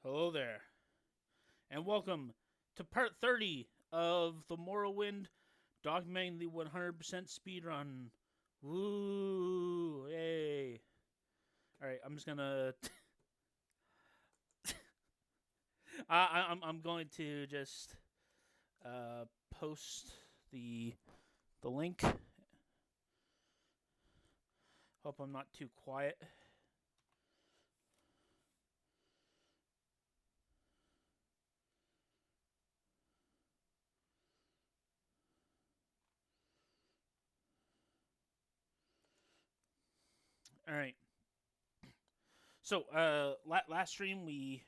Hello there, and welcome to part 30 of the Morrowind documenting the 100% speedrun. Woo! Yay! Alright, I'm just gonna. I'm going to just post the link. Hope I'm not too quiet. All right. So, last stream we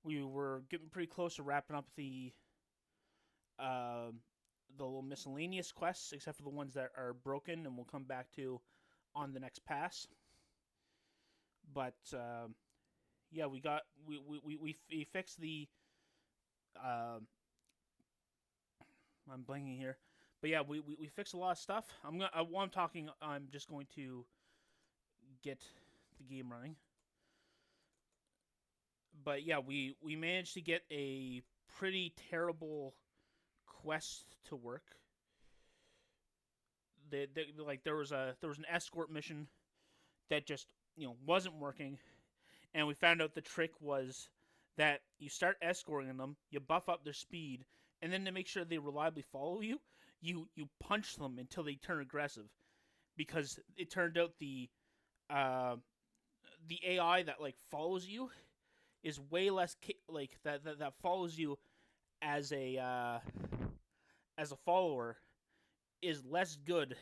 were getting pretty close to wrapping up uh, the little miscellaneous quests, except for the ones that are broken, and we'll come back to on the next pass. But yeah, we fixed the. I'm blanking here, but yeah, we fixed a lot of stuff. While I'm talking, I'm just going to get the game running. But yeah, we managed to get a pretty terrible quest to work. There was an escort mission that just wasn't working, and we found out the trick was that you start escorting them, you buff up their speed, and then to make sure they reliably follow you, you punch them until they turn aggressive. Because it turned out the AI that follows you is way less that follows you as a follower is less good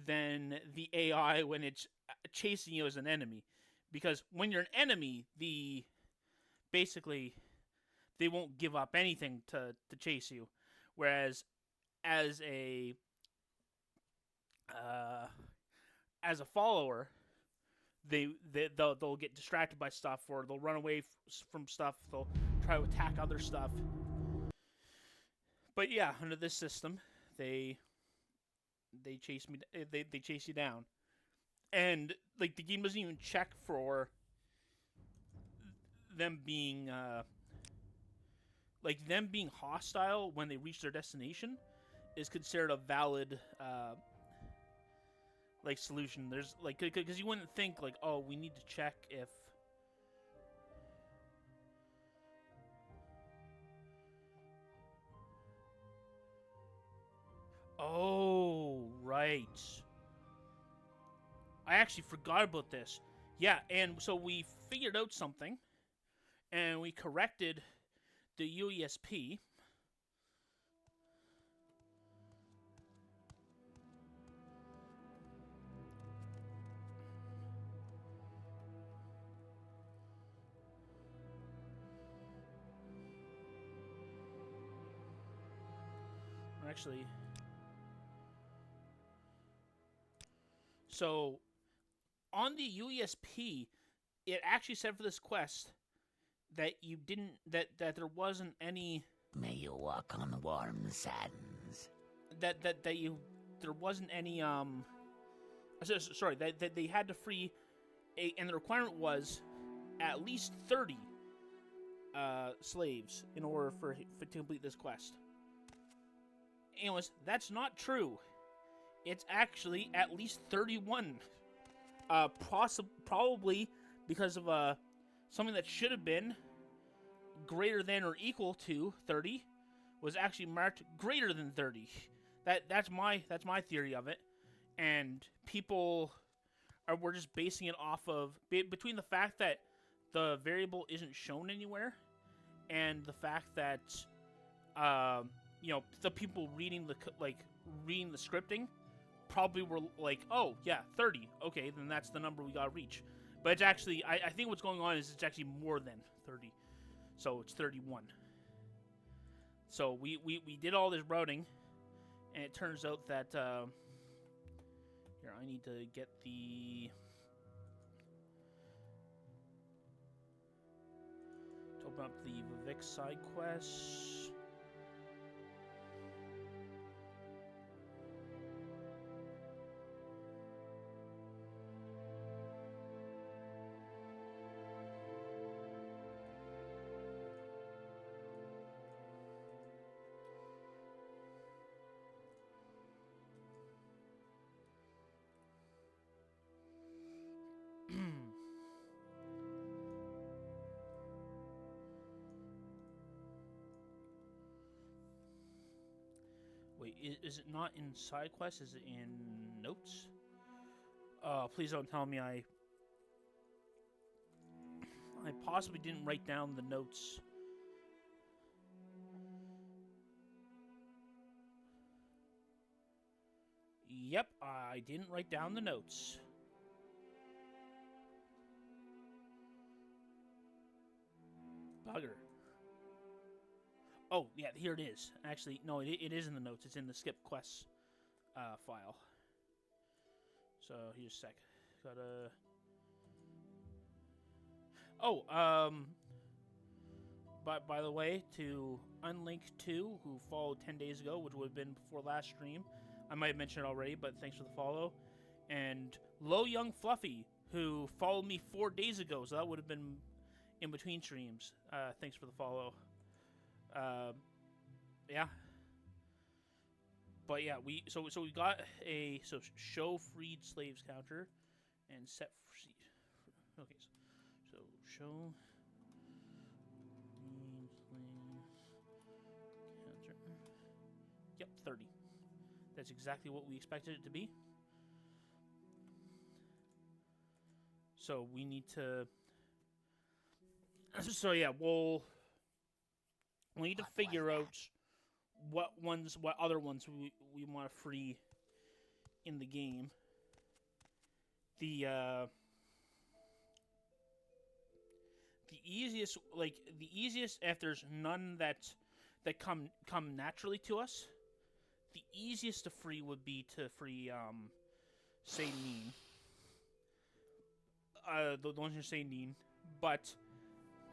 than the AI when it's chasing you as an enemy. Because when you're an enemy, basically they won't give up anything to chase you, whereas as a as a follower, they'll get distracted by stuff, or they'll run away from stuff. They'll try to attack other stuff. But yeah, under this system, they chase me. They chase you down, and the game doesn't even check for them being them being hostile when they reach their destination is considered a valid solution. There's because you wouldn't think oh, we need to check if oh right. I actually forgot about this. Yeah, and so we figured out something, and we corrected the UESP. Actually, so on the UESP, it actually said for this quest that you didn't that there wasn't any. May you walk on warm sands. That you there wasn't any sorry that they had to free and the requirement was at least 30 slaves in order for to complete this quest. Anyways, that's not true. It's actually at least 31. Probably because of something that should have been greater than or equal to 30 was actually marked greater than 30. That's my theory of it, and people were just basing it off of between the fact that the variable isn't shown anywhere and the fact that the people reading the scripting probably were like, oh yeah, 30, okay, then that's the number we gotta reach. But it's actually I think what's going on is it's actually more than 30, so it's 31. So we did all this routing, and it turns out that here, I need to get to open up the Vivek side quests. Wait, is it not in side quests? Is it in notes? Please don't tell me I possibly didn't write down the notes. Yep, I didn't write down the notes. Bugger. Oh, yeah, here it is. Actually, no, it is in the notes. It's in the skip quests file. So, here's a sec. Gotta... Oh, by the way, to Unlink2, who followed 10 days ago, which would have been before last stream. I might have mentioned it already, but thanks for the follow. And Low Young Fluffy, who followed me 4 days ago, so that would have been in between streams. Thanks for the follow. Yeah. But yeah, we got a show freed slaves counter and set free. Okay, so show freed slaves counter. Yep, 30. That's exactly what we expected it to be. So we need to. So yeah, we need to figure out what other ones we want to free in the game. The easiest if there's none that come naturally to us. The easiest to free would be to free Sadine. The ones you're Sadine, but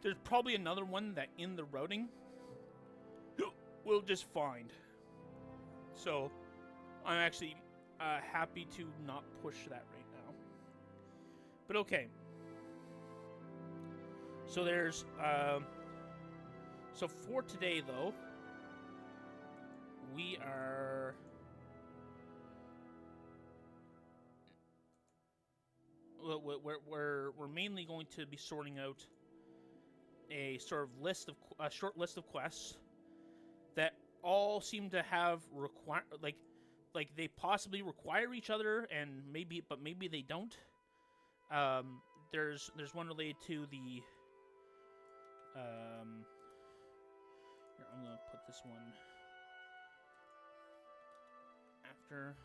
there's probably another one that in the routing we'll just find. So I'm actually happy to not push that right now. But okay. So there's so for today though, we are we're mainly going to be sorting out a sort of short list of quests that all seem to have like they possibly require each other, and maybe they don't. There's one related to the here, I'm gonna put this one after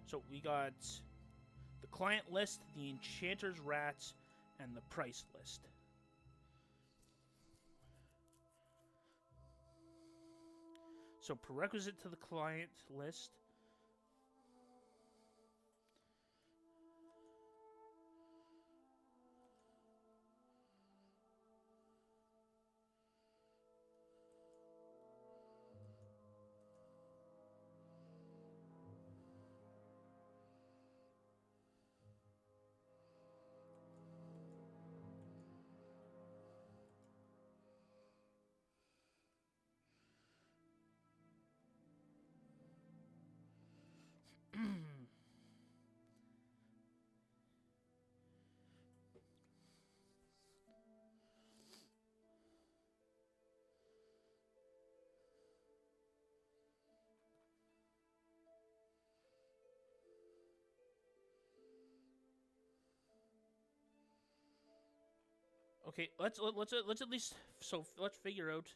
so we got the client list, the enchanter's rats, and the price list. So prerequisite to the client list. Okay, let's at least let's figure out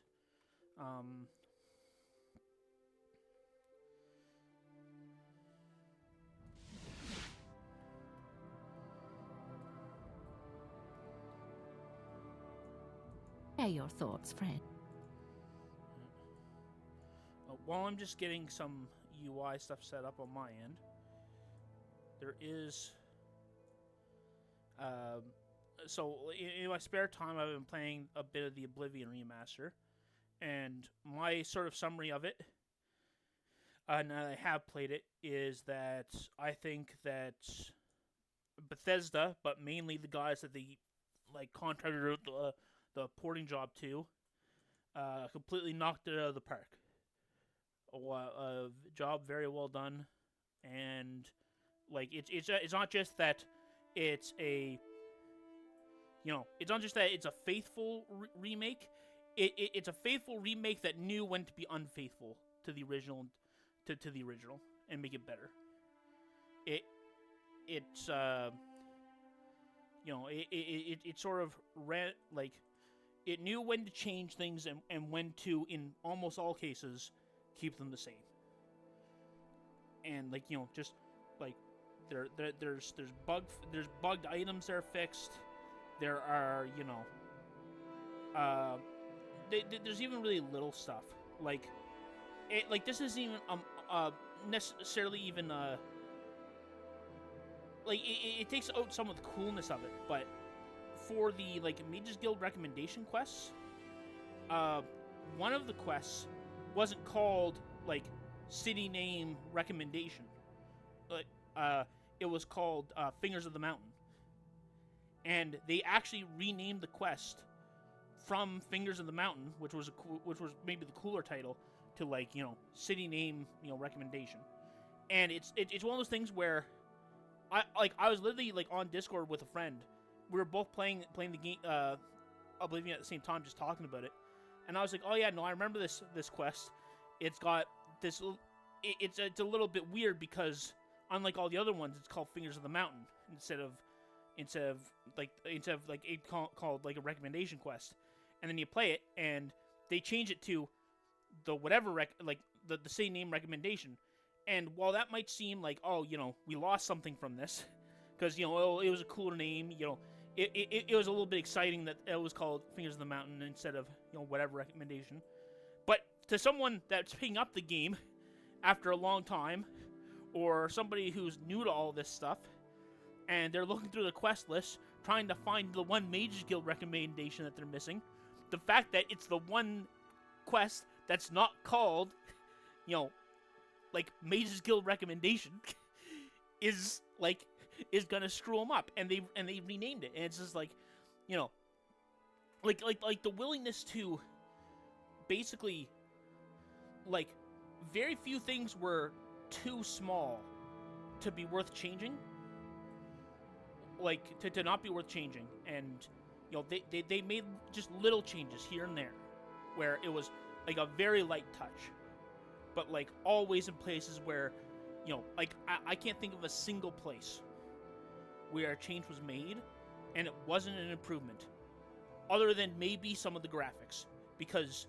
Share your thoughts, friend. while I'm just getting some UI stuff set up on my end, there is so in my spare time I've been playing a bit of the Oblivion remaster, and my sort of summary of it, and I have played it, is that I think that Bethesda, but mainly the guys that they contracted the porting job to, completely knocked it out of the park. A job very well done, and it's not just that it's a it's not just that it's a faithful remake. it's a faithful remake that knew when to be unfaithful to the original, to the original, and make it better. It's it sort of ran like it knew when to change things and when to, in almost all cases, keep them the same. And like just like there's bugged items that are fixed. There are there's even really little stuff like this isn't even necessarily even like it takes out some of the coolness of it, but for the like Mages Guild recommendation quests, one of the quests wasn't called like city name recommendation. Like it was called Fingers of the Mountain, and they actually renamed the quest from Fingers of the Mountain, which was maybe the cooler title, to like city name recommendation. And it's one of those things where I was literally like on Discord with a friend. We were both playing the game Oblivion at the same time, just talking about it. And I was like, oh yeah, no, I remember this quest. It's got this. It's a little bit weird because unlike all the other ones, it's called Fingers of the Mountain instead of like it called like a recommendation quest. And then you play it, and they change it to the whatever the same name recommendation. And while that might seem like, oh, we lost something from this, because it was a cooler name, it was a little bit exciting that it was called Fingers of the Mountain instead of whatever recommendation. But to someone that's picking up the game after a long time, or somebody who's new to all this stuff, and they're looking through the quest list trying to find the one Mages Guild recommendation that they're missing, the fact that it's the one quest that's not called, like Mages Guild recommendation is gonna screw them up, and they renamed it, and it's just like, like the willingness to basically, like, very few things were too small to be worth changing, like to not be worth changing, and they made just little changes here and there, where it was like a very light touch, but like always in places where, like I can't think of a single place where a change was made and it wasn't an improvement, other than maybe some of the graphics, because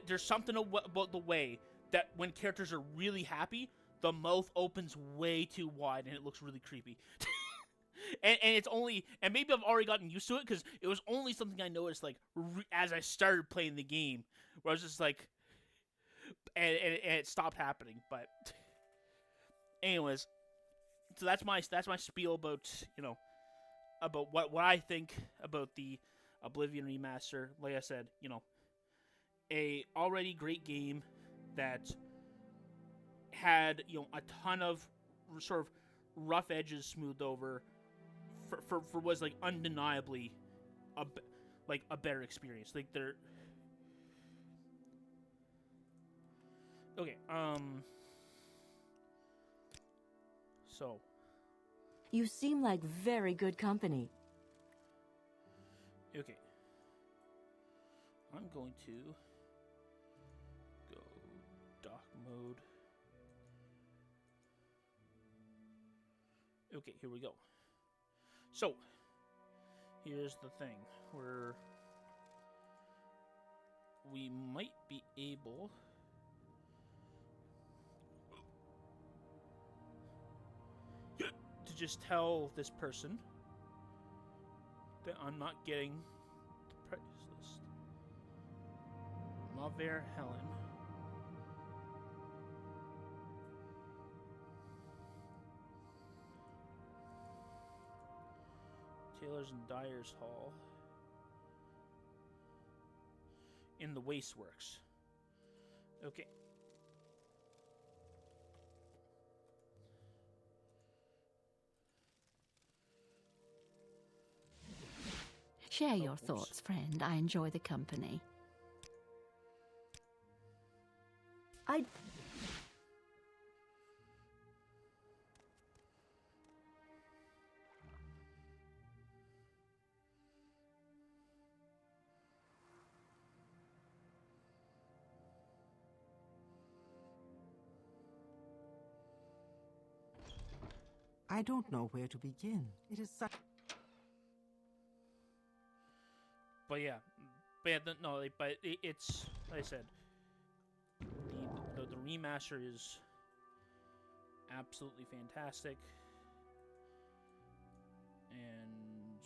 there's something about the way that when characters are really happy, the mouth opens way too wide and it looks really creepy. And it's only, and maybe I've already gotten used to it, because it was only something I noticed like as I started playing the game, where I was just like, and it stopped happening. But anyways, so that's my spiel about about what I think about the Oblivion remaster. Like I said, a already great game that had a ton of sort of rough edges smoothed over for was like undeniably a better experience. Like they're okay. So You seem like very good company. okay, I'm going to go dock mode. Okay, here we go. So, here's the thing, where we might be able to just tell this person that I'm not getting the price list. Maver Helen. Taylor's and Dyer's Hall in the Wasteworks. Okay. Share your thoughts, friend. I enjoy the company. I... I don't know where to begin. It is such... But yeah, no, like, but it's like I said, the remaster is absolutely fantastic, and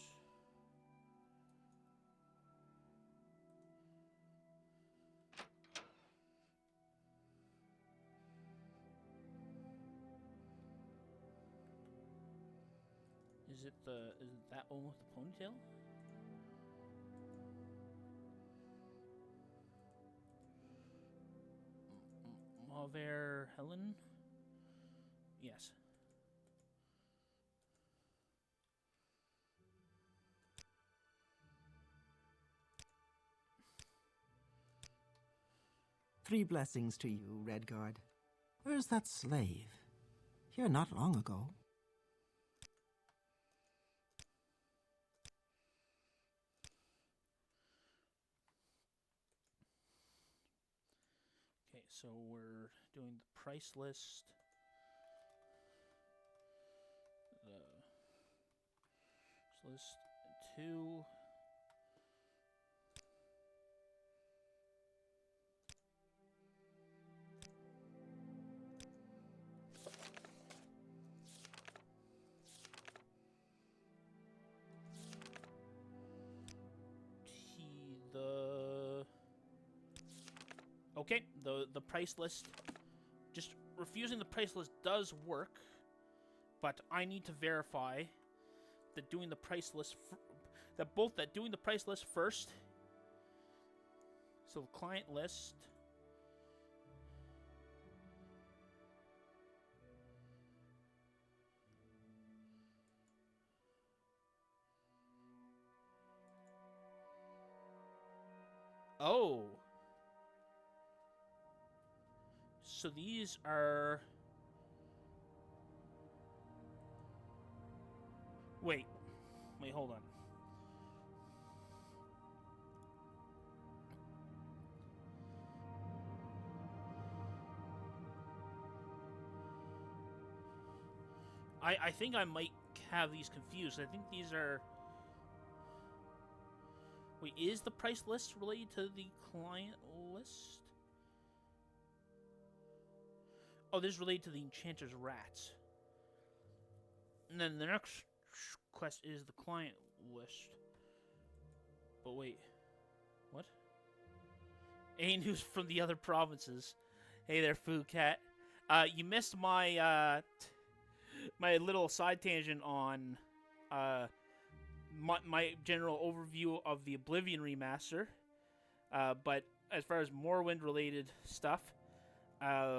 is it that one with the ponytail? Mauver Helen? Yes. Three blessings to you, Redguard. Where's that slave? Here not long ago. Okay, so we're doing the price list. The list 2. Okay, the price list, just refusing the price list does work, but I need to verify that doing the price list, that doing the price list first, so client list, oh. So these are... Wait, hold on. I think I might have these confused. I think these are... Wait, is the price list related to the client list? Oh, this is related to the Enchanter's Rats. And then the next quest is the client list. But wait, what? Any news from the other provinces? Hey there, Food Cat. You missed my my little side tangent on my general overview of the Oblivion remaster. But as far as Morrowind related stuff, the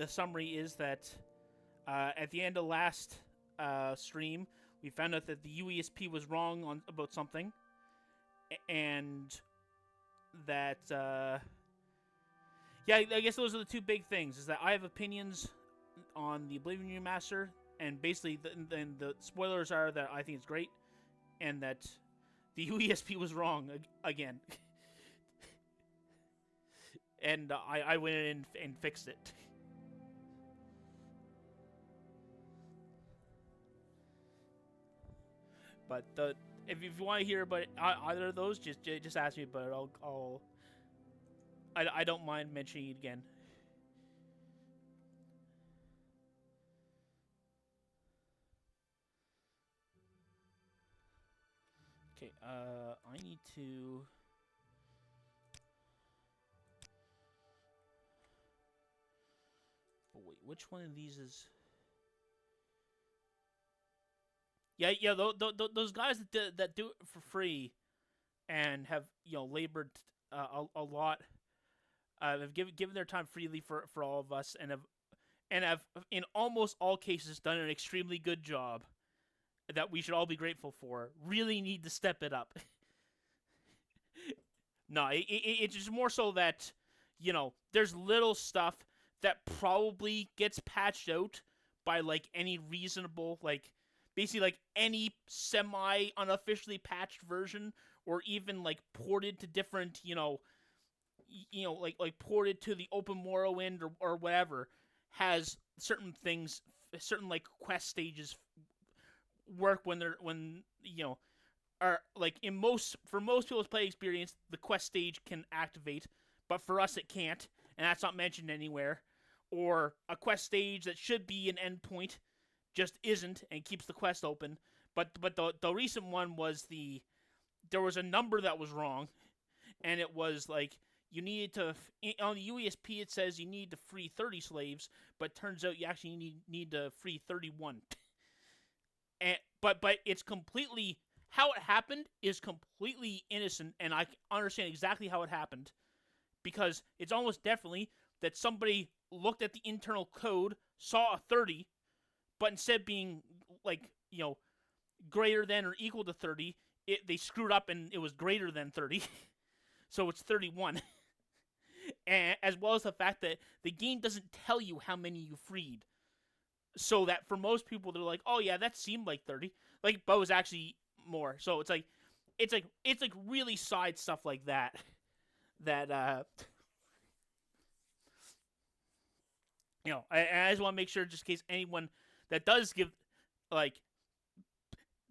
summary is that at the end of last stream, we found out that the UESP was wrong about something, and that yeah, I guess those are the two big things. Is that I have opinions on the Oblivion remaster, and basically the spoilers are that I think it's great, and that the UESP was wrong again. And I went in and fixed it. But if you want to hear about either of those, just ask me. But I don't mind mentioning it again. Okay, I need to... But wait, which one of these is... Yeah, those guys that do it for free and have, labored a lot, have given their time freely for all of us, and have in almost all cases done an extremely good job that we should all be grateful for, really need to step it up. No, it's just more so that, there's little stuff that probably gets patched out by, any reasonable, basically, any semi-unofficially patched version, or even, ported to different, ported to the open Morrowind or whatever, has certain things, certain like quest stages work when are like for most people's play experience, the quest stage can activate, but for us it can't, and that's not mentioned anywhere. Or a quest stage that should be an endpoint just isn't and keeps the quest open. But the recent one was there was a number that was wrong, and it was like you needed to on the UESP it says you need to free 30 slaves, but turns out you actually need to free 31. And but it's completely how it happened is completely innocent, and I understand exactly how it happened because it's almost definitely that somebody looked at the internal code, saw a 30, but instead of being like greater than or equal to 30, they screwed up and it was greater than 30, so it's 31. And as well as the fact that the game doesn't tell you how many you freed, so that for most people they're like, oh yeah, that seemed like 30, but it was actually more. So it's like really side stuff like that I just want to make sure, just in case anyone that does give like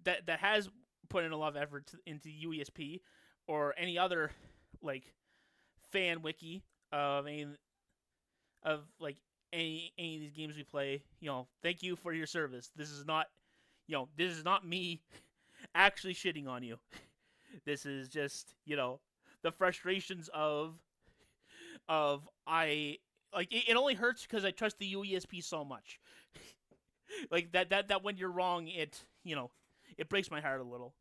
that has put in a lot of effort into UESP or any other like fan wiki of any of any of these games we play, thank you for your service. This is not me actually shitting on you. This is just, the frustrations of I like it only hurts because I trust the UESP so much. Like that when you're wrong, it breaks my heart a little.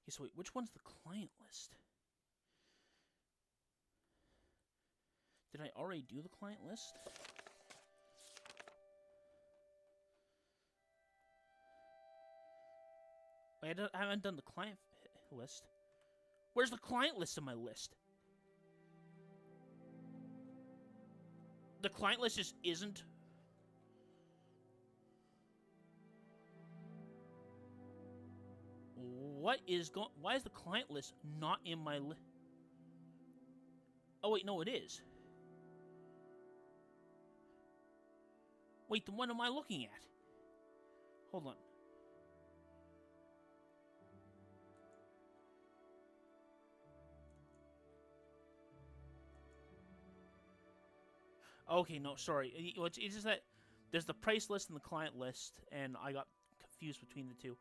Okay, so wait, which one's the client list? Did I already do the client list? I haven't done the client list. Where's the client list in my list? The client list just isn't. What is going? Why is the client list not in my list? Oh wait, no, it is. Wait, then what am I looking at? Hold on. Okay, no, sorry. It's just that there's the price list and the client list, and I got confused between the two.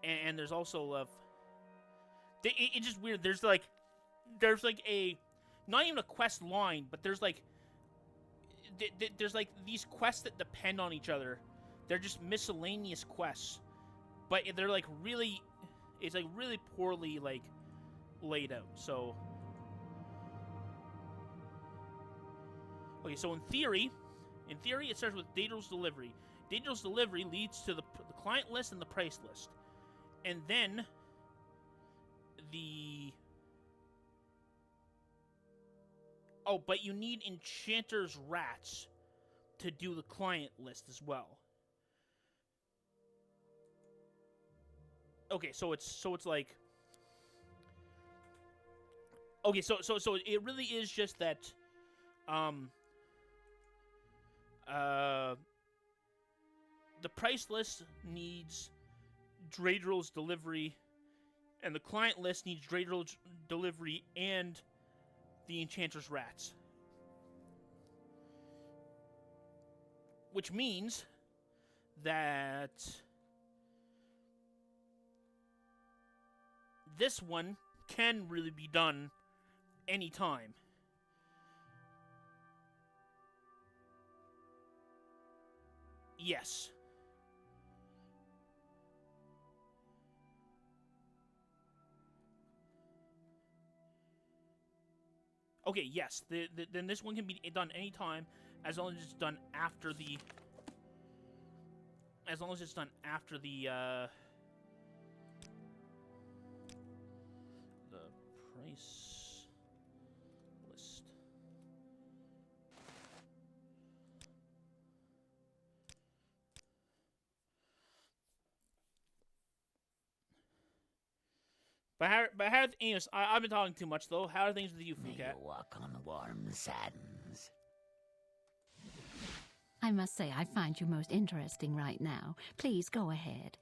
And there's also it's just weird. There's like a not even a quest line, but there's like these quests that depend on each other. They're just miscellaneous quests, but they're like really, it's like really poorly like laid out. So okay, so in theory, it starts with Daedal's delivery. Daedal's delivery leads to the client list and the price list, and then but you need Enchanter's Rats to do the client list as well. Okay, so it's like okay, so it really is just that the price list needs Dreidrel's delivery, and the client list needs Dreidrel's delivery and the Enchanter's Rats. Which means that this one can really be done anytime. Yes. Okay, yes. Then this one can be done anytime, as long as it's done after the. As long as it's done after the price list. Anyways, I've been talking too much though. How are things with you, May Fukat? you walk on warm sands. I must say, I find you most interesting right now. Please go ahead.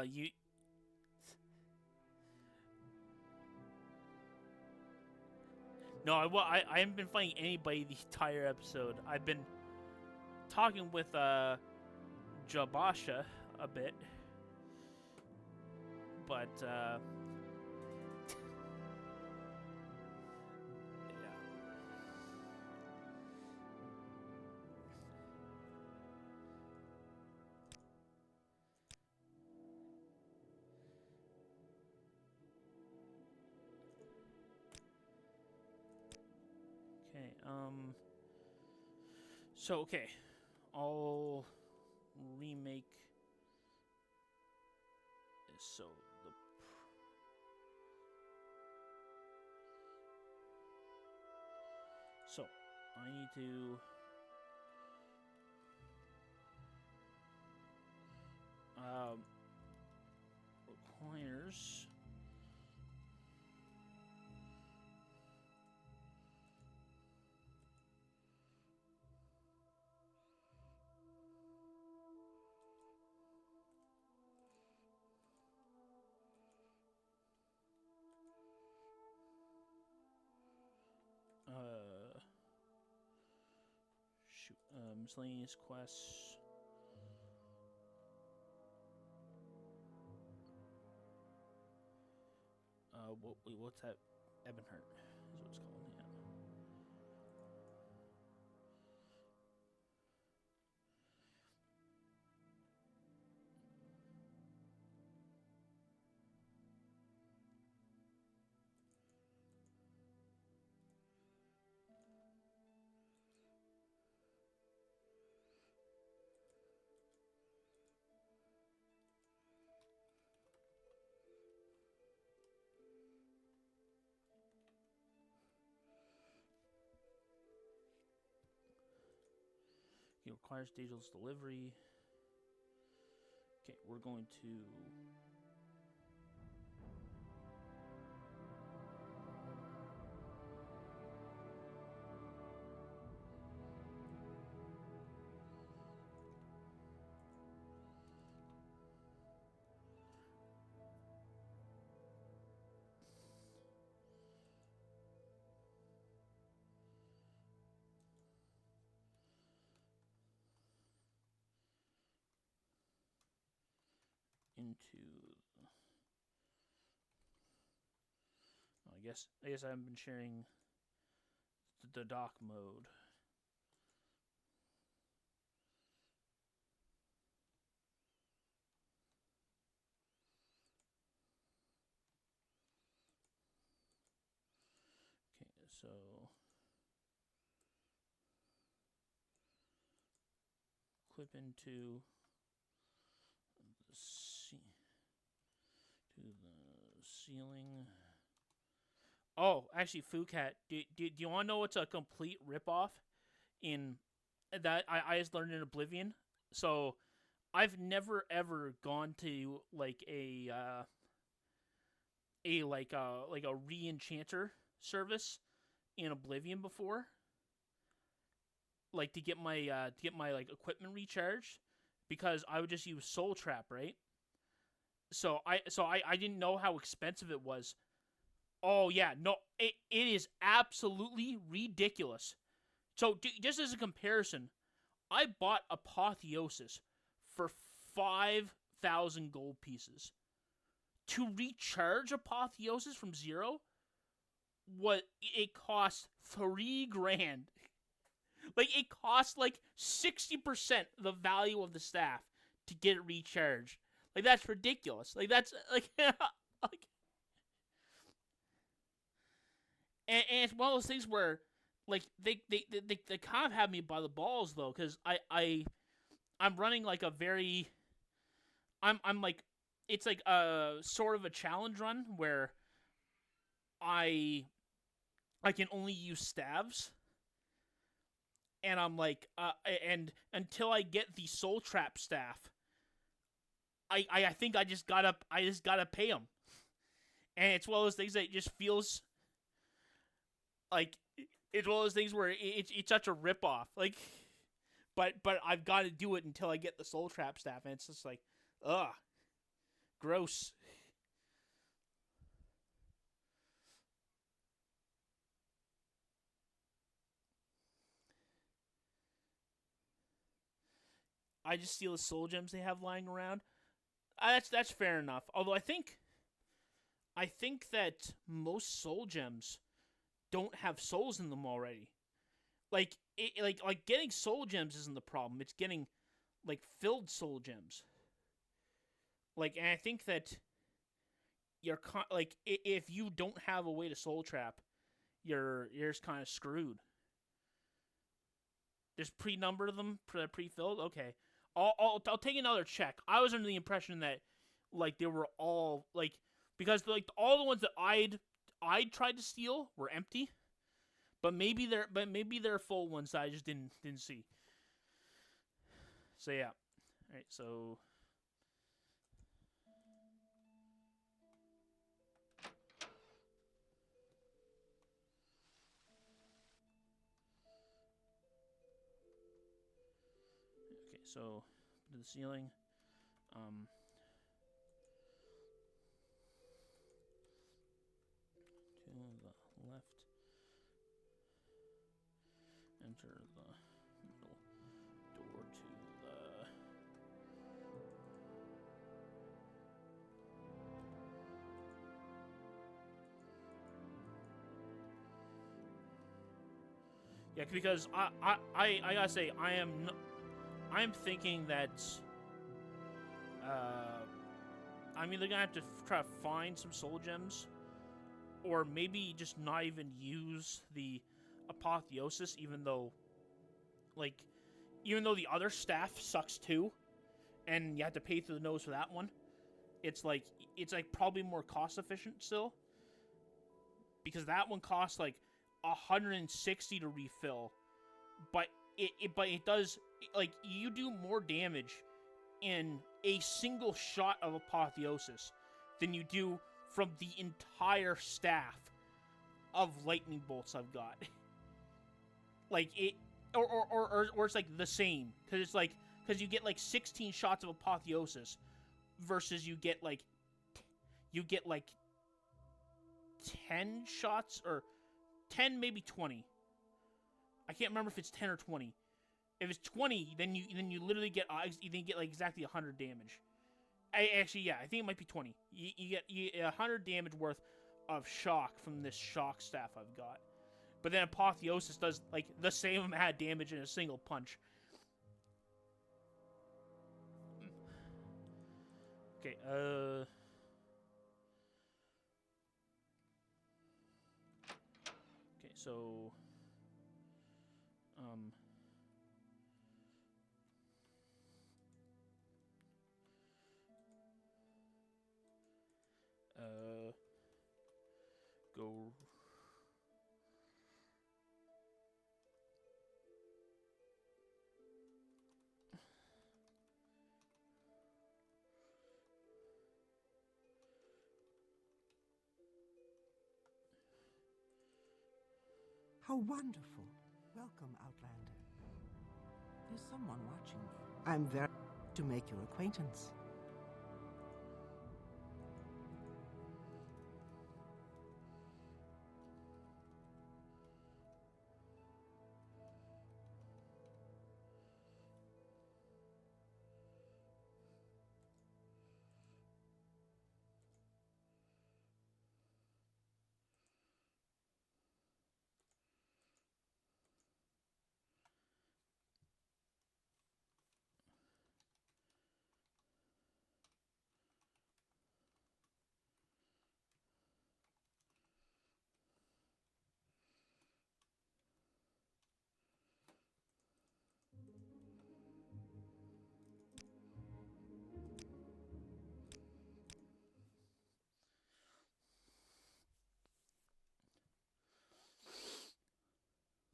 You. No, I haven't been fighting anybody the entire episode. I've been talking with Jabasha a bit, but yeah. Okay. So okay, I'll remake. So the. So I need to. Requires. Shoot, miscellaneous quests. What's that? Ebonheart is what it's called. Yeah. It requires digital delivery. Okay, we're going to. Into. Oh, I guess I haven't been sharing the dock mode. Okay, so. Clip into the to the ceiling. Oh, actually, Fukat, do you want to know what's a complete ripoff in that I just learned in Oblivion? So, I've never ever gone to like a re-enchanter service in Oblivion before, like to get my like equipment recharged, because I would just use Soul Trap, right? So I didn't know how expensive it was. Oh yeah, no, it is absolutely ridiculous. So just as a comparison, I bought Apotheosis for 5,000 gold pieces. To recharge Apotheosis from 0, it cost 3 grand. Like, it cost like 60% the value of the staff to get it recharged. Like, that's ridiculous. Like, that's like, like, and it's one of those things where, like, they kind of have me by the balls though, because I'm running like a very, I'm like, it's like a sort of a challenge run where I can only use staves. And I'm like, and until I get the Soul Trap staff, I think I just gotta pay them. And it's one of those things that just feels like it's one of those things where it's such a ripoff. Like, but I've got to do it until I get the Soul Trap staff, and it's just like, ugh, gross. I just steal the soul gems they have lying around. That's fair enough. Although I think that most soul gems don't have souls in them already. Like getting soul gems isn't the problem. It's getting like filled soul gems. Like, and I think that if you don't have a way to soul trap, you're just kind of screwed. There's pre-numbered of them, pre-filled. Okay, I'll take another check. I was under the impression that like they were all like, because like all the ones that I'd tried to steal were empty, but maybe they're full ones that I just didn't see. So yeah, all right. So okay, so to the ceiling. To the left. Enter the middle door to the... Yeah, because I gotta say, I'm thinking that I'm either gonna have to try to find some soul gems, or maybe just not even use the Apotheosis, even though the other staff sucks too, and you have to pay through the nose for that one. It's like probably more cost efficient still, because that one costs like 160 to refill, but it does, like, you do more damage in a single shot of Apotheosis than you do from the entire staff of lightning bolts I've got. Like, it, or it's like the same, because you get like 16 shots of Apotheosis versus you get like 10 shots, or 10, maybe 20. I can't remember if it's 10 or 20. If it's 20, then you literally get like exactly 100 damage. I think it might be 20. You get 100 damage worth of shock from this shock staff I've got. But then Apotheosis does like the same amount of damage in a single punch. Okay, okay, so go. How wonderful. Welcome, Outlander. There's someone watching you. I'm very to make your acquaintance.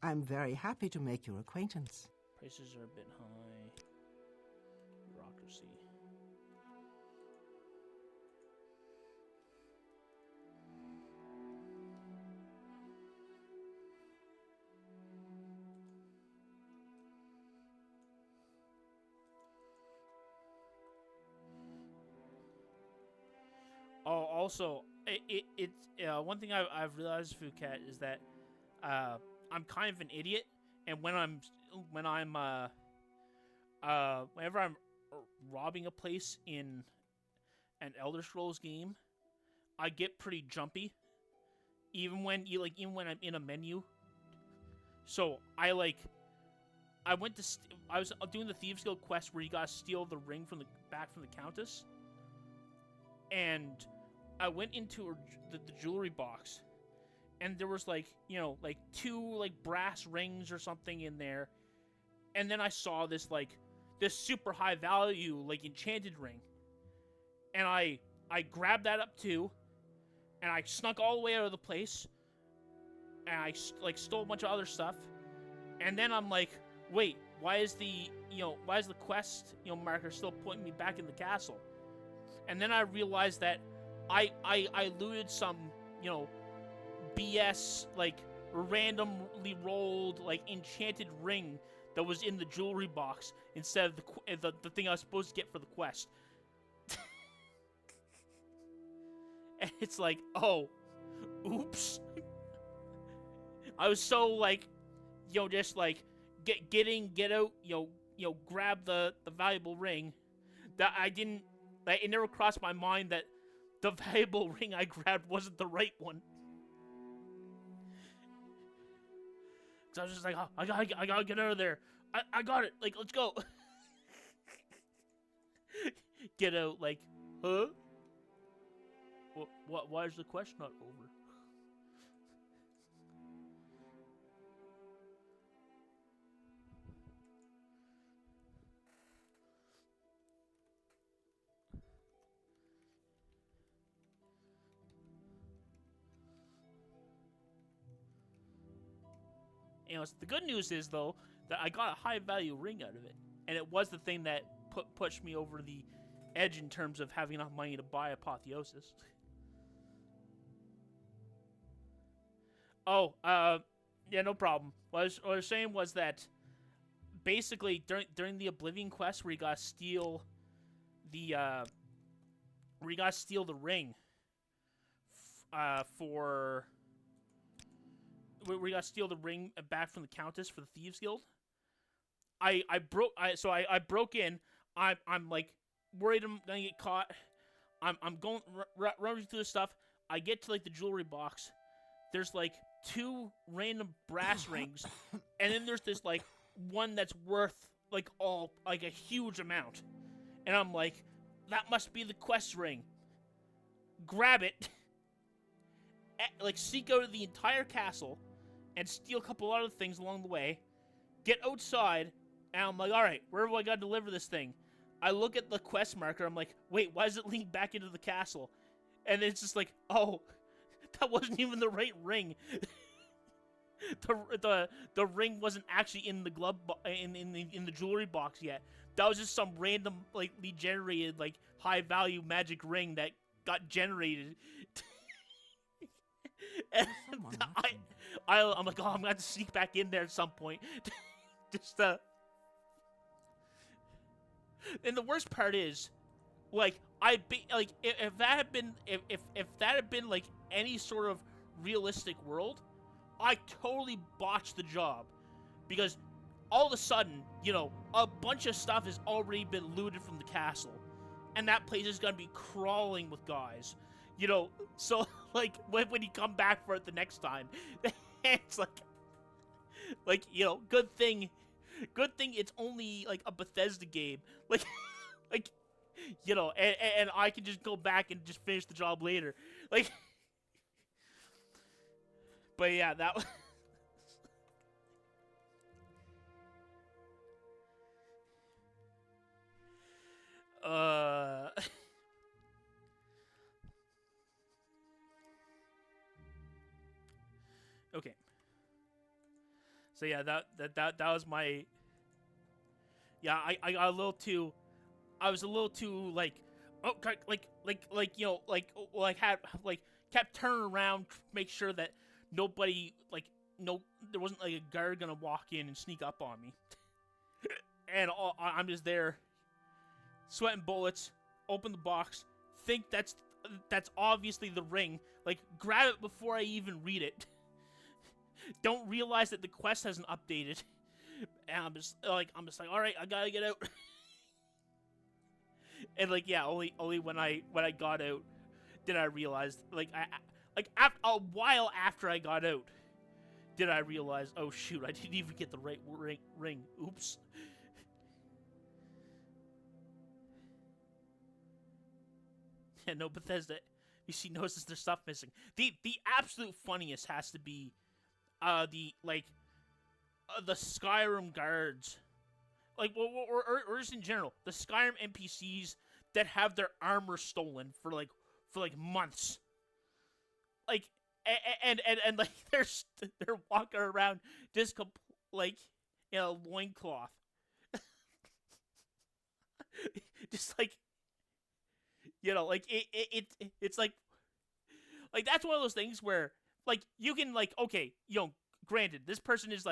I'm very happy to make your acquaintance. Prices are a bit high. Bureaucracy. Oh, also, it's one thing I've realized, Phuket, is that I'm kind of an idiot, and whenever I'm robbing a place in an Elder Scrolls game, I get pretty jumpy, even when I'm in a menu. So I was doing the Thieves Guild quest where you gotta steal the ring from the Countess, and I went into the jewelry box, and there was like two brass rings or something in there, and then I saw this super high value enchanted ring, and I grabbed that up too, and I snuck all the way out of the place, and I stole a bunch of other stuff, and then I'm like, wait, why is the quest marker still pointing me back in the castle? And then I realized that I looted some BS randomly rolled enchanted ring that was in the jewelry box instead of the thing I was supposed to get for the quest. And it's like, oh, oops. I was so get out, grab the valuable ring that I didn't. It never crossed my mind that the valuable ring I grabbed wasn't the right one. Cause I was just like, oh, I gotta get out of there. I got it. Let's go. Get out. Huh? What? Why is the quest not over? The good news is, though, that I got a high-value ring out of it. And it was the thing that pushed me over the edge in terms of having enough money to buy Apotheosis. Oh, yeah, no problem. What I was saying was that, basically, during the Oblivion quest where you gotta steal the ring, where we got to steal the ring back from the Countess for the Thieves Guild. I broke in. I'm worried I'm gonna get caught. I'm going running through the stuff. I get to the jewelry box. There's two random brass rings, and then there's this one that's worth a huge amount. And I'm like, that must be the quest ring. Grab it. Seek out the entire castle and steal a couple other things along the way, get outside, and I'm like, alright, where do I gotta deliver this thing? I look at the quest marker, I'm like, wait, why does it lead back into the castle? And it's just like, oh, that wasn't even the right ring. the ring wasn't actually in the glove in the jewelry box yet. That was just some randomly generated high value magic ring that got generated. And I'm like, oh, I'm gonna have to sneak back in there at some point. Just And the worst part is, if that had been any sort of realistic world, I totally botched the job, because all of a sudden, a bunch of stuff has already been looted from the castle, and that place is gonna be crawling with guys. So when you come back for it the next time, it's good thing it's only a Bethesda game, and I can just go back and just finish the job later, but yeah, that was. Okay. So yeah, that was my. Yeah, I got a little too. I was a little too like, oh, had kept turning around, make sure that nobody there wasn't like a guard gonna walk in and sneak up on me, and I'm just there, sweating bullets. Open the box, think that's obviously the ring. Like, grab it before I even read it. Don't realize that the quest hasn't updated, and I'm just like, all right, I gotta get out. And like, yeah, only when I got out did I realize, after a while after I got out, did I realize, oh shoot, I didn't even get the right ring. Oops. Yeah, no, Bethesda, you see, notices there's stuff missing. The absolute funniest has to be, the Skyrim guards, or just in general, the Skyrim NPCs that have their armor stolen for months, like, and like they're walking around just in a loincloth, just like, it's like that's one of those things where you can okay, granted, this person is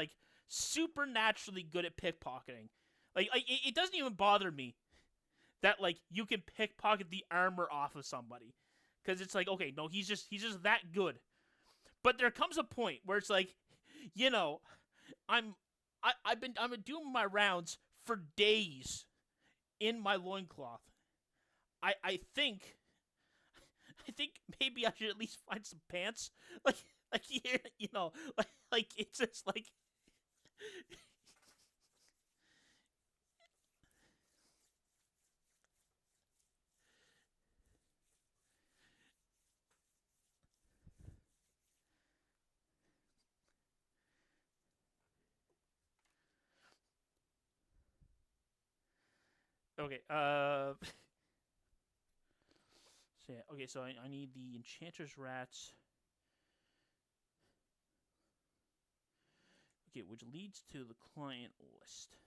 supernaturally good at pickpocketing. It doesn't even bother me that you can pickpocket the armor off of somebody, because it's okay, no, he's just that good. But there comes a point where it's I've been doing my rounds for days in my loincloth. I think maybe I should at least find some pants. It's just okay, so yeah, okay, so I need the Enchanter's Rats. Okay, which leads to the client list.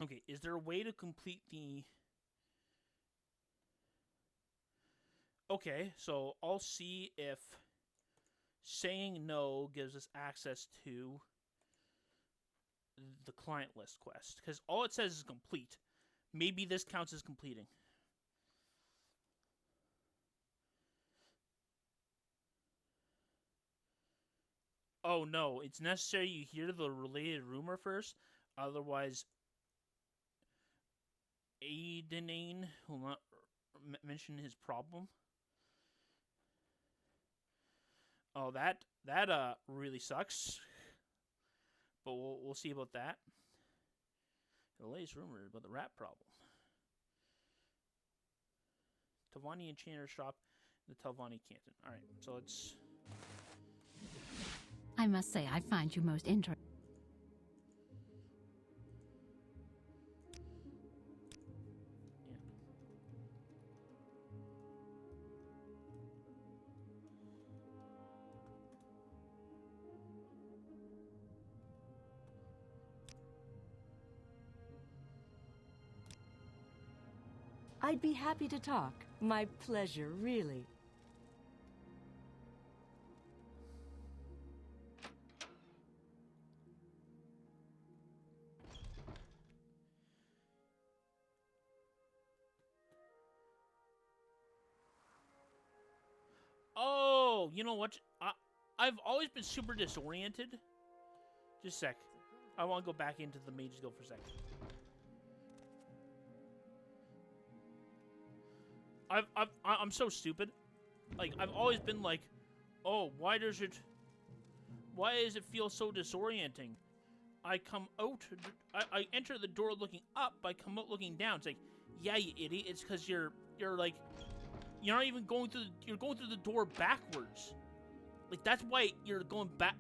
Okay, is there a way to complete the... Okay, so I'll see if saying no gives us access to the client list quest, because all it says is complete. Maybe this counts as completing. Oh no, it's necessary you hear the related rumor first, otherwise Aidanane will not mention his problem. Oh, that really sucks. But we'll see about that. The latest rumor about the rat problem. Tavani Enchanter Shop, the Talvani Canton. All right, so let's... I must say, I find you most interesting. I'd be happy to talk. My pleasure, really. Oh, you know what? I've always been super disoriented. Just a sec. I want to go back into the Mage's Guild for a sec. I'm so stupid. I've always been oh, why does it feel so disorienting? I come out, I enter the door looking up, I come out looking down. It's yeah, you idiot. It's because you're not even going through. You're going through the door backwards. That's why you're going back.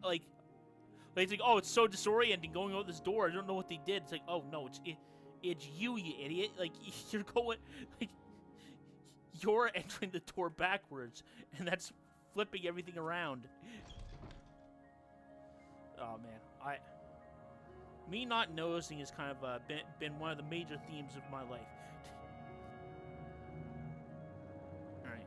It's oh, it's so disorienting going out this door. I don't know what they did. It's oh no, it's you idiot. You're going you're entering the door backwards, and that's flipping everything around. Oh man, me not noticing has kind of been one of the major themes of my life. All right,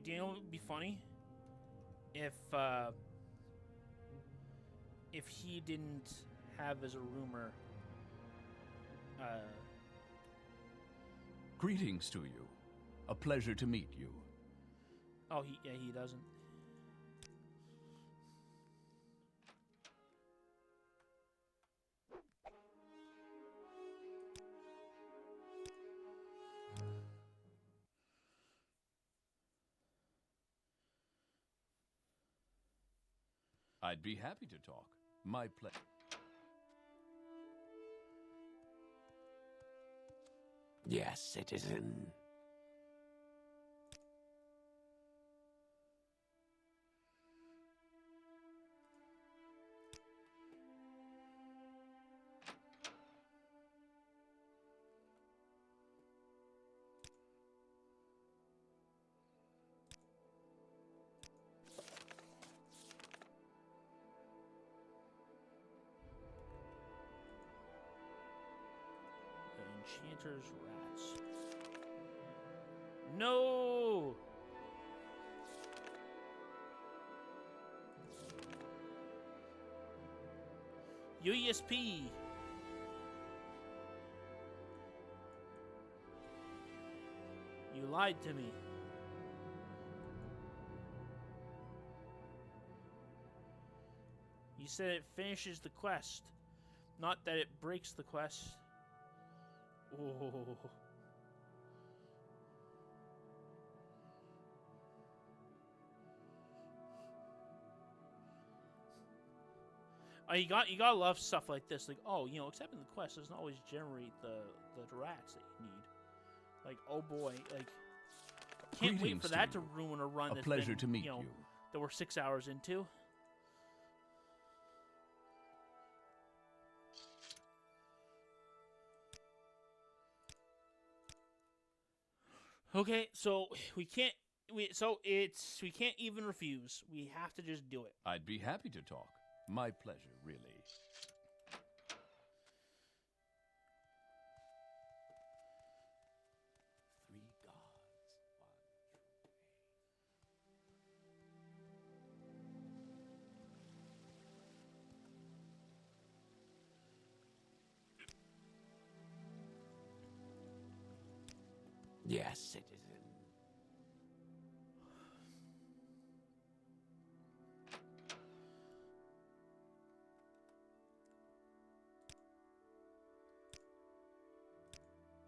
do you know what would be funny? If he didn't have as a rumor, Greetings to you. A pleasure to meet you. oh, he doesn't. I'd be happy to talk. My pleasure. Yes, citizen. Enchanter's rats. No! UESP! You lied to me. You said it finishes the quest, not that it breaks the quest. Oh. Oh, you gotta love stuff like this. Like, oh, you know, accepting the quest doesn't always generate the rats that you need. Like, oh boy, like, can't wait for that to ruin a run. A that's pleasure been, to meet you know, you. that we're 6 hours into. Okay, so we can't even refuse. We have to just do it. I'd be happy to talk. My pleasure, really. Three gods, one true way. Yes, citizen.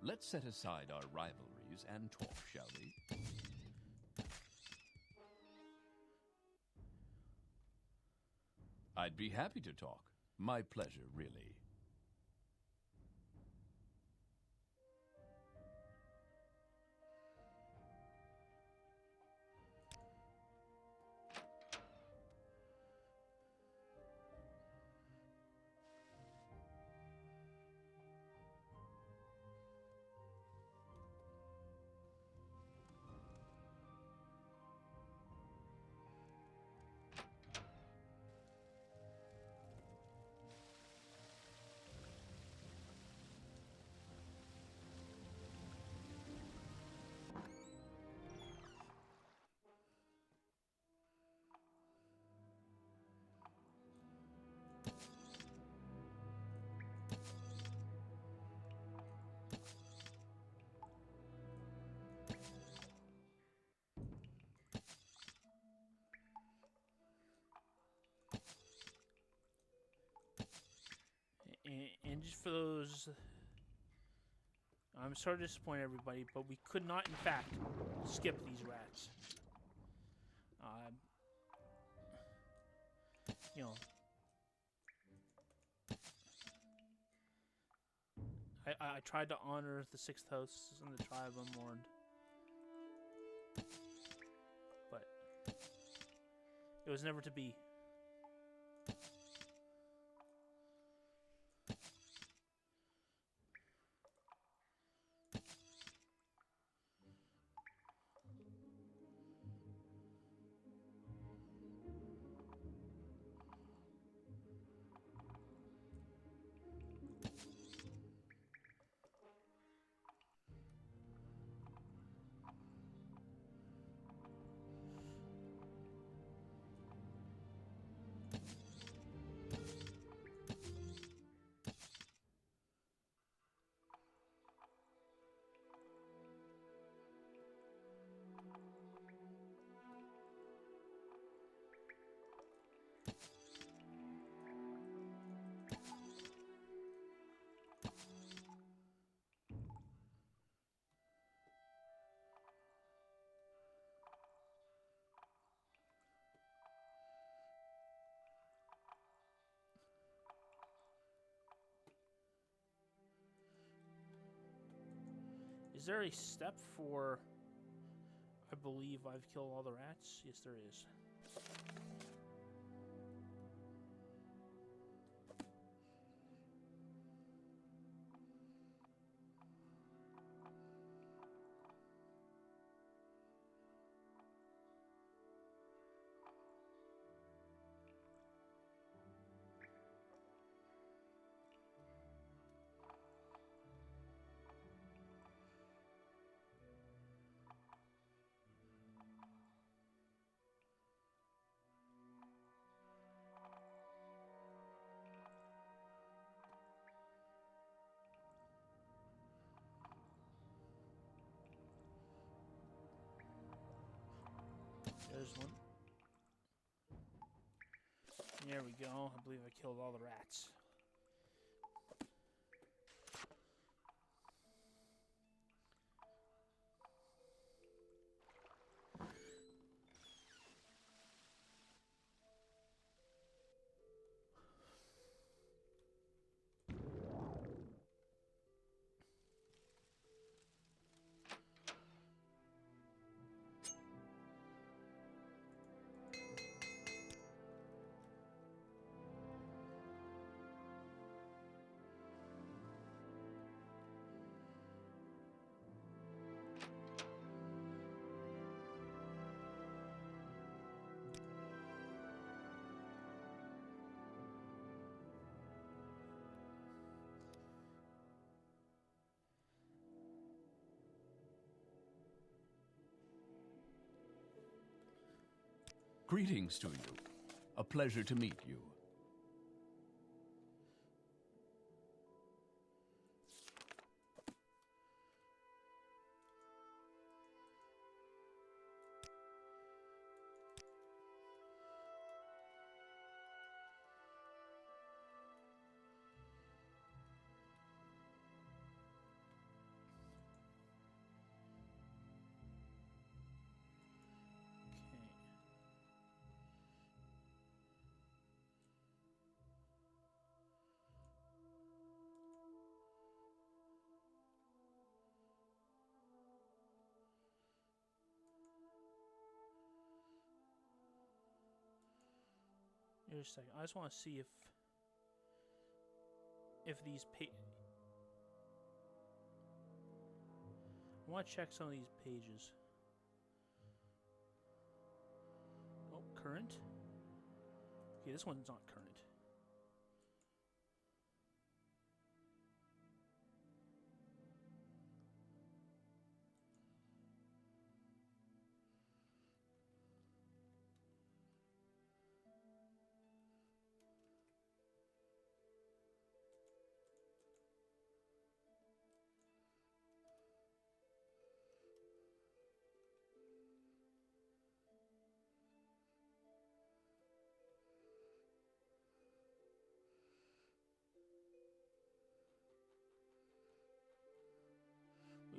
Let's set aside our rivalries and talk, shall we? I'd be happy to talk. My pleasure, really. And just for those, I'm sorry to disappoint everybody, but we could not, in fact, skip these rats. Um, you know, I tried to honor the sixth hosts and the tribe unmourned, but it was never to be. Is there a step for, I believe I've killed all the rats? Yes, there is. There's one. There we go. I believe I killed all the rats. Greetings to you. A pleasure to meet you. Here's a second. I just want to see if these I want to check some of these pages. Oh, current? Okay, this one's not current.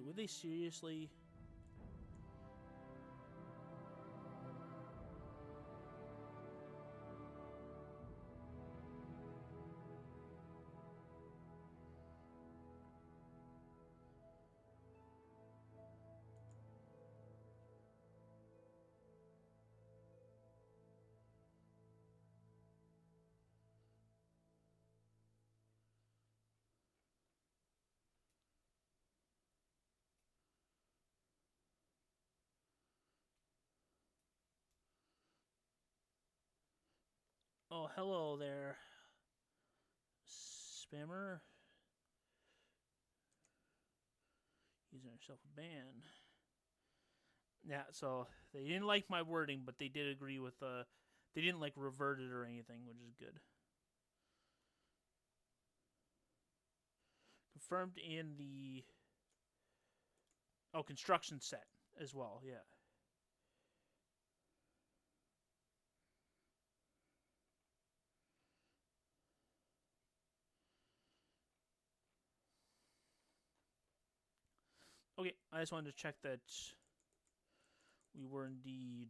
Would they seriously? Oh, hello there, spammer. Using yourself a ban. Yeah, so they didn't like my wording, but they did agree with they didn't like revert it or anything, which is good. Confirmed in the construction set as well, yeah. Okay, I just wanted to check that we were indeed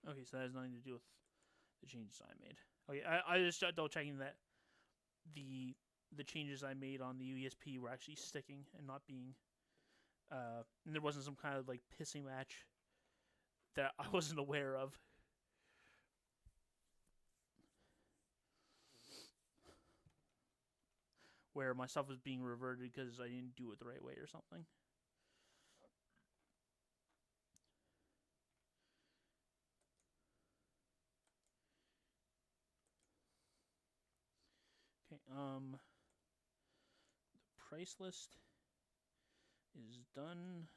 okay, so that has nothing to do with the changes I made. Okay, I just double checking that the changes I made on the ESP were actually sticking and not being and there wasn't some kind of like pissing match that I wasn't aware of. Where my stuff was being reverted because I didn't do it the right way or something. Okay, the price list is done.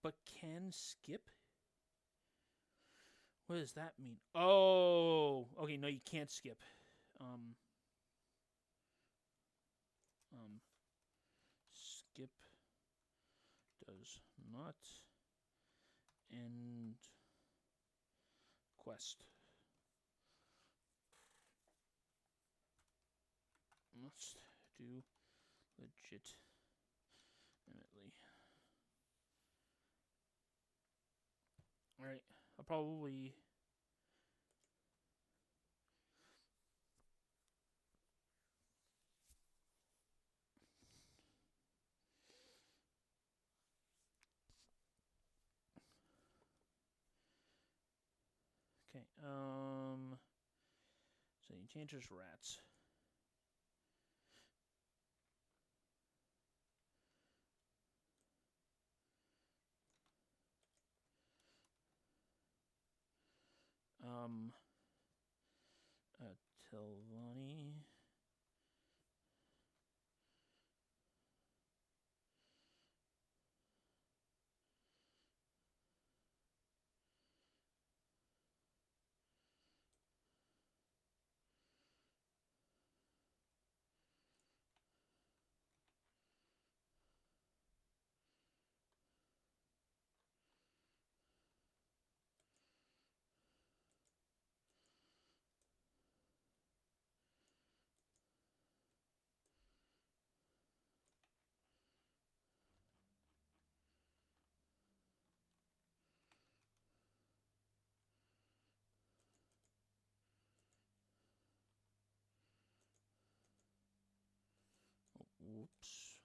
But can skip? What does that mean? Oh, okay, no, you can't skip. Skip does not end quest. Must do legitimately. Alright, I'll probably... Okay, so you change this rats. Tilvani. Whoops.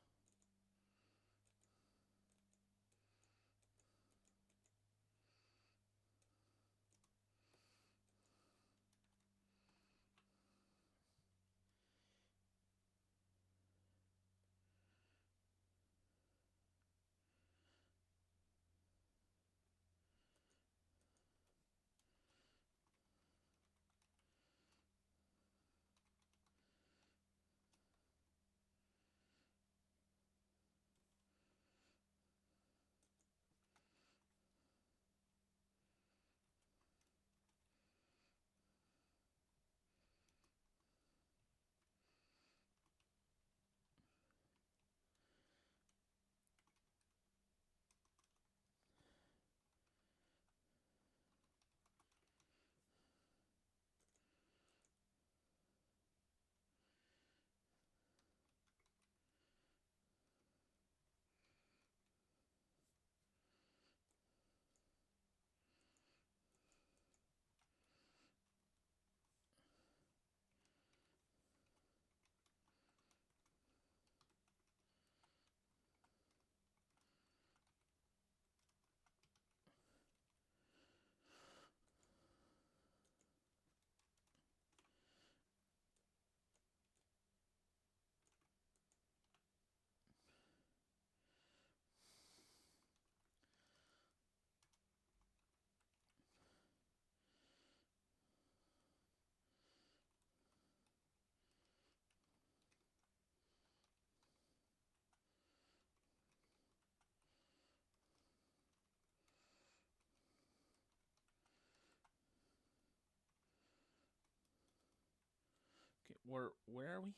where are we?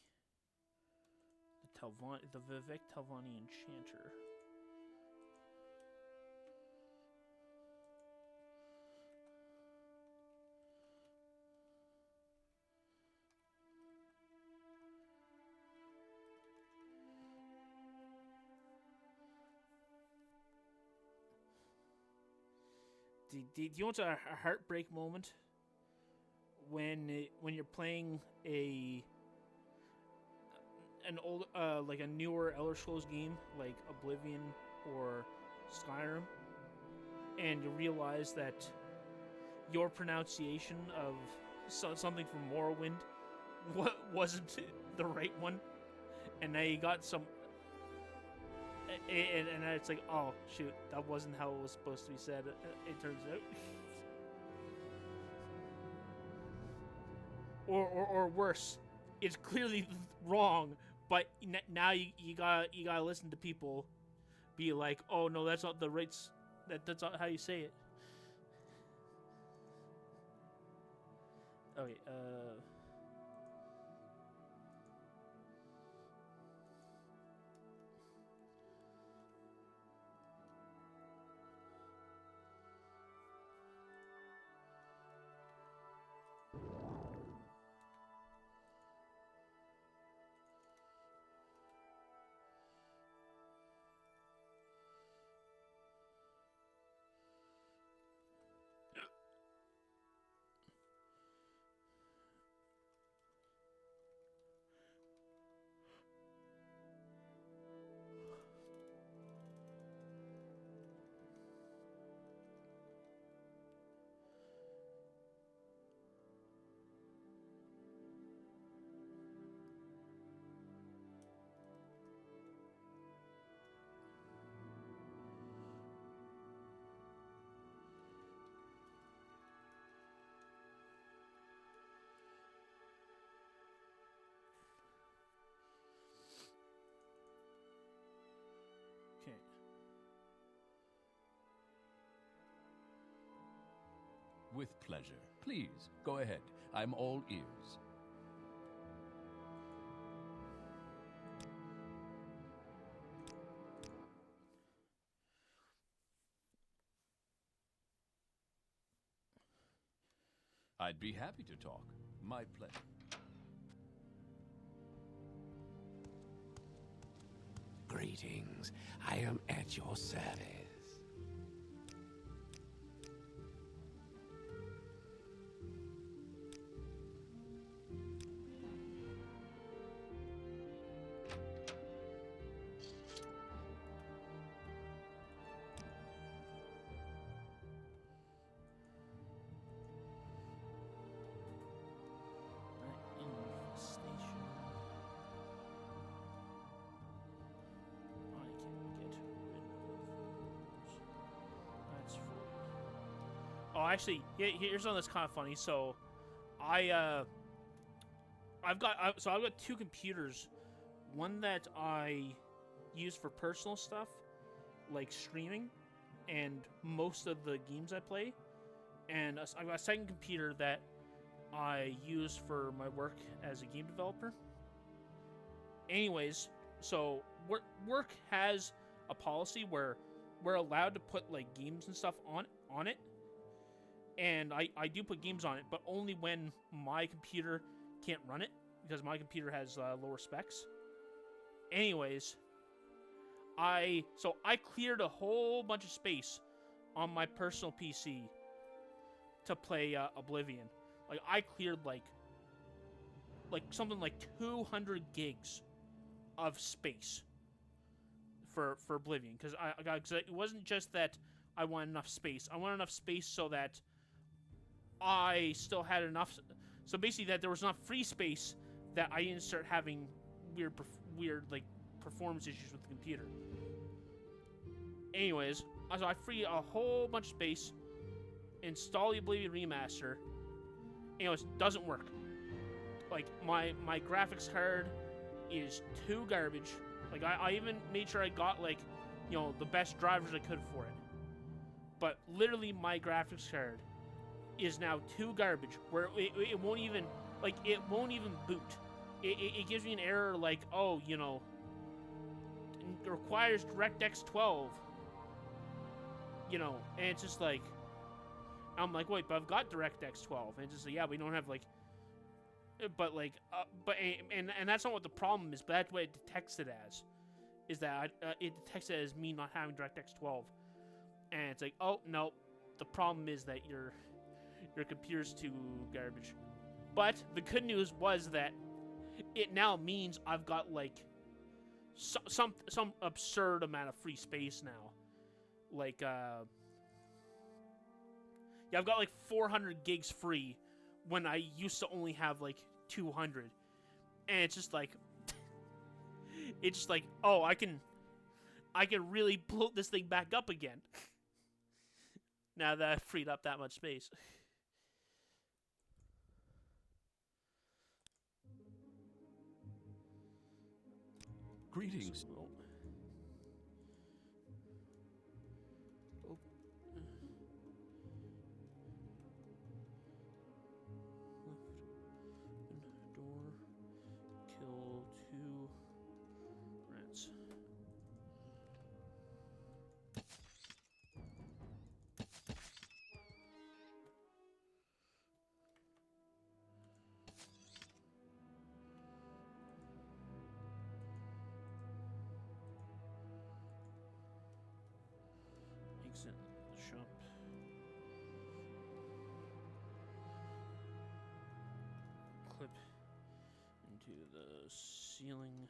The Vivek Telvanni Enchanter. Do you know what's a heartbreak moment when you're playing an old like a newer Elder Scrolls game like Oblivion or Skyrim, and you realize that your pronunciation of something from Morrowind wasn't the right one, and now you got some, and it's like, oh shoot, that wasn't how it was supposed to be said. It turns out, or worse, it's clearly wrong. But now you gotta listen to people be like, oh no, that's not the right. That's not how you say it. Okay. Okay. With pleasure. Please, go ahead. I'm all ears. I'd be happy to talk. My pleasure. Greetings. I am at your service. Infestation. I can get rid of those. That's full. Oh, actually, here's something that's kind of funny. So, I've got two computers. One that I use for personal stuff, like streaming, and most of the games I play, and I've got a second computer that I use for my work as a game developer. Anyways, so work has a policy where we're allowed to put like games and stuff on it, and I do put games on it, but only when my computer can't run it, because my computer has lower specs. Anyways, I cleared a whole bunch of space on my personal PC to play Oblivion. Like, I cleared like something like 200 gigs of space for Oblivion, because it wasn't just that I wanted enough space. I wanted enough space so that I still had enough. So basically, that there was enough free space that I didn't start having weird like performance issues with the computer. Anyways, so I freed a whole bunch of space, install the Oblivion remaster. Anyways, doesn't work. Like, my graphics card is too garbage. Like, I even made sure I got, like, you know, the best drivers I could for it. But literally, my graphics card is now too garbage, where it won't even, like, it won't even boot. it gives me an error like, oh, you know, it requires DirectX 12. You know, and it's just like, I'm like, wait, but I've got DirectX 12, and it's just like, yeah, we don't have like, and that's not what the problem is, but that's what it detects it as, is that it detects it as me not having DirectX 12, and it's like, oh no, the problem is that your computer's too garbage. But the good news was that it now means I've got like some absurd amount of free space now. Like, yeah, I've got like 400 gigs free when I used to only have like 200. And it's just like, oh, I can really bloat this thing back up again. Now that I've freed up that much space. Greetings. Oh. Door. Kill 2 rats. Exit the shop. Clip into the ceiling.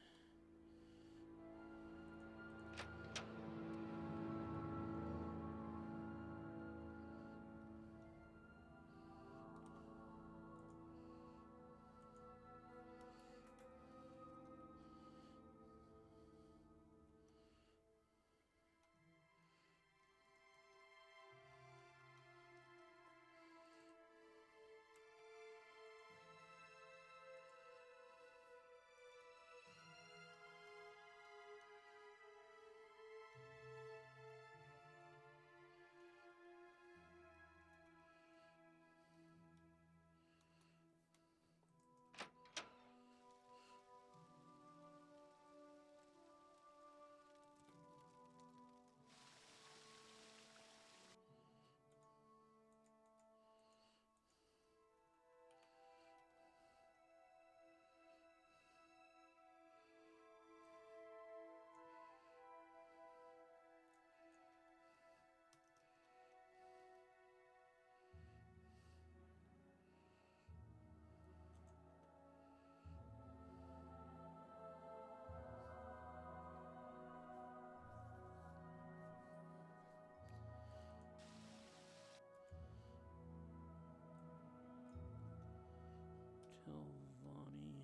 Tilvani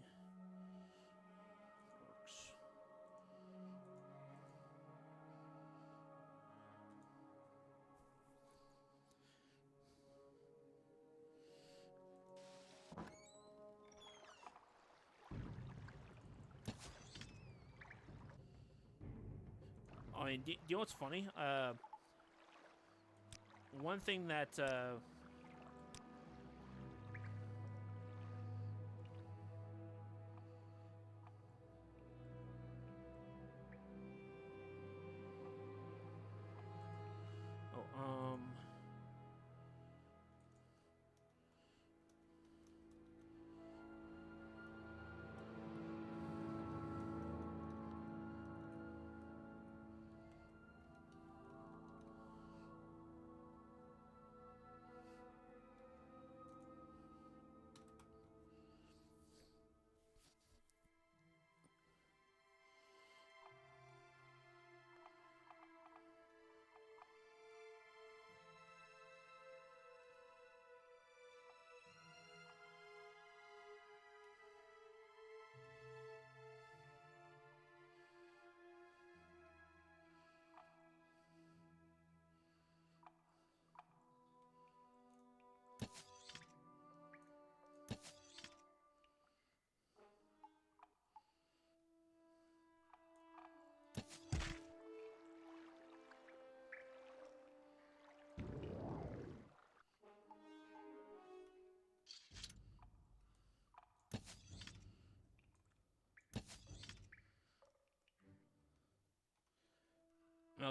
works. I mean, do you know what's funny? One thing that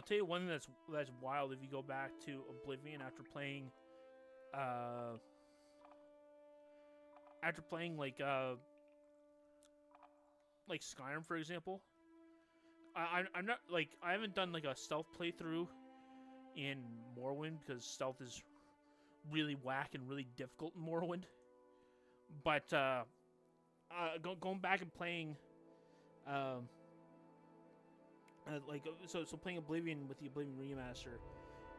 I'll tell you one that's wild. If you go back to Oblivion after playing like Skyrim, for example. I'm not like I haven't done like a stealth playthrough in Morrowind because stealth is really whack and really difficult in Morrowind. But going back and playing, so playing Oblivion with the Oblivion remaster,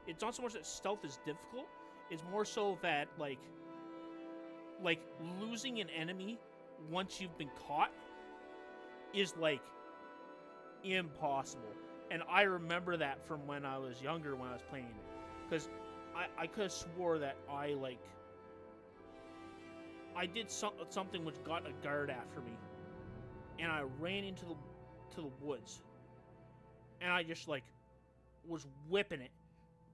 it's not so much that stealth is difficult. It's more so that like losing an enemy once you've been caught is like impossible. And I remember that from when I was younger when I was playing it, because I could have swore that I did something which got a guard after me, and I ran into the woods, and I just like was whipping it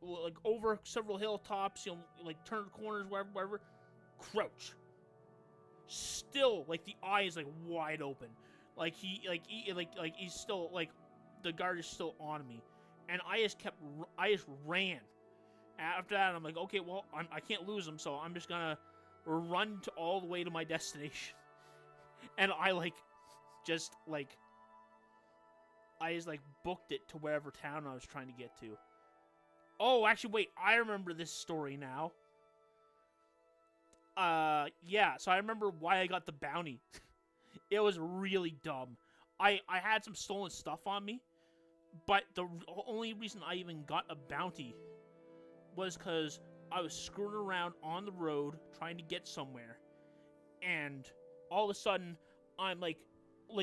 like over several hilltops, you know, like turn corners, wherever, crouch. Still, like the eye is like wide open, like he's still like the guard is still on me, and I just ran. After that, I'm like, okay, well, I can't lose him, so I'm just gonna run all the way to my destination. And I just booked it to wherever town I was trying to get to. Oh, actually, wait, I remember this story now. Yeah, so I remember why I got the bounty. It was really dumb. I had some stolen stuff on me, but the only reason I even got a bounty was because I was screwing around on the road trying to get somewhere, and all of a sudden I'm like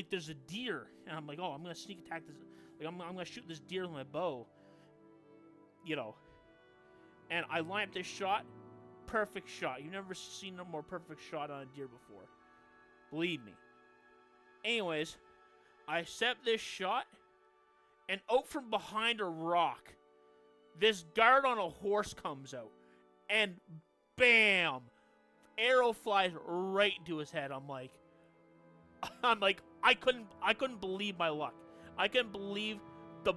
there's a deer, and I'm like, oh, I'm gonna sneak attack this, like I'm gonna shoot this deer with my bow, you know, and I line up this shot, perfect shot. You've never seen a more perfect shot on a deer before, believe me. Anyways, I set this shot, and out from behind a rock, this guard on a horse comes out, and bam, arrow flies right into his head. I'm like, I couldn't believe my luck. I couldn't believe the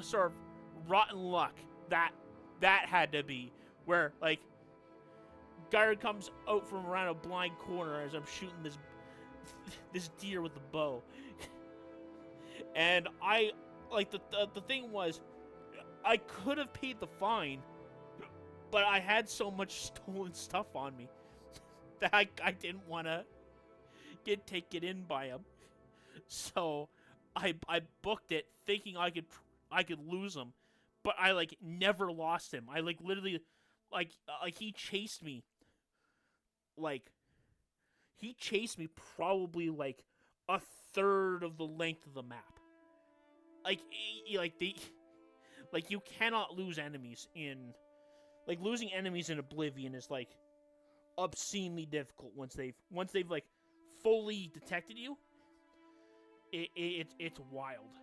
sort of rotten luck that had to be, where like guard comes out from around a blind corner as I'm shooting this deer with the bow. And I the thing was, I could have paid the fine, but I had so much stolen stuff on me that I didn't want to get taken in by him. So I booked it thinking I could lose him, but I never lost him. I literally he chased me. He chased me probably a third of the length of the map. You cannot lose enemies in... losing enemies in Oblivion is, obscenely difficult once they've fully detected you. It's wild.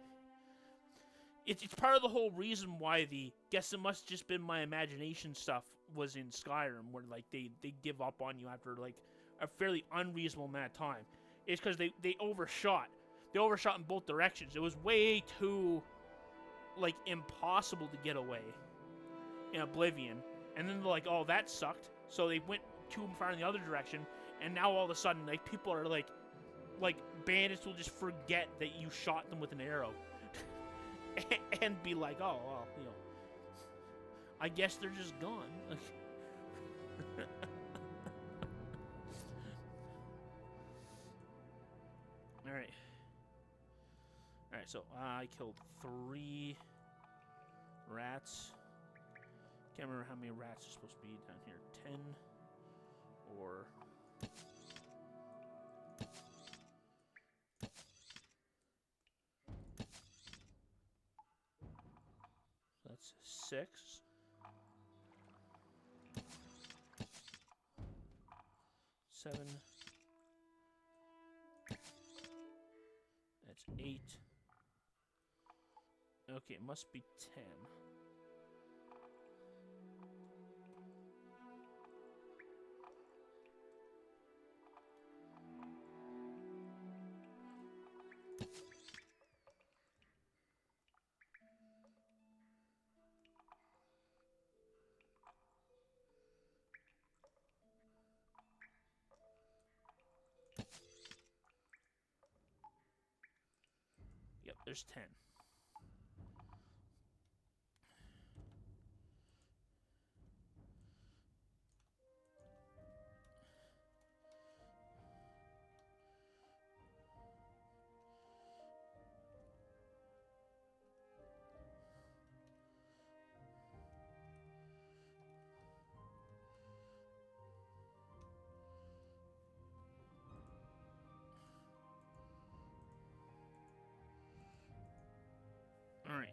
It's part of the whole reason why the guess it must just been my imagination stuff was in Skyrim, where, they give up on you after, a fairly unreasonable amount of time. It's because they overshot. They overshot in both directions. It was way too... impossible to get away in Oblivion, and then they're like, oh, that sucked, so they went too far in the other direction, and now all of a sudden, people are bandits will just forget that you shot them with an arrow, and be like, oh, well, I guess they're just gone. Alright, so I killed 3 rats. Can't remember how many rats are supposed to be down here. 10 or... That's 6. 7. That's 8. Okay, it must be 10. Yep, there's 10. All right.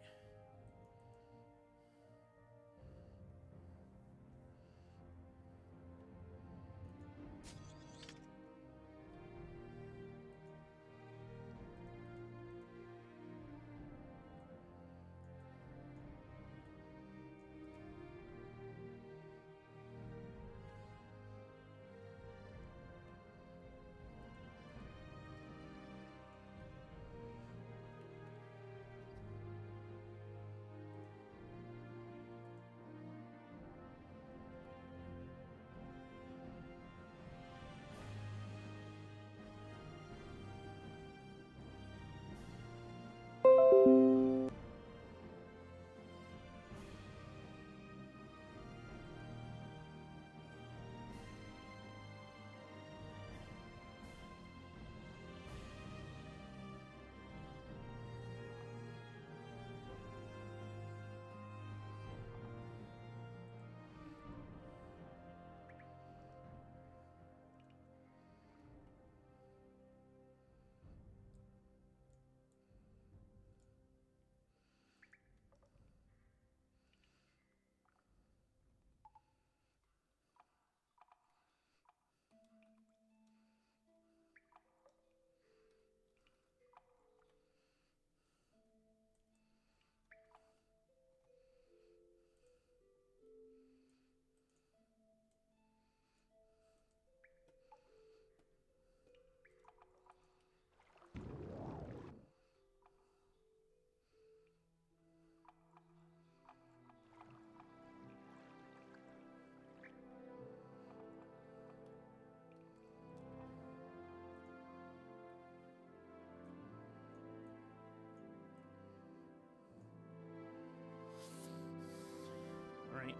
All right.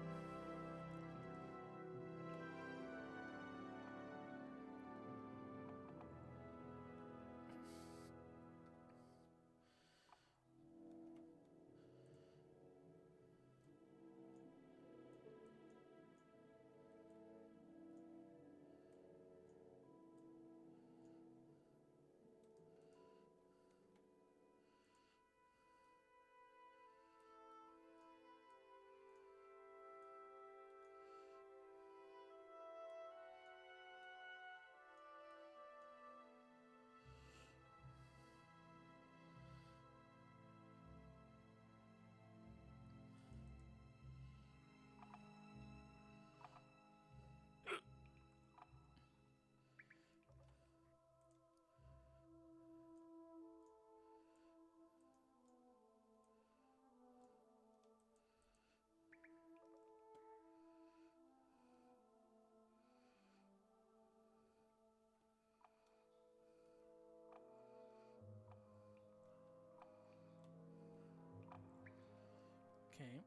Okay.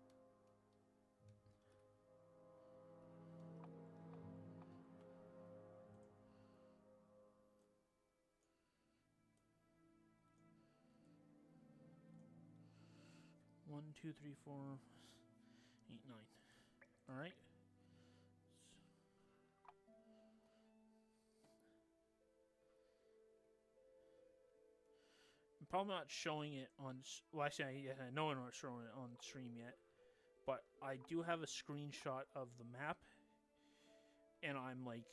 One, two, three, 4, 8, 9. All right. I'm probably not showing it on. Well, actually, I know I'm not showing it on stream yet, but I do have a screenshot of the map, and I'm like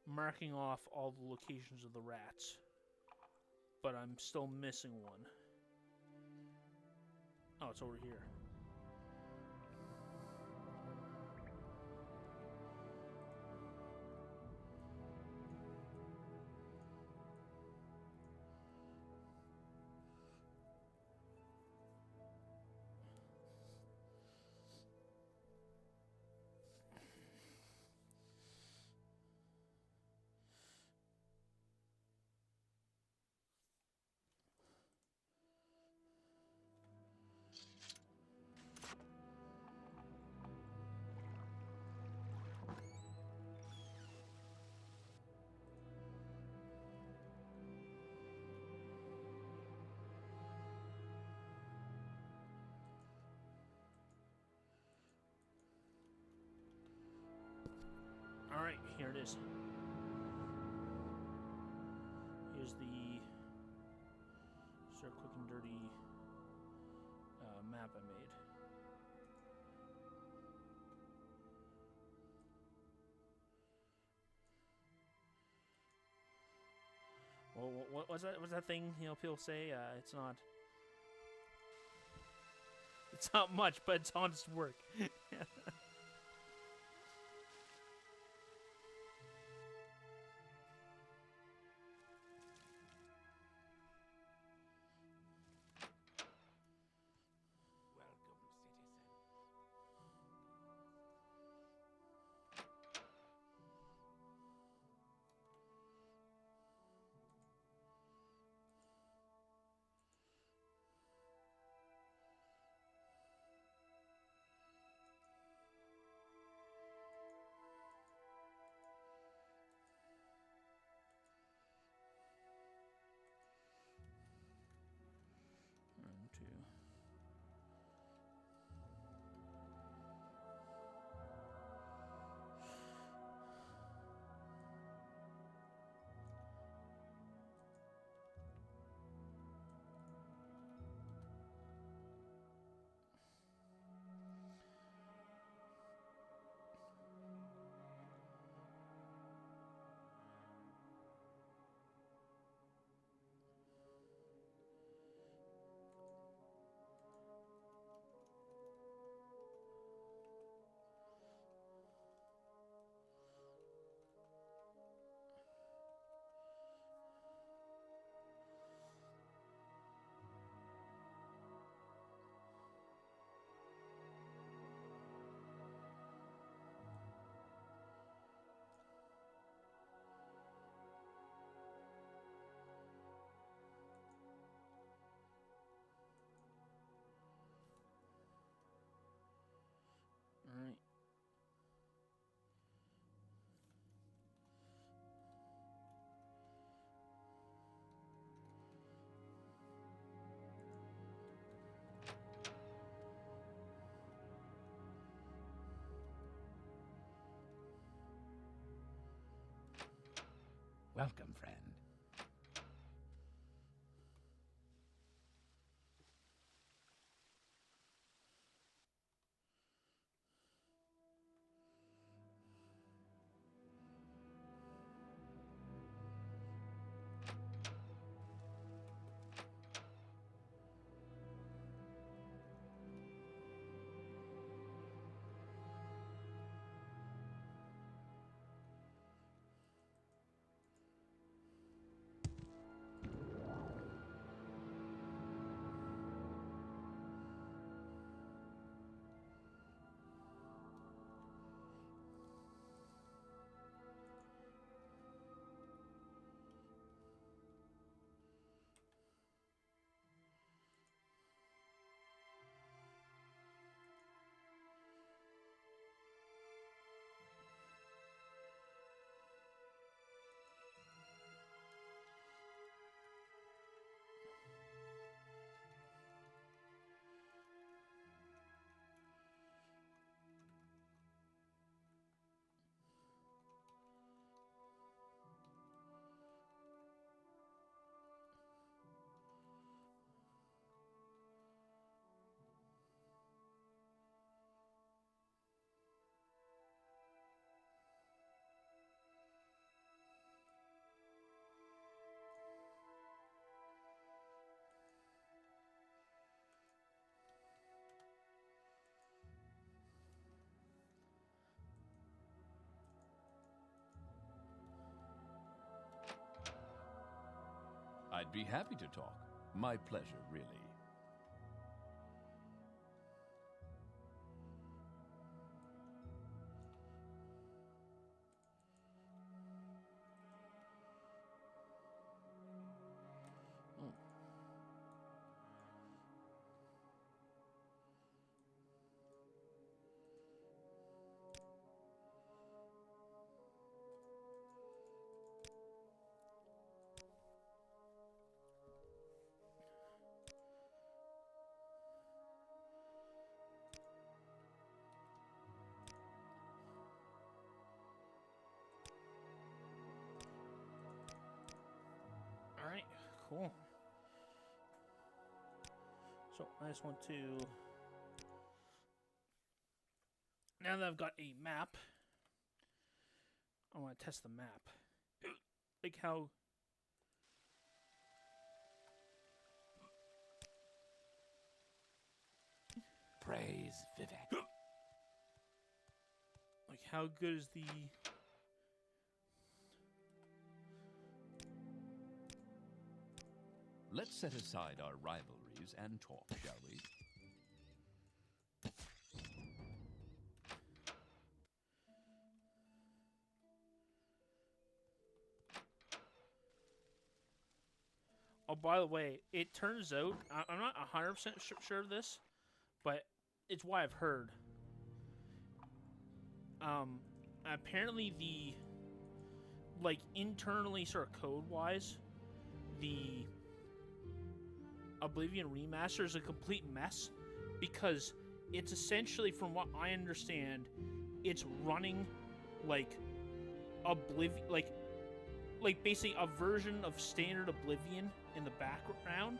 marking off all the locations of the rats, but I'm still missing one. Oh, it's over here. here it is. Here's the sort of quick and dirty map I made. Well, what was that? What's that thing? You know, people say it's not. It's not much, but it's honest work. Welcome, citizen. One, two. All right. Welcome, friend. I'd be happy to talk. My pleasure, really. cool. So I just want to, now that I've got a map, I want to test the map. Like how, Praise Vivek. like how good is the, Let's set aside our rivalries and talk, shall we? oh, by the way, it turns out, I'm not 100% sure of this, but it's why I've heard. Apparently the, like, internally, sort of code-wise, the Oblivion Remaster is a complete mess, because it's essentially, from what I understand, it's running, like, Oblivion, like basically a version of standard Oblivion in the background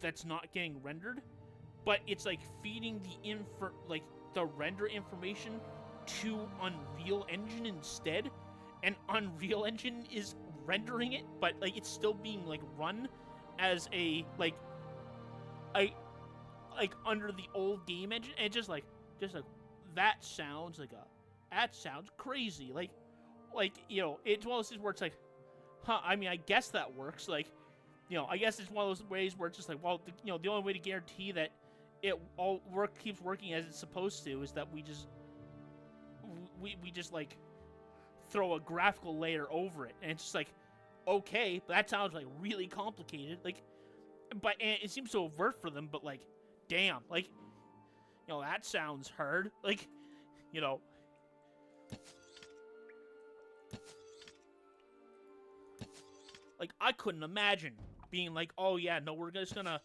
that's not getting rendered, but it's like feeding the render information to Unreal Engine instead, and Unreal Engine is rendering it, but like it's still being like run as a like under the old game engine, and just like that sounds crazy, like you know, it's one of those things where it's like, huh, I mean, I guess that works, like, you know, I guess it's one of those ways where it's just like, well, you know, the only way to guarantee that it all keeps working as it's supposed to is that we just like throw a graphical layer over it, and it's just like, okay, but that sounds like really complicated, like, but and it seems so overt for them, but like, damn, like, you know, that sounds hard, like, you know. Like, I couldn't imagine being like, oh yeah, no, we're just gonna,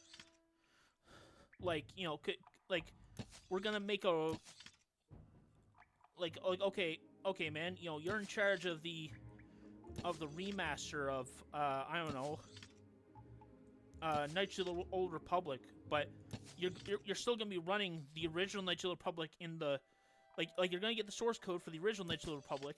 like, you know, like, we're gonna make a, like, okay, man, you know, you're in charge of the remaster of, I don't know, Knights of the Old Republic, but you're still gonna be running the original Knights of the Republic in the, like you're gonna get the source code for the original Knights of the Republic,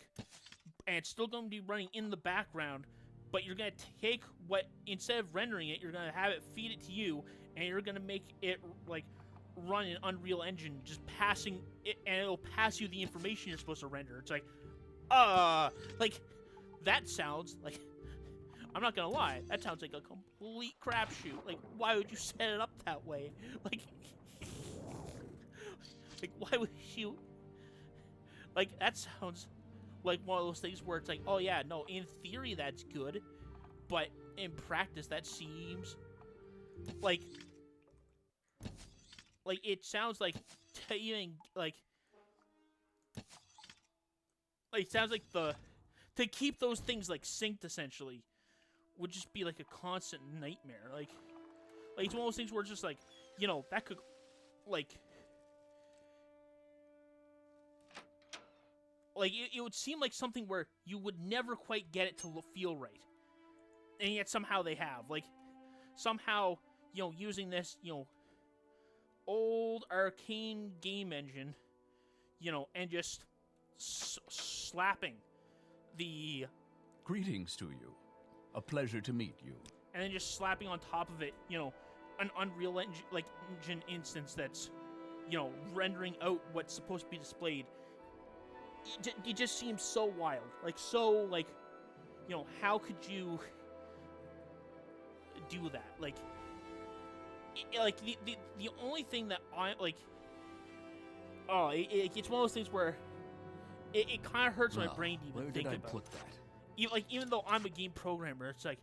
and it's still gonna be running in the background, but you're gonna take what, instead of rendering it, you're gonna have it feed it to you, and you're gonna make it like run in Unreal Engine, just passing it, and it'll pass you the information you're supposed to render. It's like, like, that sounds like, I'm not gonna lie, that sounds like a complete crapshoot. Like, why would you set it up that way? Like, like, why would you? Like, that sounds like one of those things where it's like, oh yeah, no, in theory that's good, but in practice that seems like it sounds like even like it sounds like to keep those things like synced essentially would just be like a constant nightmare. Like it's one of those things where it's just like, you know, that could like it would seem like something where you would never quite get it to feel right, and yet somehow they have, like, somehow, you know, using this, you know, old arcane game engine, you know, and just slapping the Greetings to you. A pleasure to meet you. and then just slapping on top of it, you know, an Unreal Engine instance that's, you know, rendering out what's supposed to be displayed. It just seems so wild, like, so, like, you know, how could you do that? Like, like the only thing that I like, it's one of those things where it kind of hurts my brain to even think about. Where did I put that? Like, even though I'm a game programmer, it's like,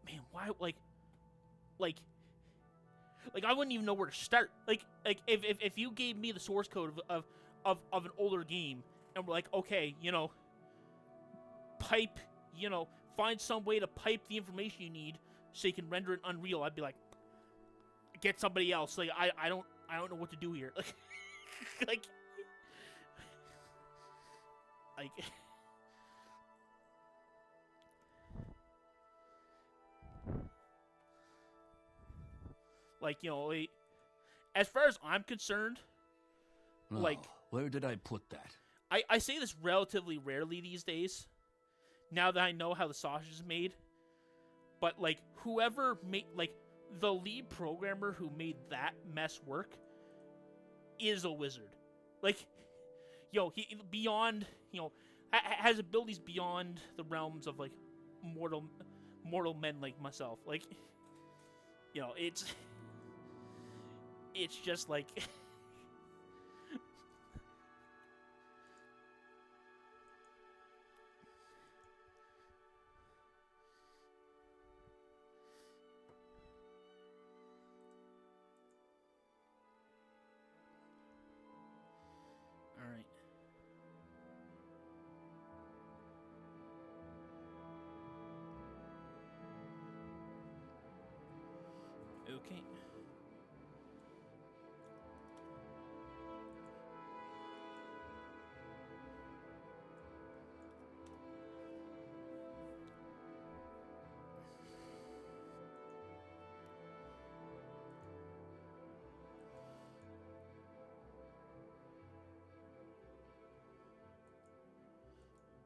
man, why, like I wouldn't even know where to start. Like if you gave me the source code of an older game, and we're like, okay, you know, pipe, you know, find some way to pipe the information you need so you can render it Unreal, I'd be like, get somebody else. Like, I don't know what to do here. Like, like, Like, you know, like, as far as I'm concerned, Oh, like, where did I put that? I say this relatively rarely these days, now that I know how the sausage is made. But, like, whoever made, like, the lead programmer who made that mess work is a wizard. Like, you know, he beyond, you know, has abilities beyond the realms of, like, mortal men like myself. Like, you know, it's just like all right. Okay.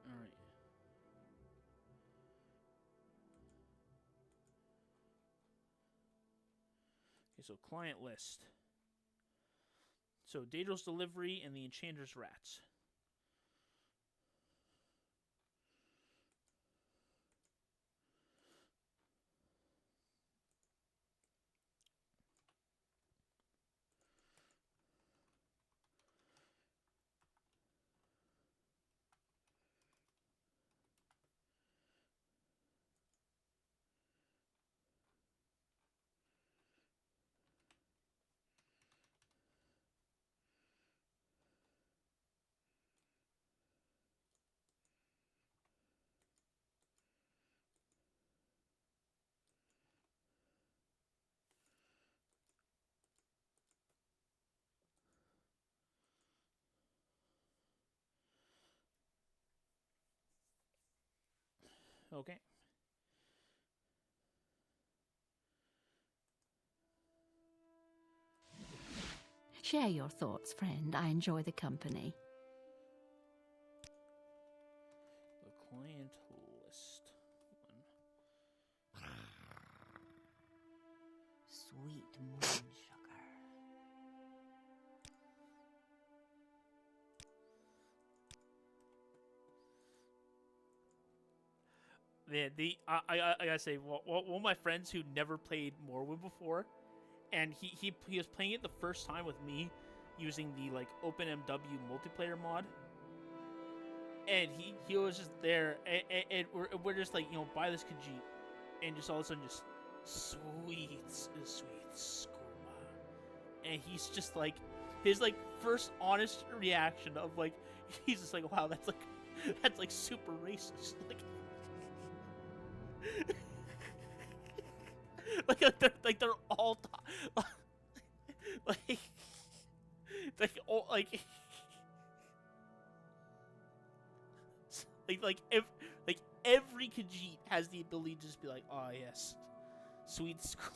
All right. Okay, so client list. So Daedalus Delivery and the Enchanter's Rats. Okay. Share your thoughts, friend. I enjoy the company. The client list one. Sweet moon sugar. Yeah, I gotta say, one of my friends who never played Morrowind before, and he was playing it the first time with me, using the like OpenMW multiplayer mod, and he was just there, and we're just like, you know, buy this Khajiit, and just all of a sudden just sweet skooma, and he's just like, his like first honest reaction of like, he's just like, wow, that's like super racist, like. they're all like all if like every Khajiit has the ability to just be like, oh yes, sweet school.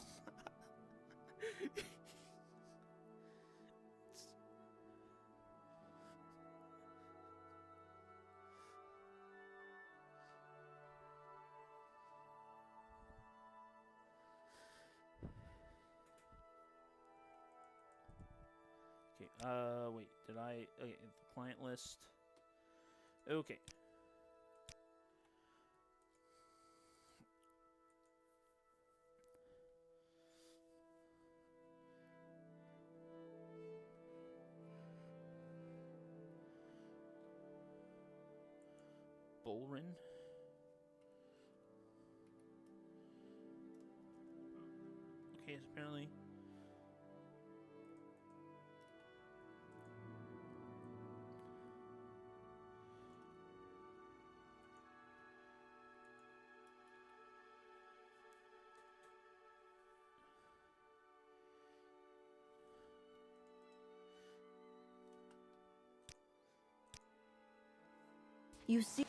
Okay, wait, did I... Okay, the client list. Okay. Bullrin. Okay, so apparently... You see,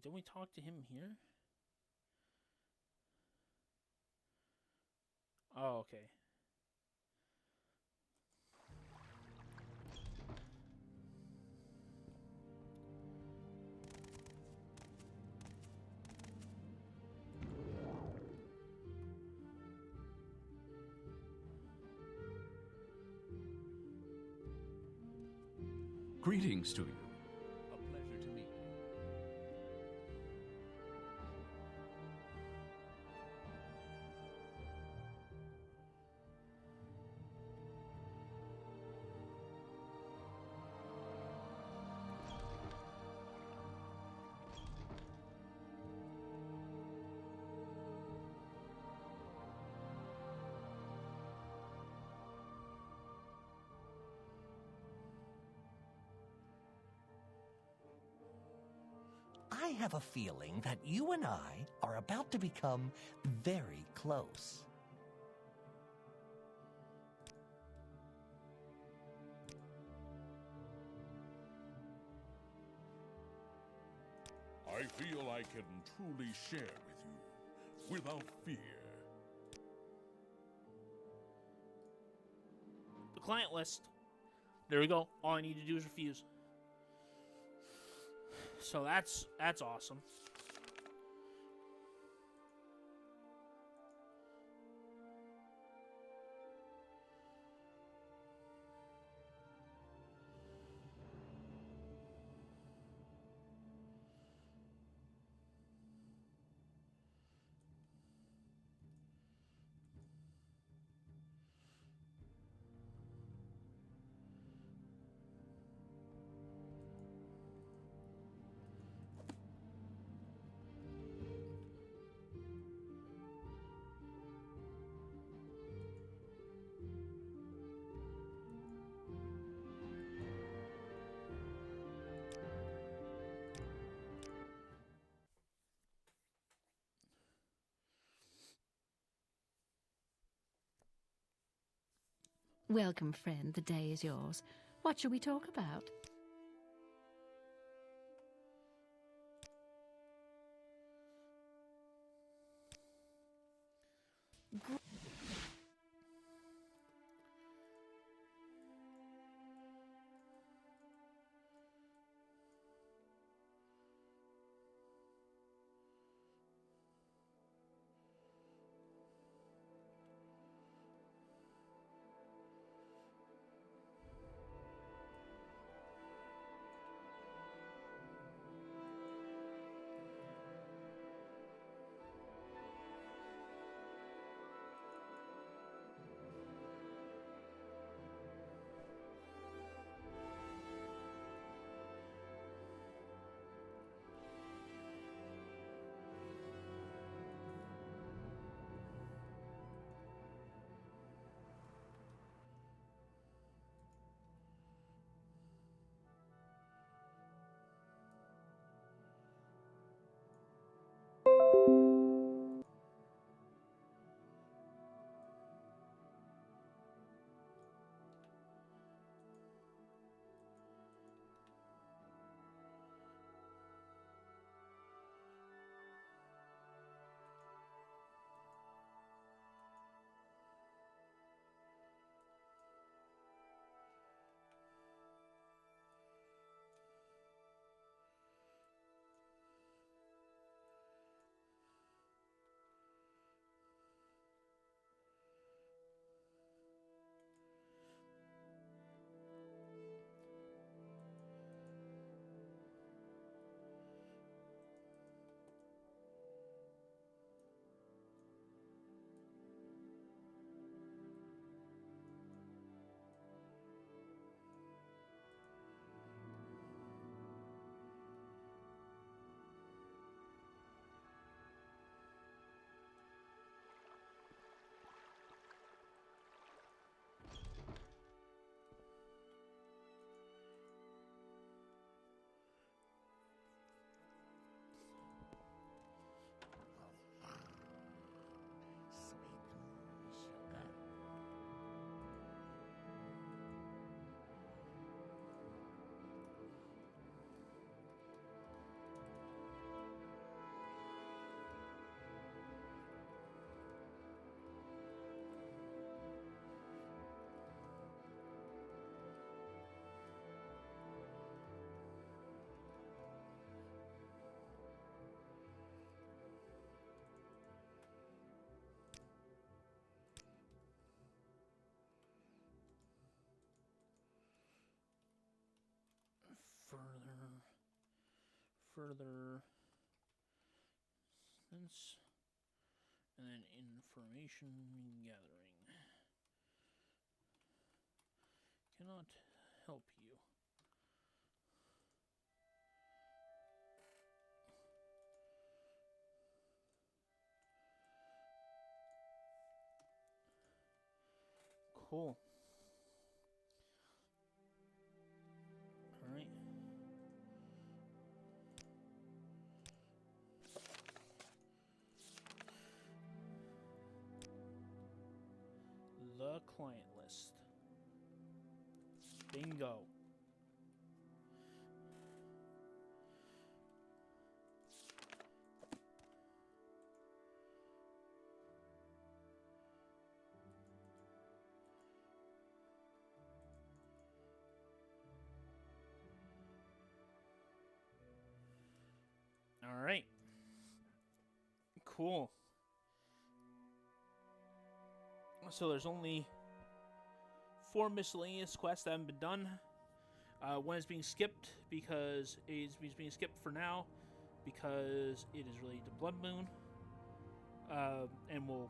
Wait, didn't we talk to him here? Oh, okay. Greetings to you. A pleasure to meet you. I have a feeling that you and I are about to become very close. I feel I can truly share with you without fear. The client list. There we go. All I need to do is refuse. So that's awesome. Welcome, friend. The day is yours. What shall we talk about? further sense, and then information gathering. Cannot help you. Cool. All right. The client list. Bingo. All right. Cool. So there's only 4 miscellaneous quests that haven't been done. One is being skipped because it's being skipped for now because it is related to Blood Moon. And we'll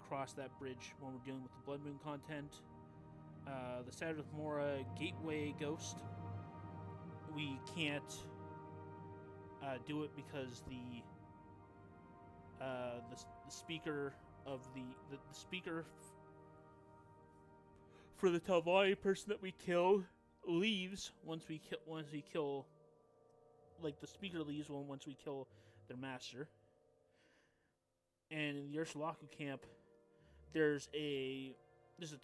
cross that bridge when we're dealing with the Blood Moon content. The Saturday with Mora Gateway Ghost. We can't do it because the speaker of the speaker for the Talvai person that we kill leaves once we kill like the speaker leaves once we kill their master. And in the Ursulaku camp, there's a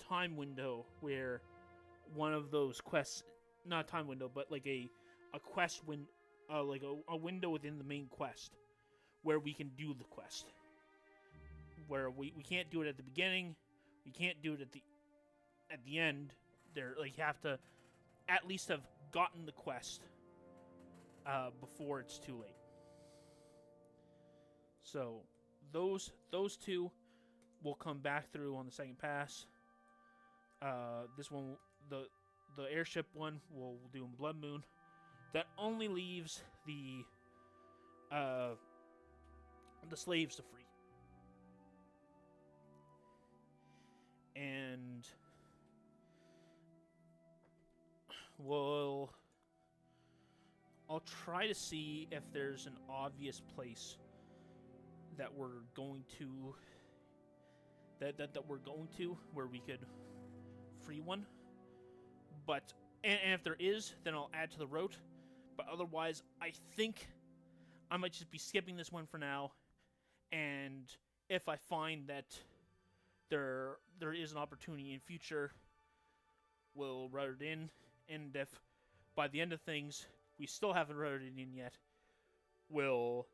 time window where one of those quests, not a time window, but like a quest like a window within the main quest where we can do the quest. Where we can't do it at the beginning, we can't do it at the end. There, like, you have to at least have gotten the quest before it's too late. So those two will come back through on the second pass. This one, the airship one, we'll do in Blood Moon. That only leaves the slaves to free. And I'll try to see if there's an obvious place that we're going to where we could free one. But and if there is, then I'll add to the route. But otherwise, I think I might just be skipping this one for now. And if I find that there is an opportunity in future, we'll route it in. And if by the end of things we still haven't routed it in yet, we'll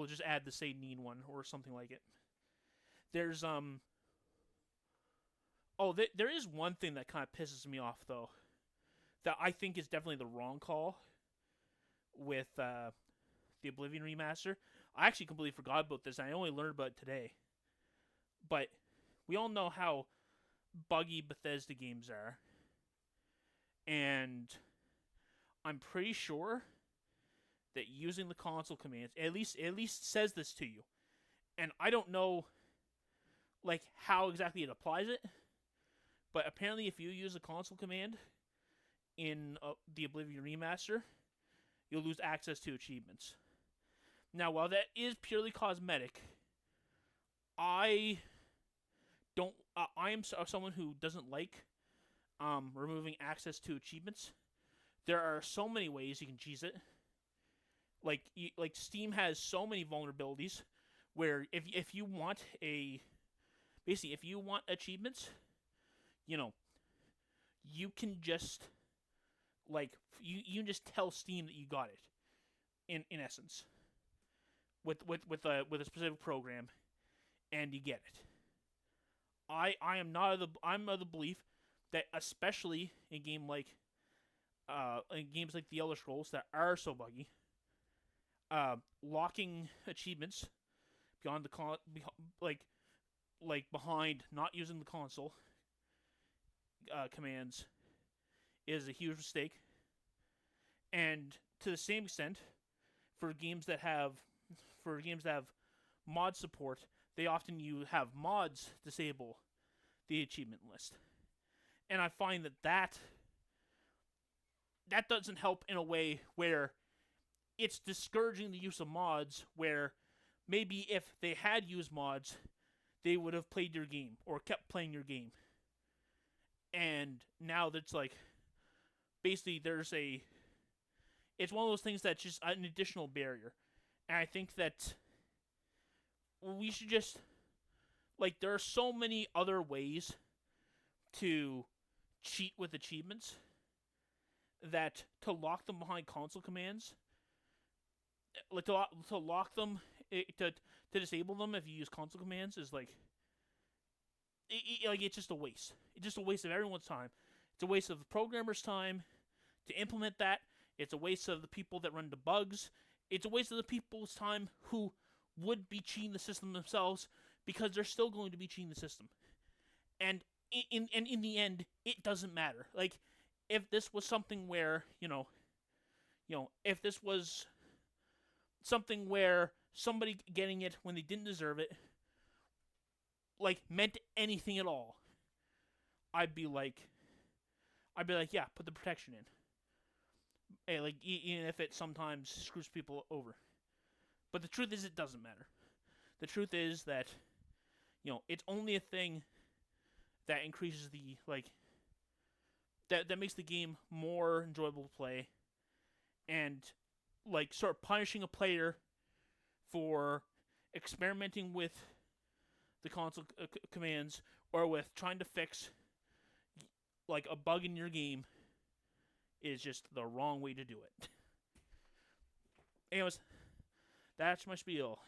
just add the Satanine one or something like it. There's there is one thing that kind of pisses me off though, that I think is definitely the wrong call with the Oblivion remaster. I actually completely forgot about this. I only learned about it today. But we all know how buggy Bethesda games are. And I'm pretty sure that using the console commands at least says this to you. And I don't know like how exactly it applies it. But apparently if you use a console command in the Oblivion remaster, you'll lose access to achievements. Now, while that is purely cosmetic, I am someone who doesn't like removing access to achievements. There are so many ways you can cheese it. Like Steam has so many vulnerabilities where if you want achievements, you can just you can just tell Steam that you got it. In essence, with a specific program, and you get it. I'm of the belief that especially in games like the Elder Scrolls that are so buggy, locking achievements beyond the behind not using the console commands is a huge mistake. And to the same extent, for games that have mod support, they often have mods disable the achievement list. And I find that doesn't help in a way where it's discouraging the use of mods, where maybe if they had used mods, they would have played your game or kept playing your game. And now that's like, basically it's one of those things that's just an additional barrier. And I think that we should just, like, there are so many other ways to cheat with achievements that to lock them behind console commands, like to lock them, to disable them if you use console commands is like, it's just a waste. It's just a waste of everyone's time. It's a waste of the programmer's time to implement that. It's a waste of the people that run debugs. It's a waste of the people's time who would be cheating the system themselves, because they're still going to be cheating the system. And in the end, it doesn't matter. Like, if this was something where, if this was something where somebody getting it when they didn't deserve it, like, meant anything at all, I'd be like, yeah, put the protection in. Hey, like, even if it sometimes screws people over. But the truth is, it doesn't matter. The truth is that, it's only a thing that increases the, like, that makes the game more enjoyable to play. And, like, sort of punishing a player for experimenting with the console commands, or with trying to fix, like, a bug in your game, is just the wrong way to do it. Anyways, that's my spiel.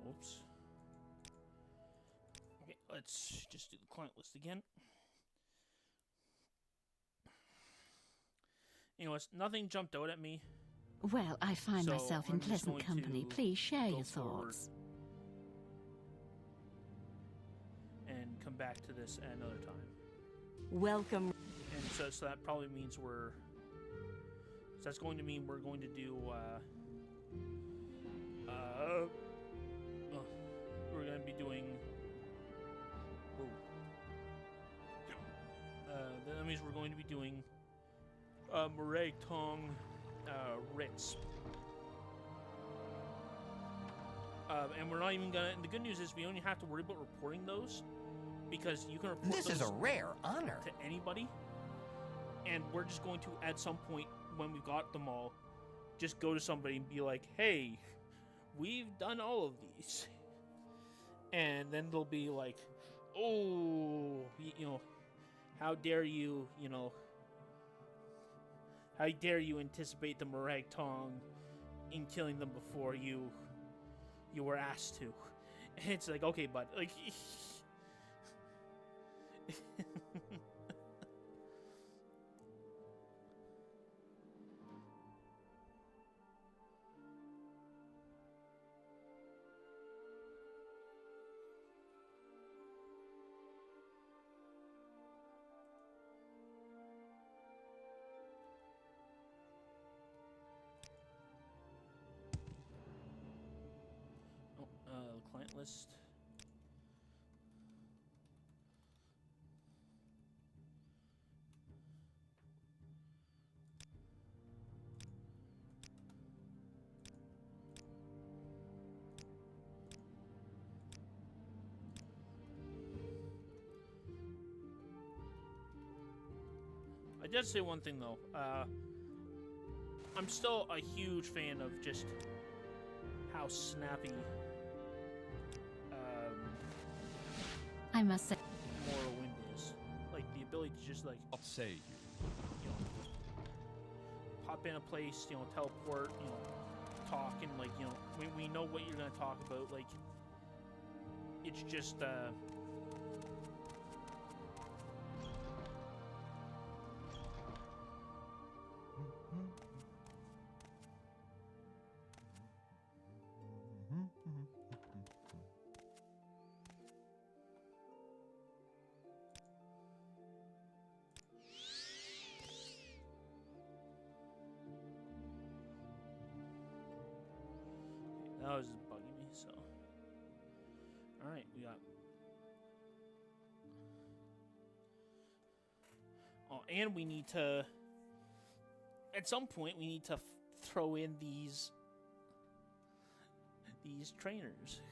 Oops. let's just do the client list again. Anyways, nothing jumped out at me. Well, I find So, myself in I'm just pleasant going company. to Please share go your forward thoughts. and come back to this at another time. Welcome. And so that probably means we're... So that's going to mean we're going to do, we're going to be doing... that means we're going to be doing Morag Tong Ritz. And we're not even gonna... And the good news is we only have to worry about reporting those, because you can report This those is a rare honor. to anybody, and we're just going to, at some point when we've got them all, just go to somebody and be like, hey, we've done all of these. And then they'll be like, oh, you know, how dare you, you know, how dare you anticipate the Morag Tong in killing them before you were asked to. And it's like, okay, bud, like... client list. I did say one thing though. I'm still a huge fan of just how snappy I must say, Morrowind is. Like the ability to just like, What say you? you know, pop in a place, you know, teleport, you know, talk, and like, you know, we know what you're gonna talk about. Like, it's just that was just bugging me, so. Alright, we got... Oh, and we need to... At some point, we need to throw in these trainers.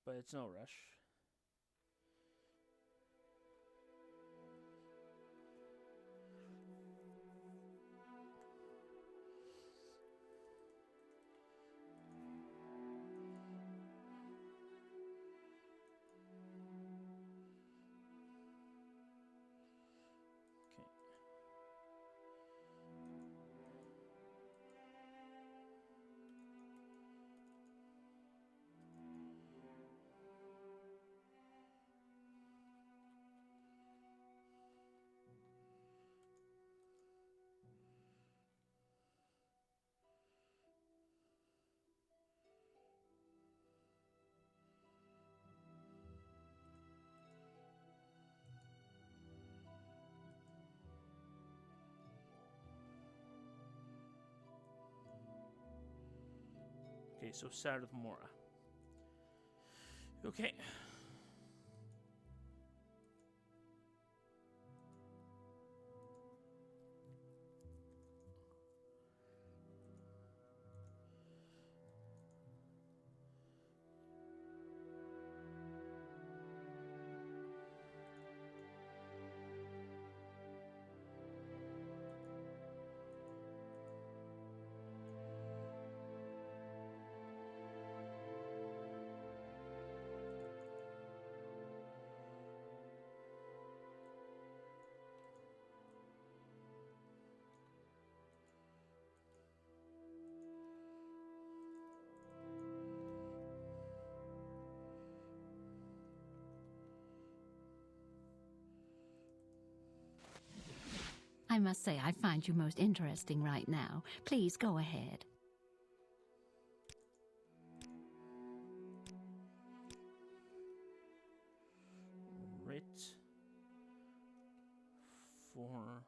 But it's no rush. Okay. Okay, so Side of Mora. Okay. I must say I find you most interesting right now. Please go ahead. Writ for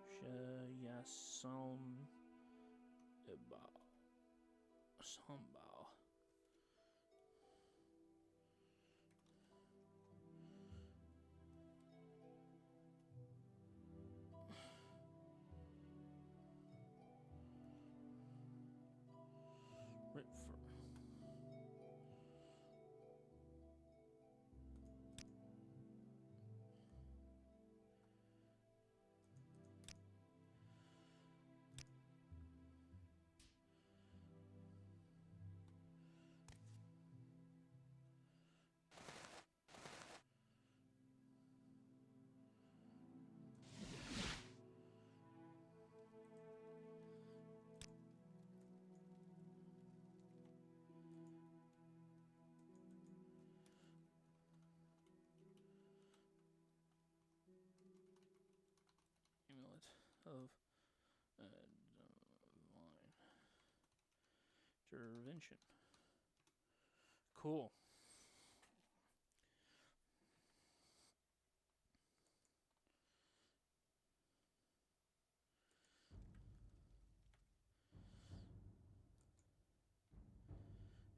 Shayasam Sambal. Writ for amulet of divine intervention. Cool.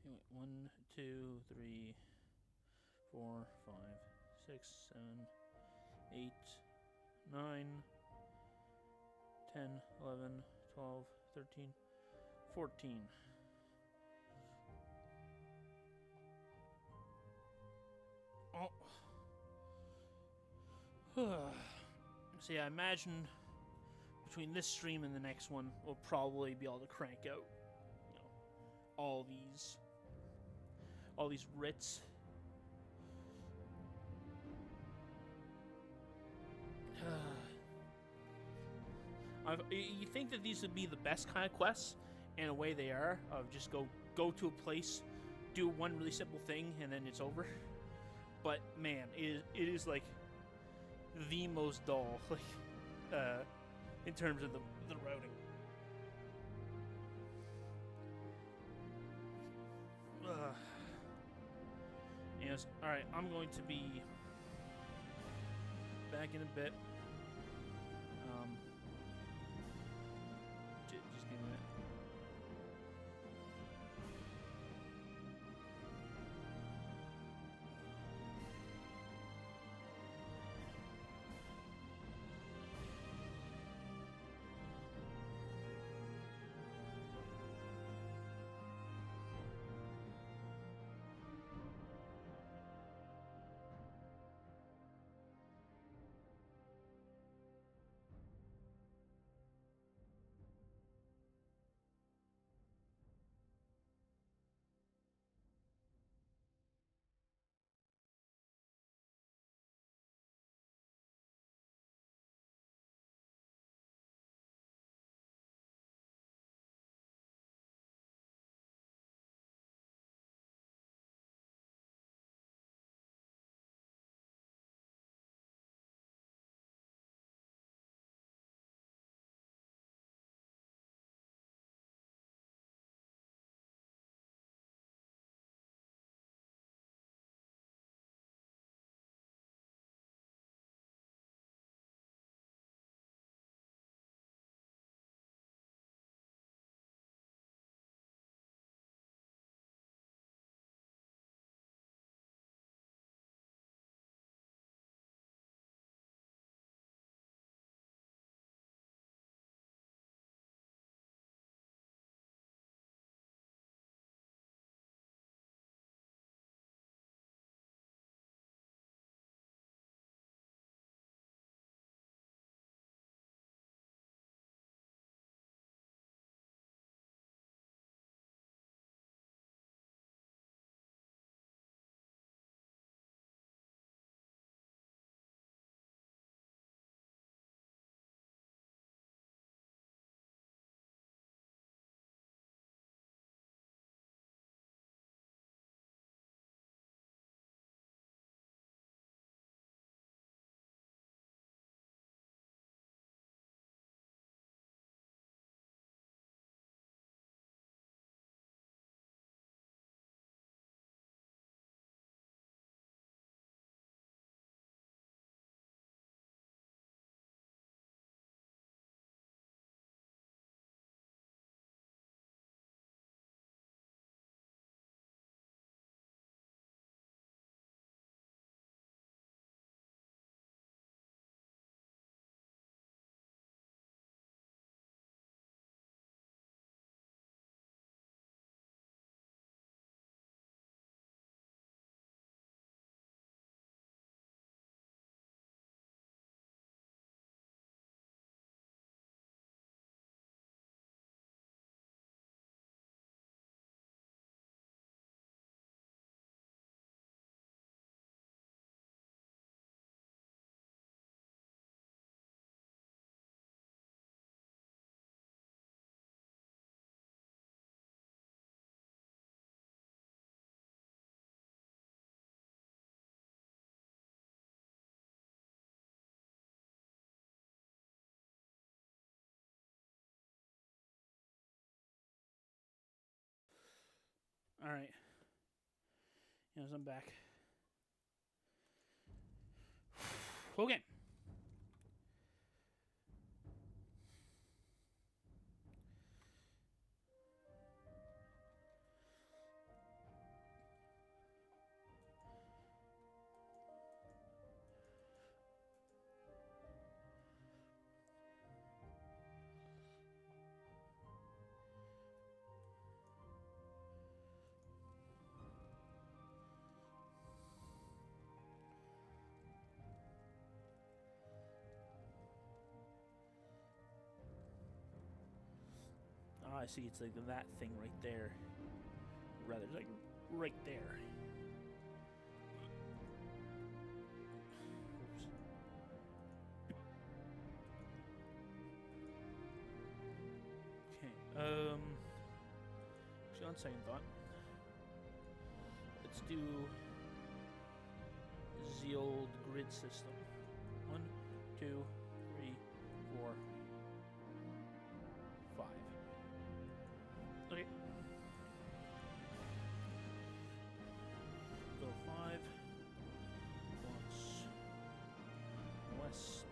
Anyway, 1, 2, 3, 4, 5, 6, 7, 8, 9, 10, 11, 12, 13, 14. Oh. See, I imagine between this stream and the next one, we'll probably be able to crank out, you know, all these writs. You think that these would be the best kind of quests, in a way they are, of just go to a place, do one really simple thing, and then it's over. But man, it is like the most dull, like in terms of the routing. Yes. All right, I'm going to be back in a bit. Just give me a minute. Alright. Yes, I'm back. Okay. Oh, I see. It's like that thing right there. Rather, it's like right there. Oops. Okay. Actually, on second thought, let's do the old grid system. 1, 2, 3, 4, 5. Okay. Go 5. Once. West.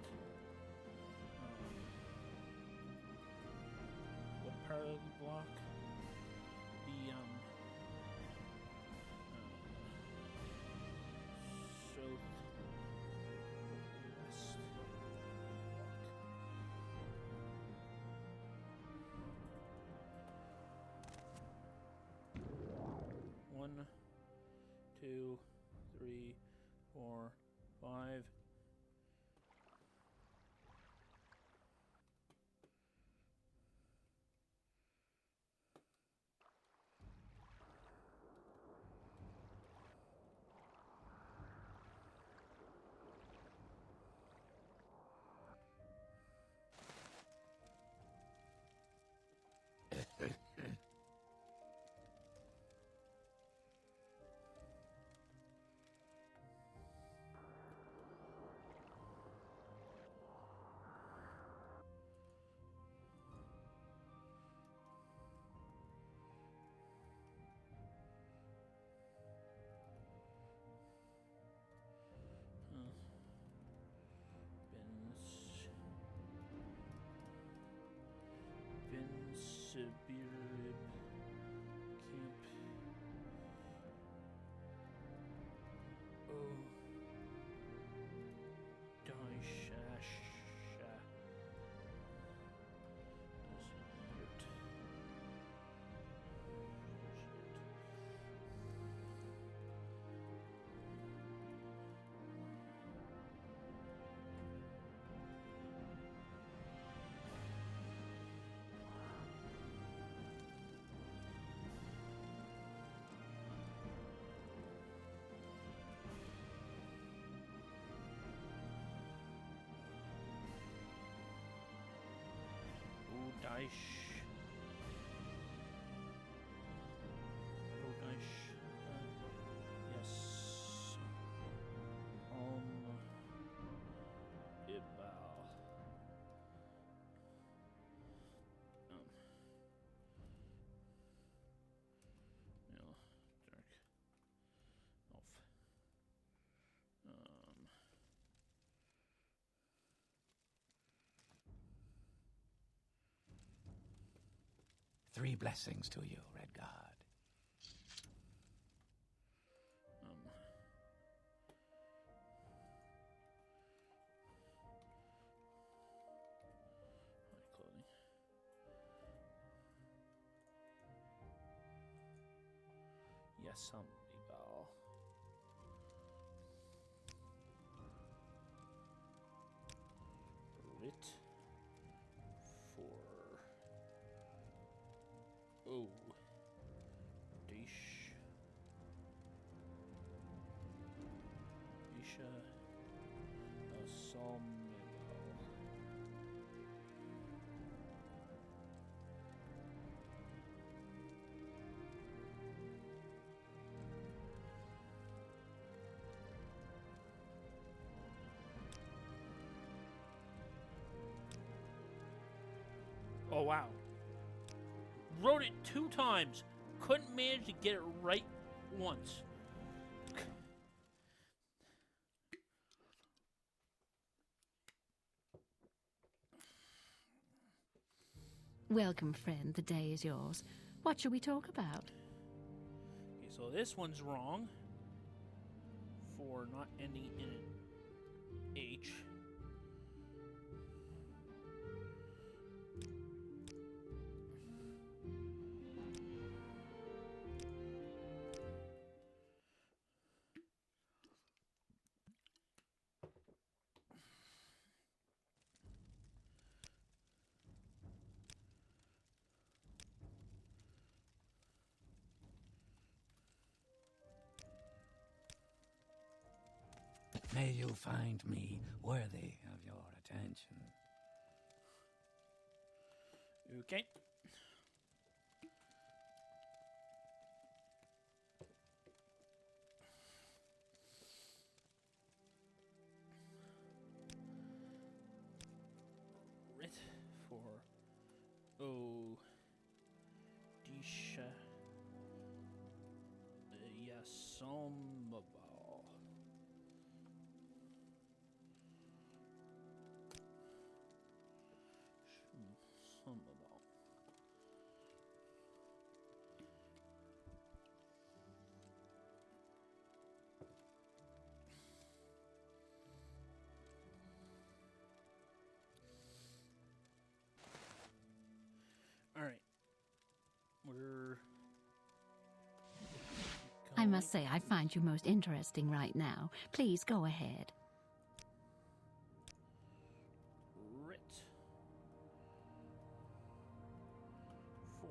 What part of the block? The south. West block. 1, 2, 3, 4, 5. Speedrun camp. Oh, yes. Ibal. No, dark. Off. 3 blessings to you, Red God. Clothing. Yes, Ibal. Rit. 4. Oh. Dish. Isha. Asomibal. Oh, wow. Wrote it 2 times. couldn't manage to get it right once. Welcome, friend. The day is yours. What shall we talk about? Okay, so this one's wrong for not ending in an H. May you find me worthy of your attention. Okay. Rit for Odisha Yasomabal. Somabal. All right. We're. I must say, I find you most interesting right now. Please go ahead. Rit. 4.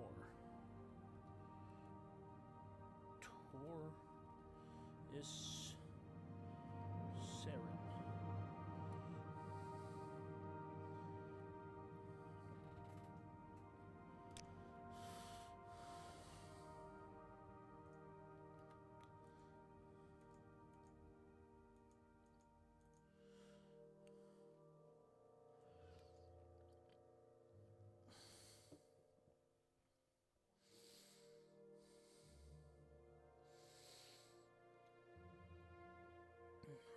Tor is Saren.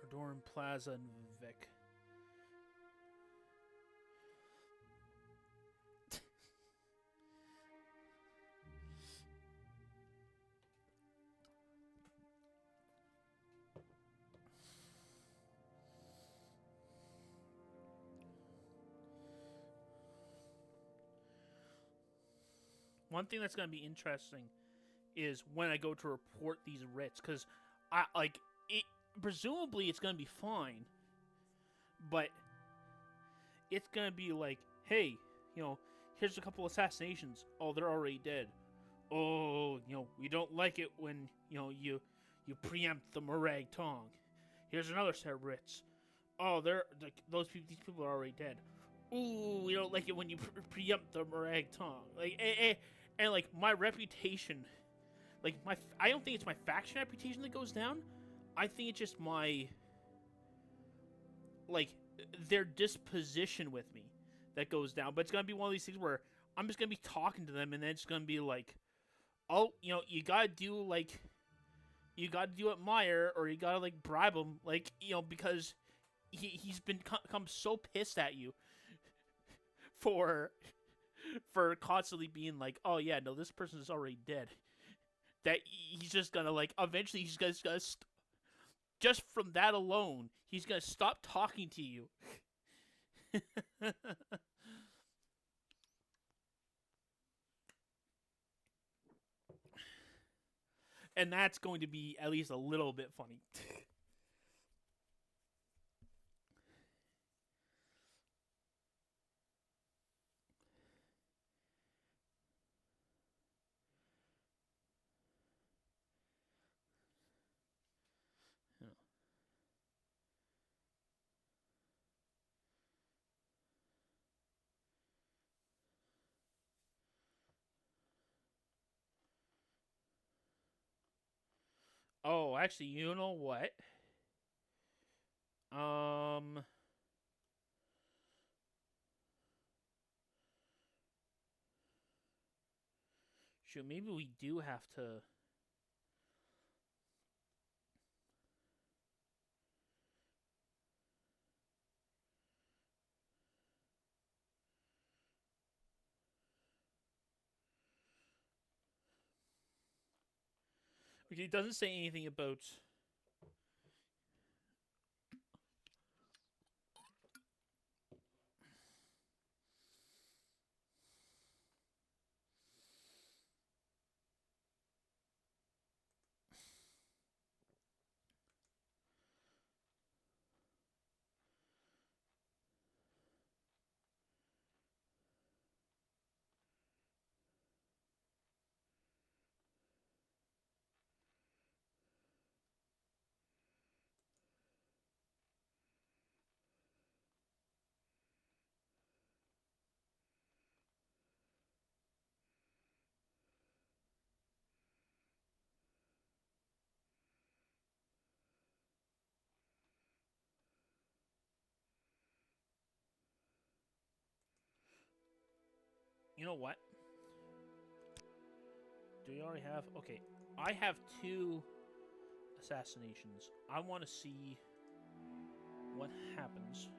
Doran Plaza and Vic. One thing that's going to be interesting is when I go to report these writs, because I like it. Presumably, it's going to be fine, but it's going to be like, hey, here's a couple assassinations. Oh, they're already dead. Oh, we don't like it when you preempt the Morag Tong. Here's another set of writs. Oh, these people are already dead. Ooh, we don't like it when you preempt the Morag Tong. And like my reputation, I don't think it's my faction reputation that goes down. I think it's just my, their disposition with me that goes down. But it's going to be one of these things where I'm just going to be talking to them, and then it's going to be like, oh, you got to do, it Meyer, or you got to, bribe him, because he's become so pissed at you for constantly being like, oh, yeah, no, this person is already dead. That he's just going to, eventually he's going to just from that alone, he's going to stop talking to you. And that's going to be at least a little bit funny. Oh, actually, you know what? Shoot, maybe we do have to. Okay, it doesn't say anything about. You know what? Do we already have? Okay, I have 2 assassinations. I want to see what happens.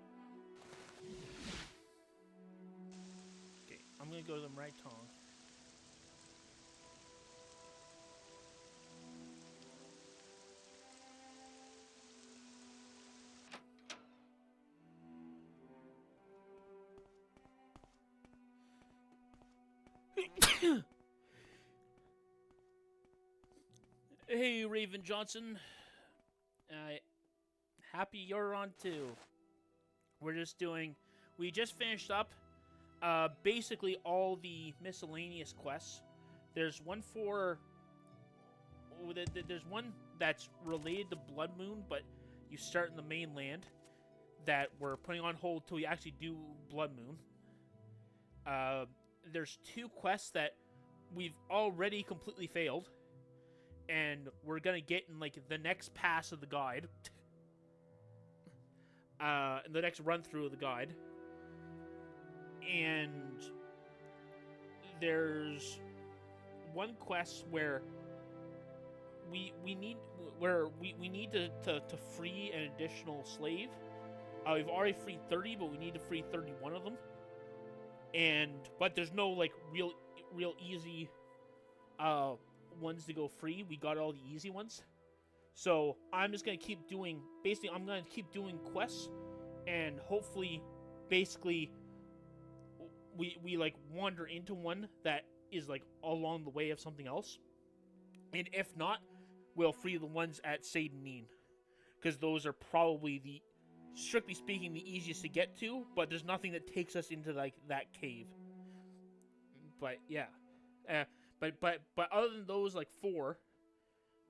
Okay, I'm gonna go to the right tongue. Hey, Raven Johnson. Happy you're on too. We're just doing. We just finished up basically all the miscellaneous quests. There's one for. There's one that's related to Blood Moon, but you start in the mainland. That we're putting on hold till we actually do Blood Moon. There's 2 quests that we've already completely failed, and we're gonna get in like the next pass of the guide, in the next run through of the guide. And there's one quest where we need to free an additional slave. We've already freed 30, but we need to free 31 of them. But there's no like real easy ones to go free. We got all the easy ones. So I'm just gonna keep doing. Basically, I'm gonna keep doing quests, and hopefully, basically, we like wander into one that is like along the way of something else. And if not, we'll free the ones at Seydenine, because those are probably the, strictly speaking, the easiest to get to. But there's nothing that takes us into like that cave. But yeah, but other than those like 4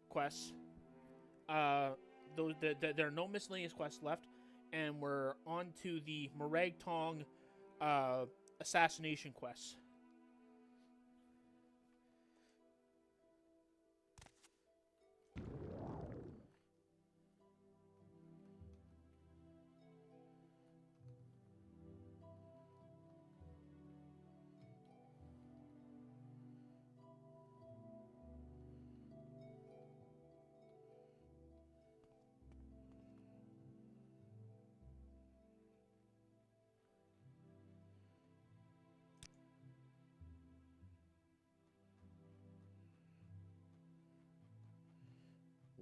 quests, there are no miscellaneous quests left, and we're on to the Moragtong assassination quests.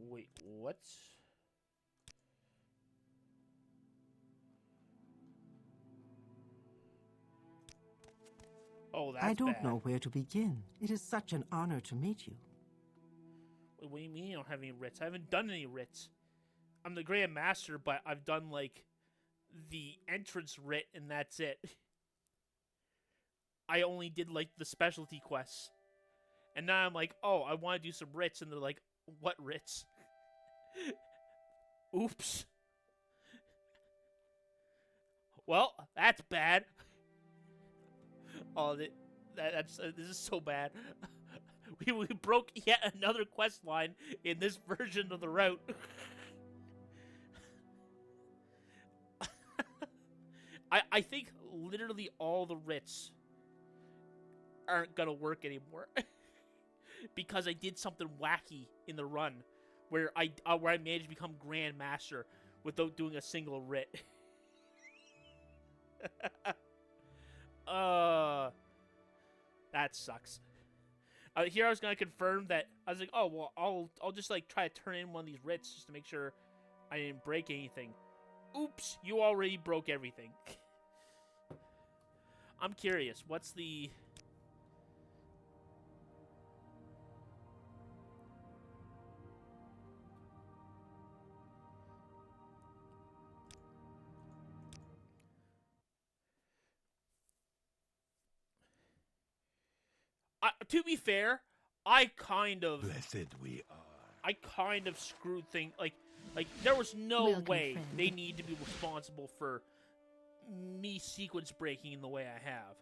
Wait, what? Oh, that's I don't bad. know where to begin. It is such an honor to meet you. Wait, what do you mean you don't have any writs? I haven't done any writs. I'm the Grand Master, but I've done, like, the entrance writ, and that's it. I only did, like, the specialty quests. And now I'm like, oh, I want to do some writs, and they're like, what writs? Oops. Well, that's bad. Oh, this is so bad. We broke yet another quest line in this version of the route. I think literally all the writs aren't gonna work anymore. because I did something wacky in the run where I managed to become Grand Master without doing a single writ. That sucks. Here I was gonna confirm that I was like, oh well, I'll just like try to turn in one of these writs just to make sure I didn't break anything. Oops, you already broke everything. I'm curious, what's the... to be fair, I kind of screwed things. Like there was no Welcome, way friend. they need to be responsible for me sequence breaking in the way I have.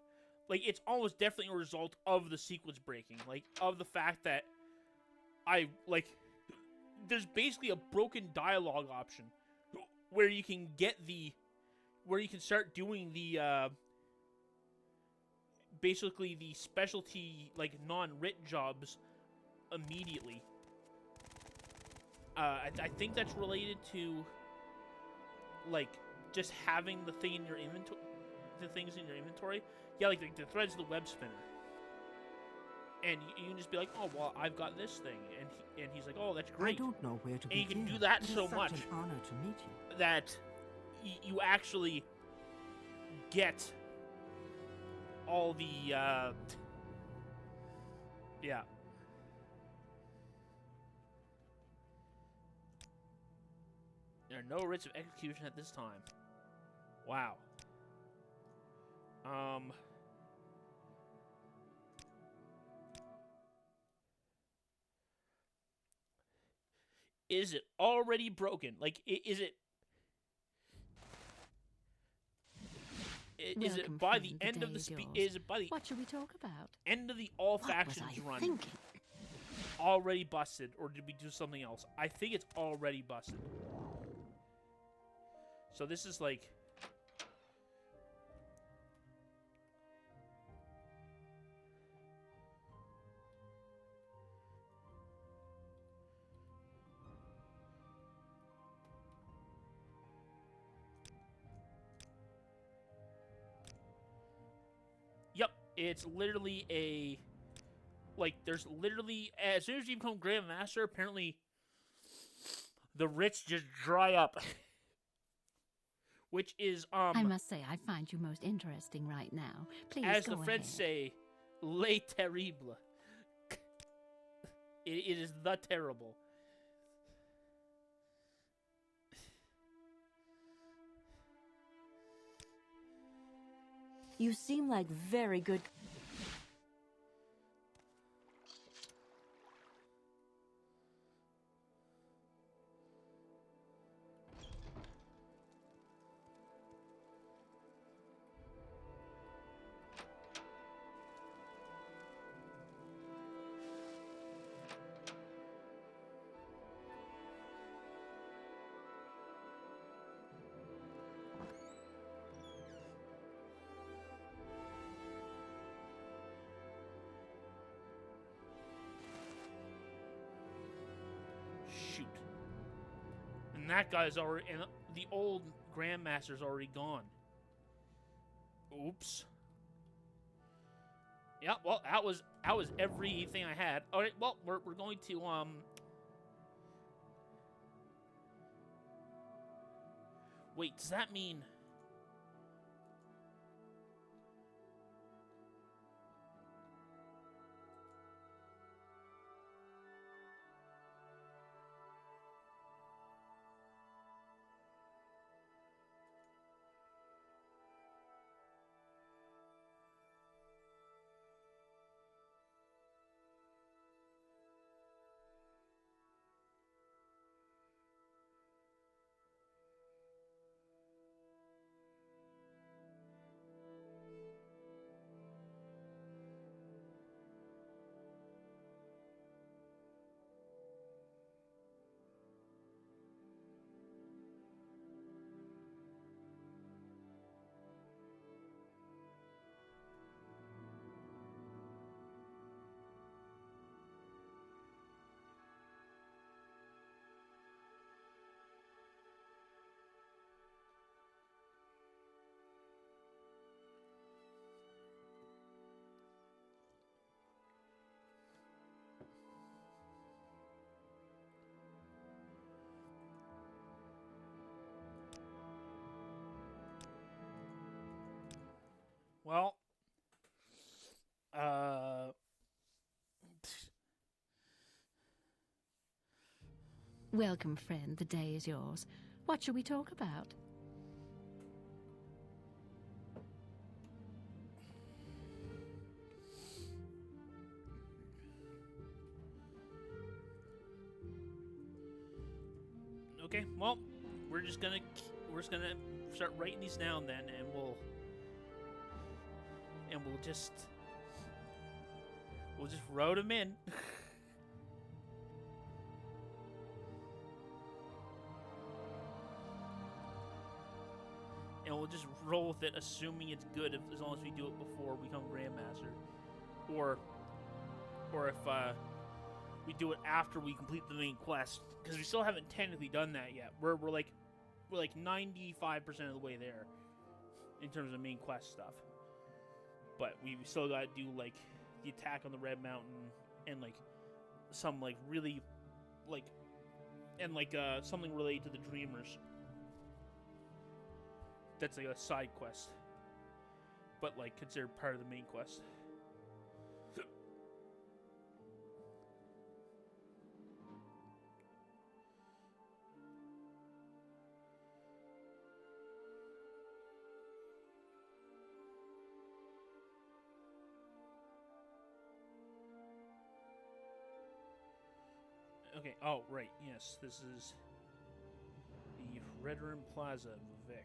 Like, it's almost definitely a result of the sequence breaking. Like, of the fact that there's basically a broken dialogue option where you can start doing the, basically the specialty, like, non-writ jobs immediately. I think that's related to, like, just having the thing in your inventory, the things in your inventory. Yeah, like the threads of the web spinner. And you can just be like, oh, well, I've got this thing. And he's like, oh, that's great. I don't know where to And you begin. can do that It is so such much an honor to meet you. that you actually get all the, yeah. There are no writs of execution at this time. Wow. Is it already broken? Like, is it... Is it Welcome, by friend, the end of the day speed? yours. Is it by the What should we talk about? end of the all What was factions I run thinking? already busted, or did we do something else? I think it's already busted. So this is like... Yep, it's literally a... Like, there's literally... As soon as you become Grand Master, apparently the writs just dry up. Which is, I must say, I find you most interesting right now. Please as go the French ahead. say, le terrible. It is the terrible. You seem like very good. Shoot. And that guy's already... And the old Grandmaster's already gone. Oops. Yeah, well, that was everything I had. All right, well, we're going to Wait, does that mean... Welcome, friend. The day is yours. What shall we talk about? Okay, well, we're just gonna start writing these down then, and we'll just wrote them in. And we'll just roll with it, assuming it's good, as long as we do it before we become Grandmaster, or if we do it after we complete the main quest, because we still haven't technically done that yet. We're like 95% of the way there in terms of main quest stuff, but we still got to do like the attack on the Red Mountain and like some like really like something related to the Dreamers. That's like a side quest, but like considered part of the main quest. Okay, oh, right, yes, this is the Red Room Plaza of Vic.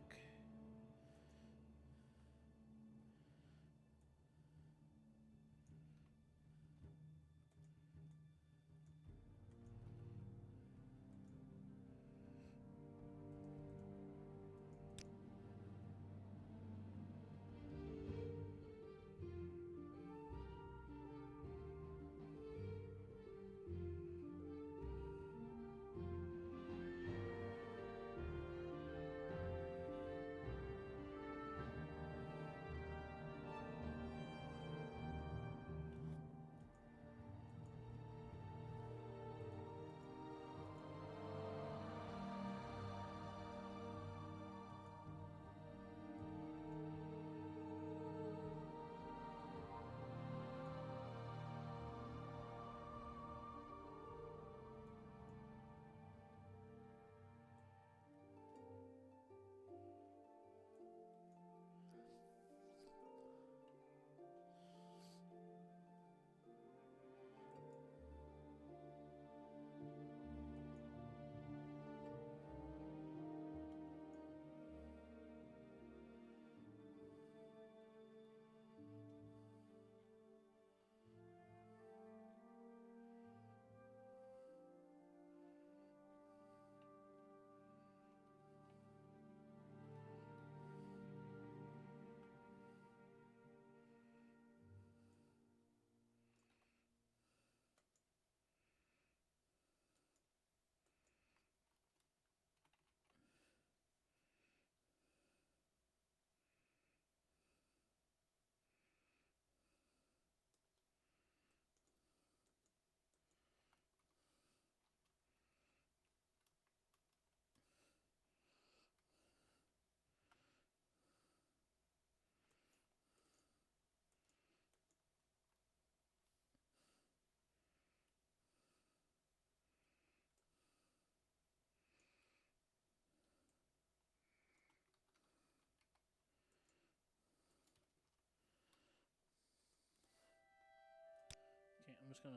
Okay, I'm just gonna...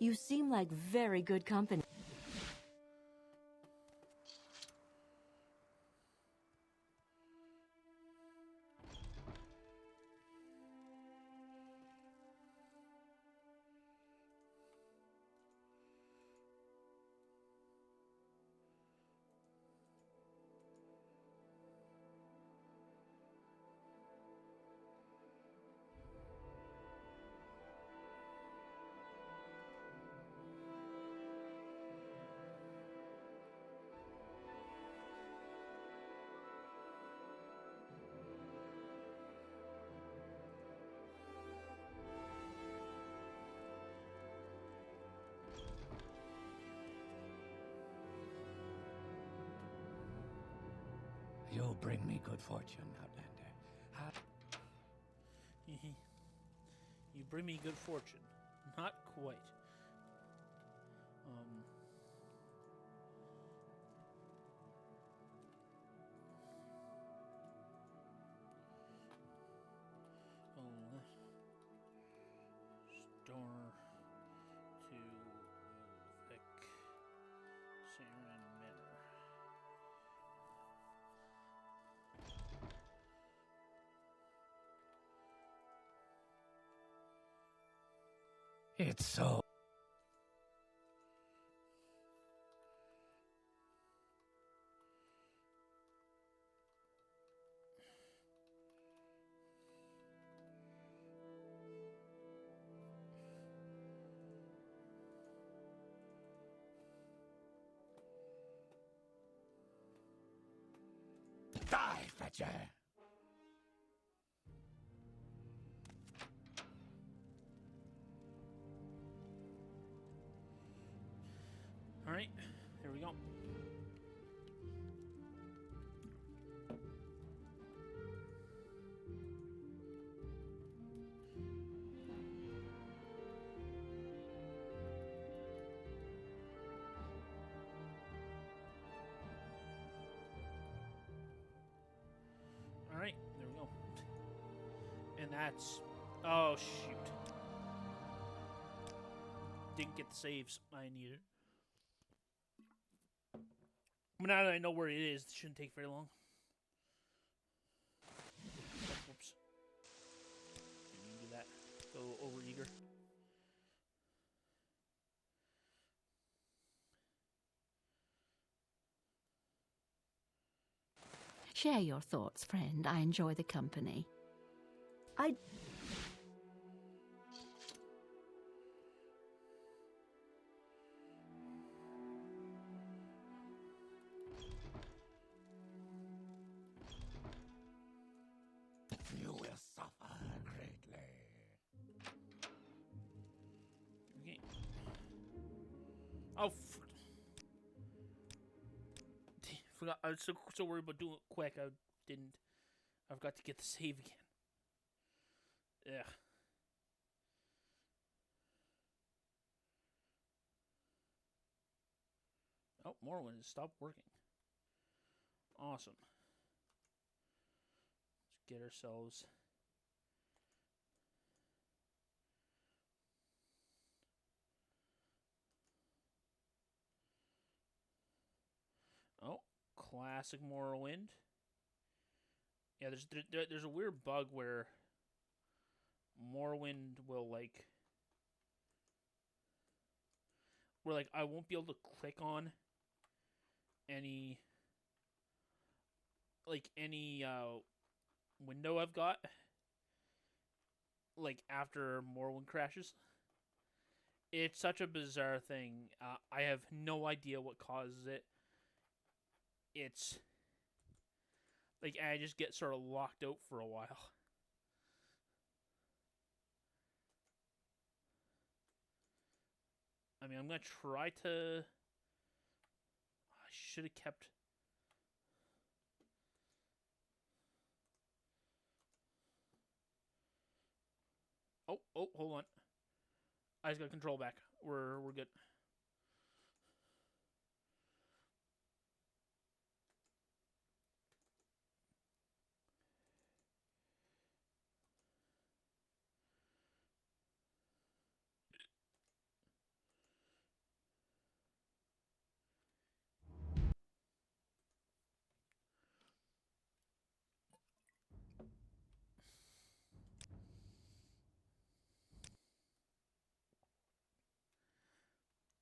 You seem like very good company. You bring me good fortune, Outlander. You bring me good fortune. Not quite. Store to Vic Saren Manor. It's so... Die, Fletcher! Alright, here we go. Alright, there we go. And that's... Oh, shoot. Didn't get the saves I needed. But now that I know where it is, it shouldn't take very long. Whoops. Didn't do that. Go over eager. Share your thoughts, friend. I enjoy the company. I... You will suffer greatly. Okay. Oh, forgot. I was so worried about doing it quick. I didn't. I forgot to get the save again. Yeah. Oh, Morrowind has stopped working. Awesome. Let's get ourselves. Oh, classic Morrowind. Yeah, there's a weird bug where Morrowind will where I won't be able to click on any window I've got after Morrowind crashes. It's such a bizarre thing. I have no idea what causes it. It's I just get sort of locked out for a while. I mean, I'm going to try to... I should have kept... Oh, hold on. I just got control back. We're good.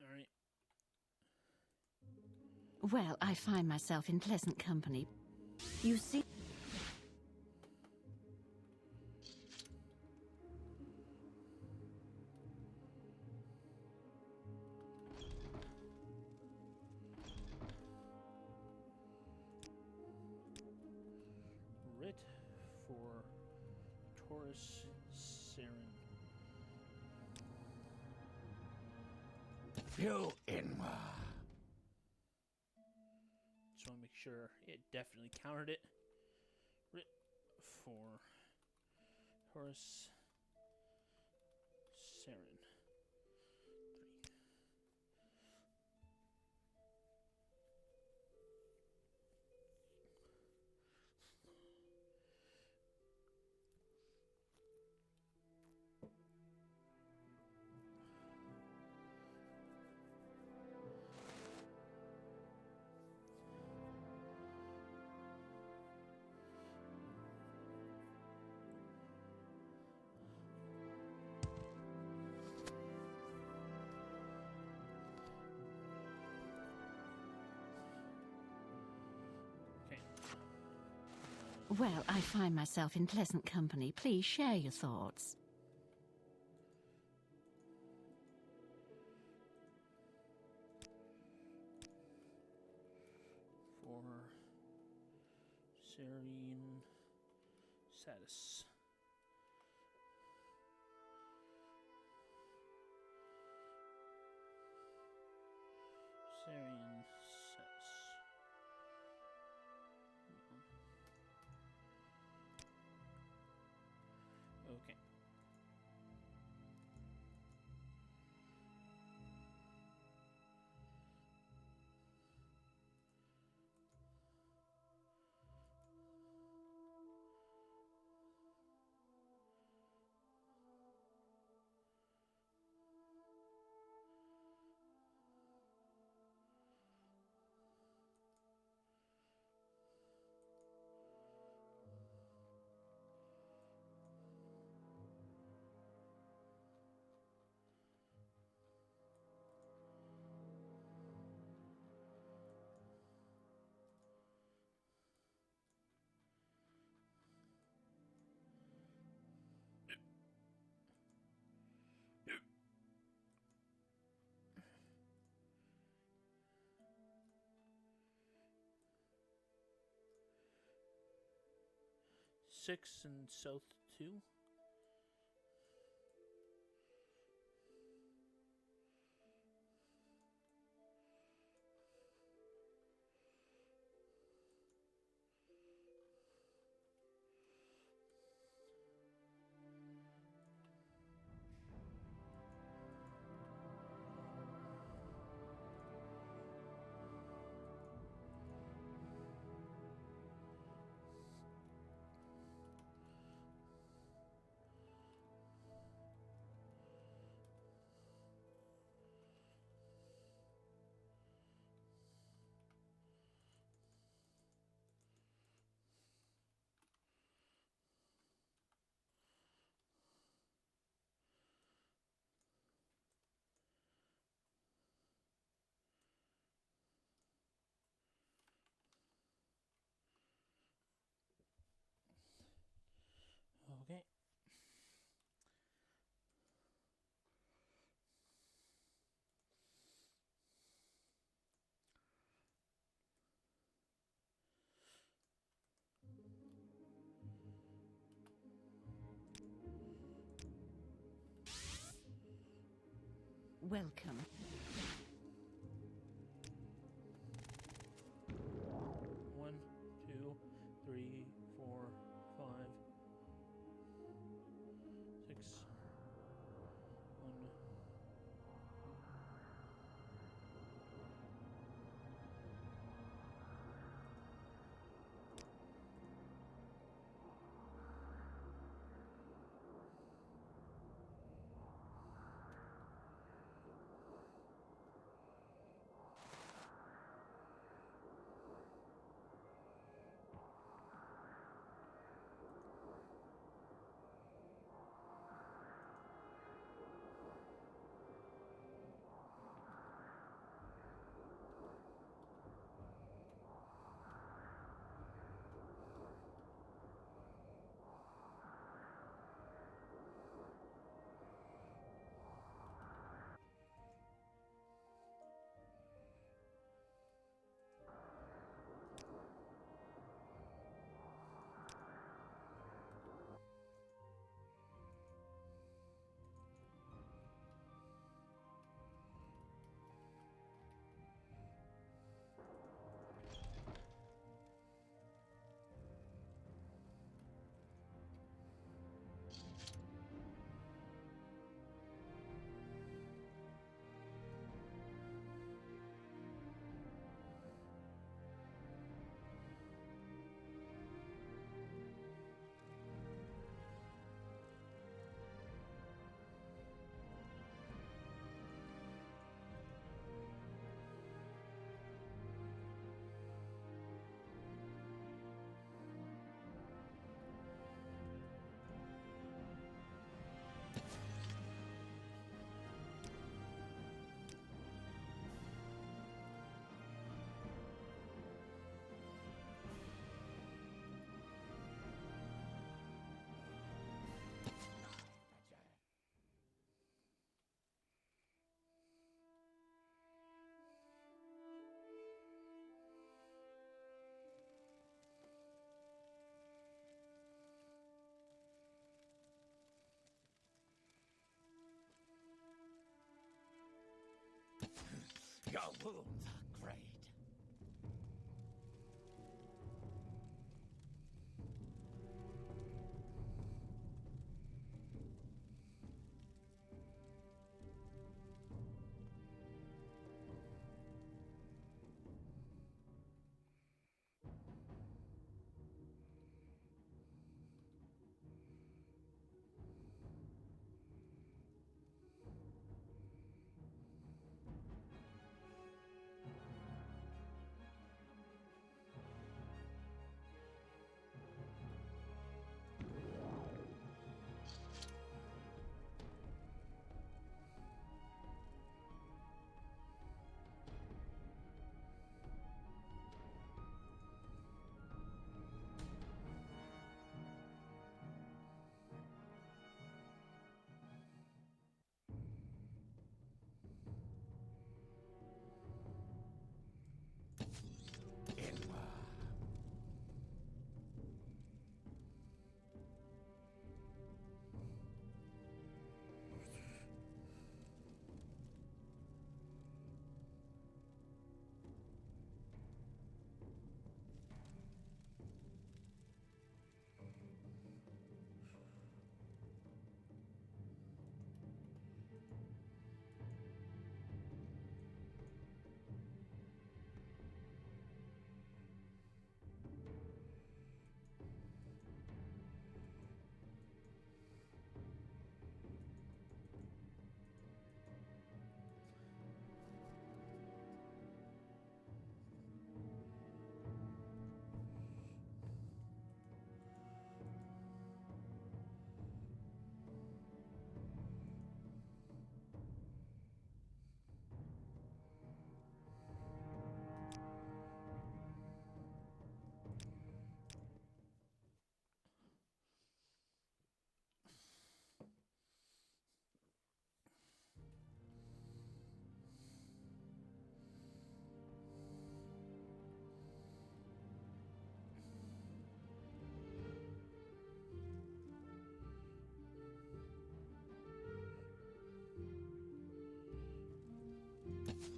All right. Well, I find myself in pleasant company. You see... Writ for Taurus Saren. You Inwa. Just want to make sure it definitely counted it. Writ for Horace Saren. 3. Well, I find myself in pleasant company. Please share your thoughts. For Serene Satis. Serene Satis. Okay. Six and South 2. Okay. Welcome. One, two, three, four, 5, 6. 1. wounds are great.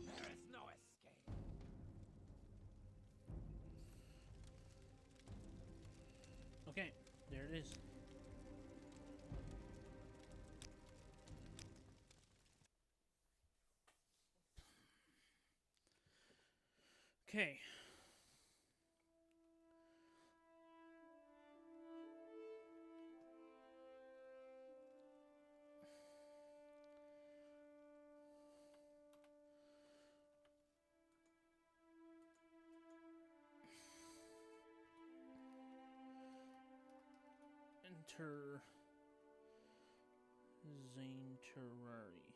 There is no escape. Okay, there it is. Okay. Enter Zane Terrari.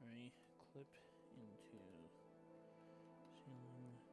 Alright, clip into ceiling. Go southeast.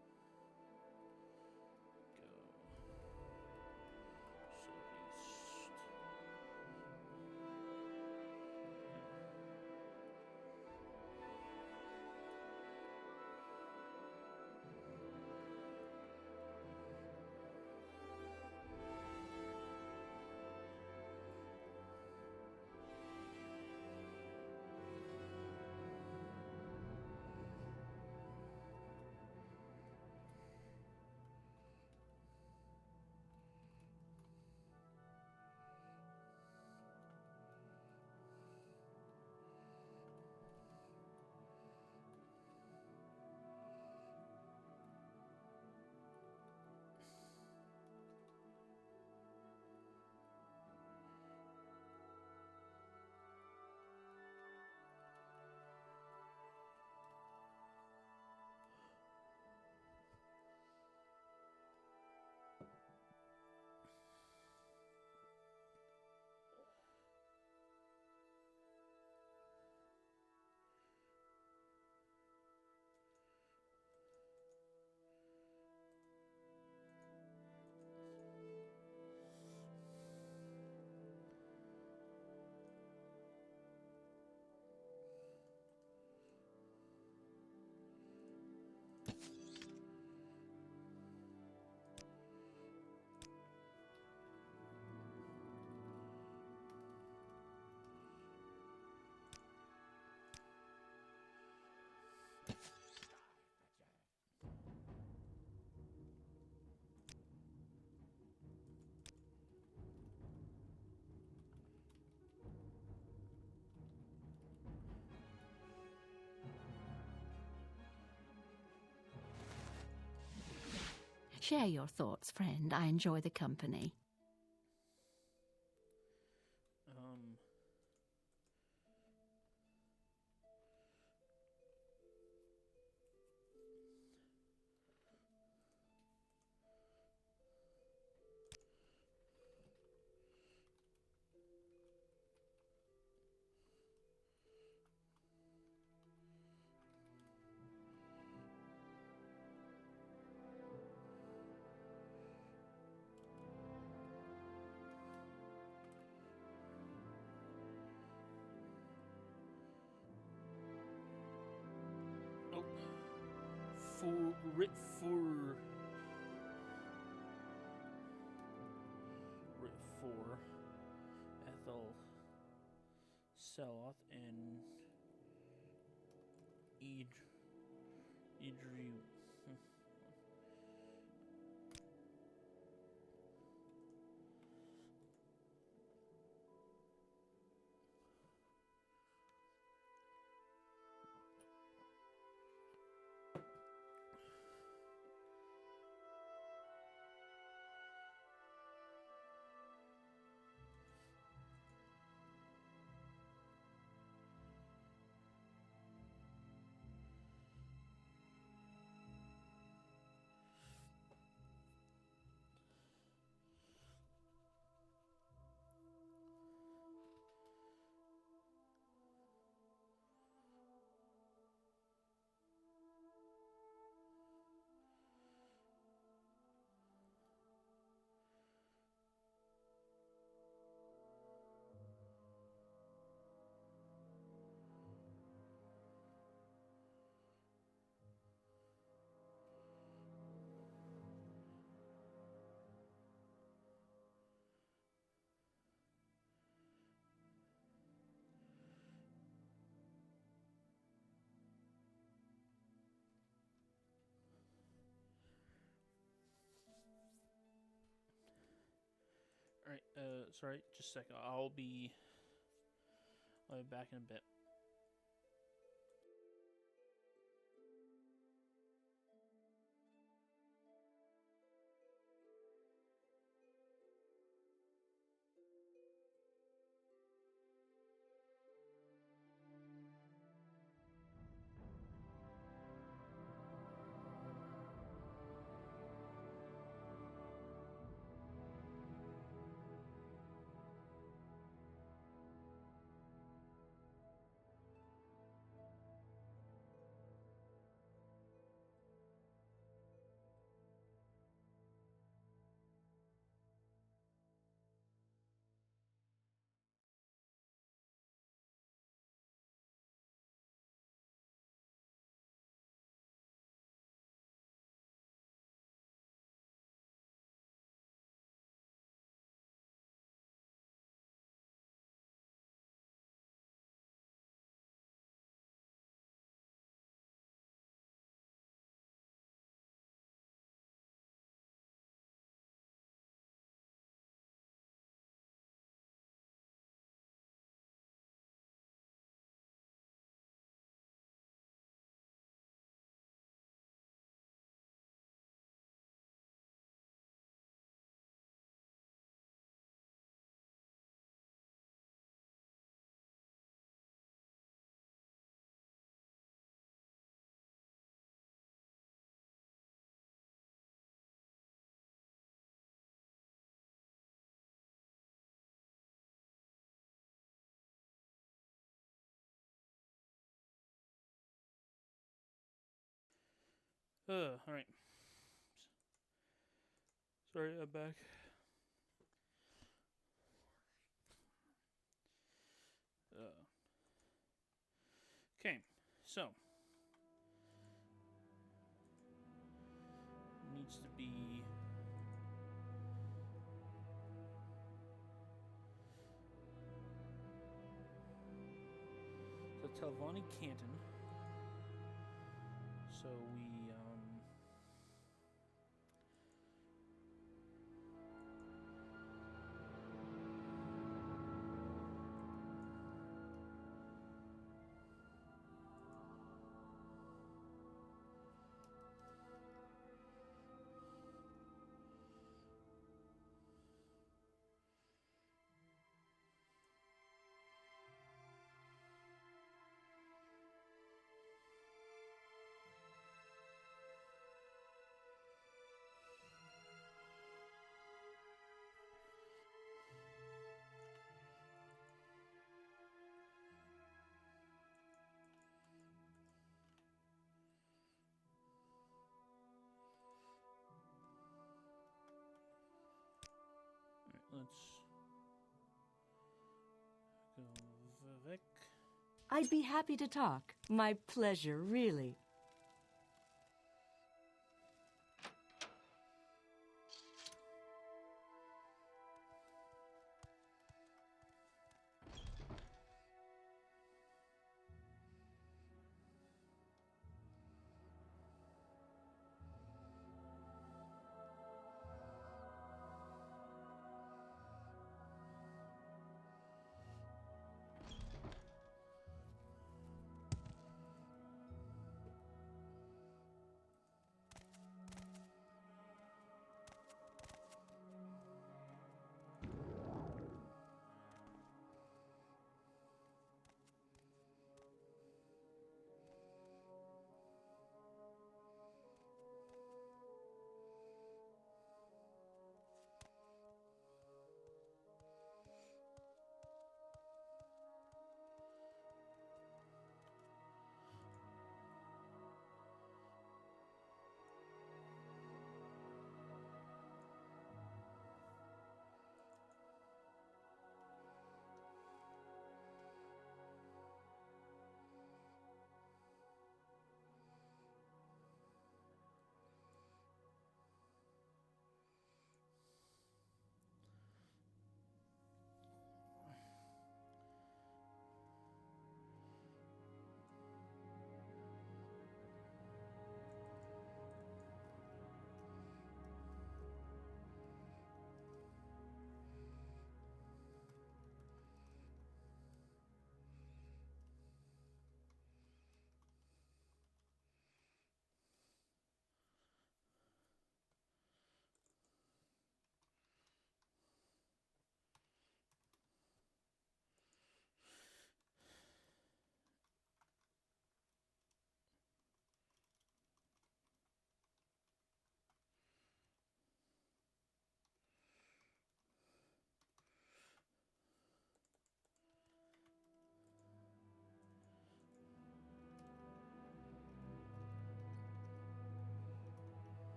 Share your thoughts, friend. I enjoy the company. For Ethel Seloth and Idri. Alright, sorry, just a second. I'll be back in a bit. Alright. Sorry, I'm back. Okay, so needs to be the Telvani Canton. So we Vic. I'd be happy to talk. My pleasure, really.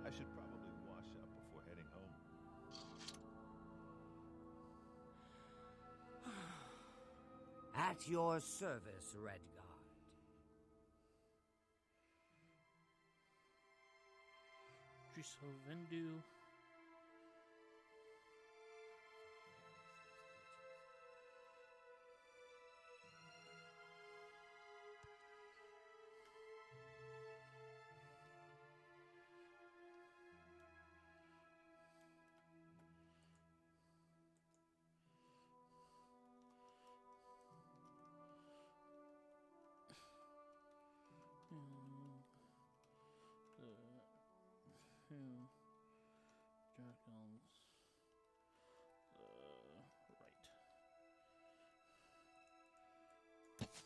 I should probably wash up before heading home. At your service, Redguard. Drisovendu.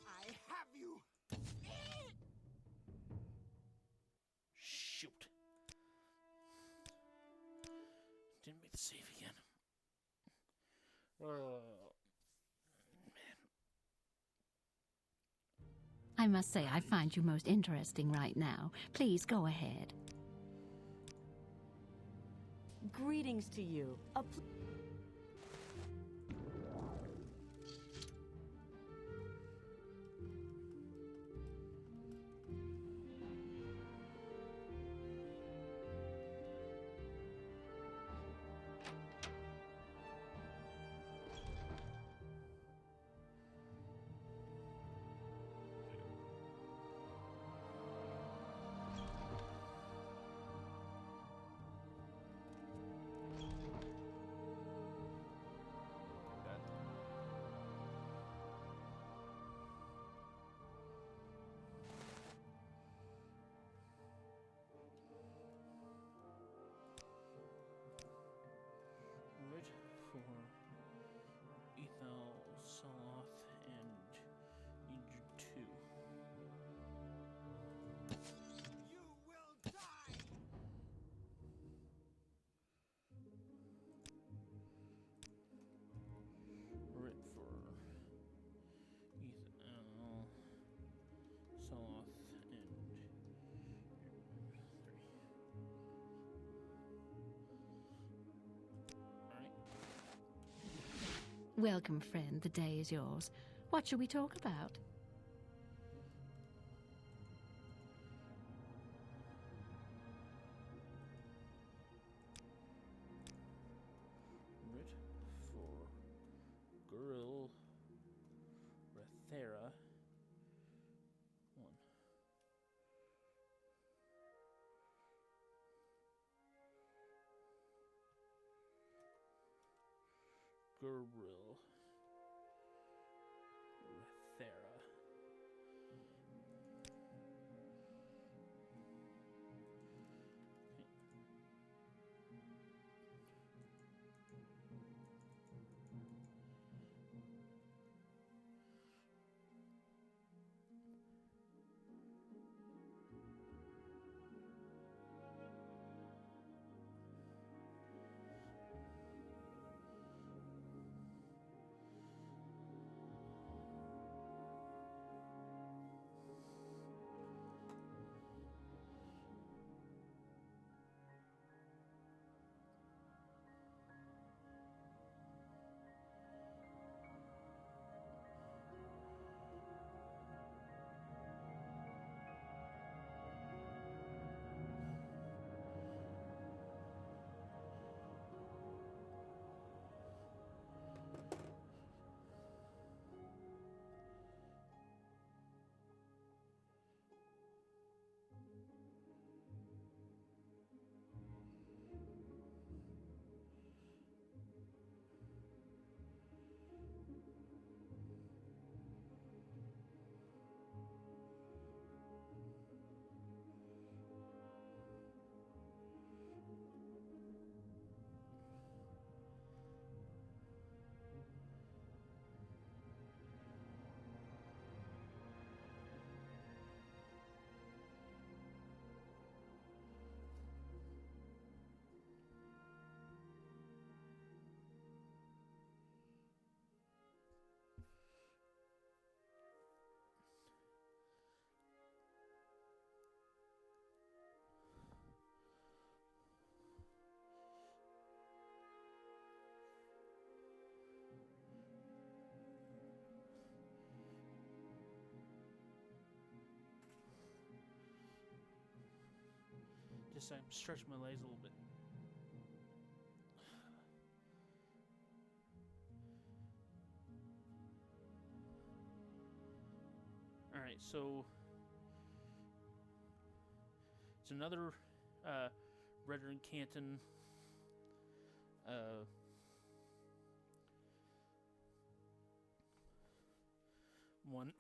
I have you! Shoot. Didn't make the save again. I must say I find you most interesting right now. Please go ahead. Greetings to you. Welcome, friend. The day is yours. What shall we talk about? Root for Gurul Rathera. 1. Gurul Rathera. Just stretch my legs a little bit. Alright, so it's another Veteran Canton one.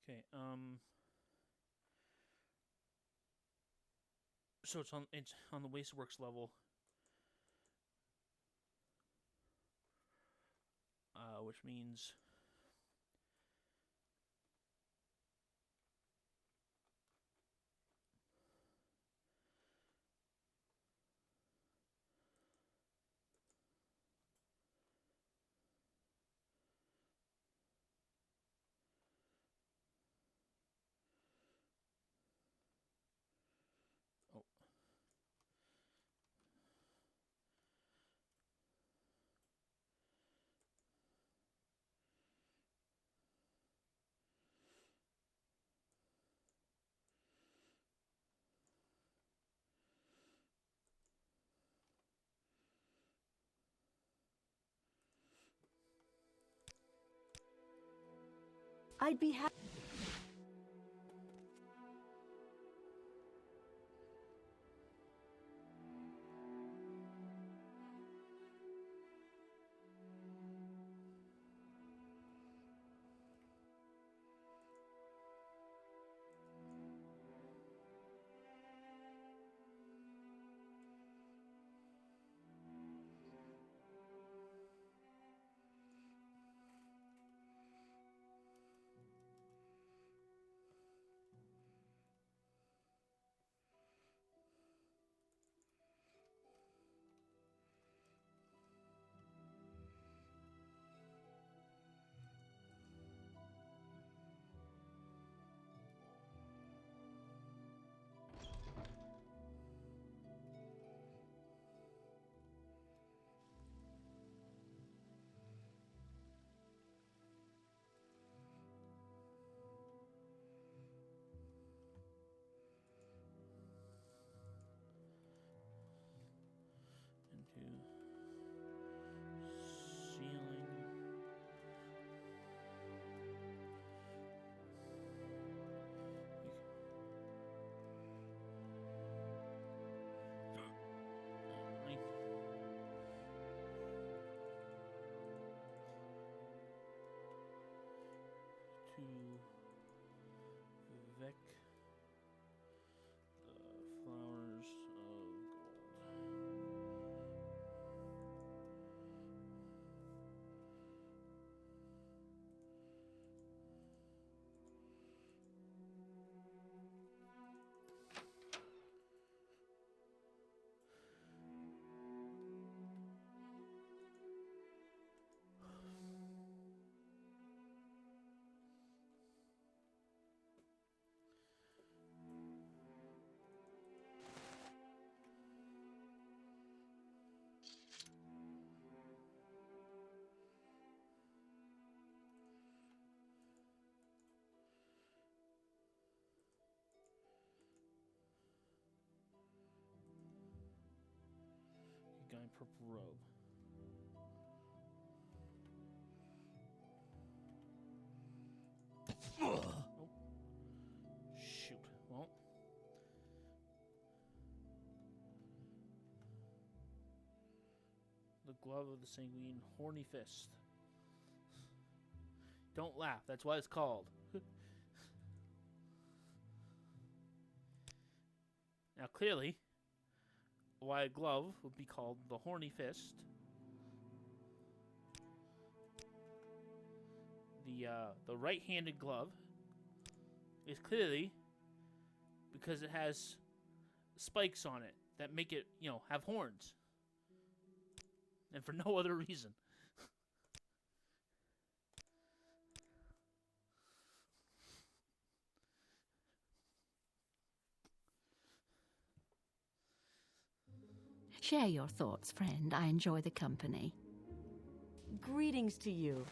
Okay, so it's on the Wasteworks level, which means I'd be happy. Into ceiling. Alright. To Vec the flowers of gold. Guy in purple robe. Oh. Shoot. Well. The glove of the sanguine horny fist. Don't laugh. That's what it's called. Now, clearly, why a glove would be called the horny fist. The right-handed glove is clearly because it has spikes on it that make it, have horns. And for no other reason. Share your thoughts, friend. I enjoy the company. Greetings to you.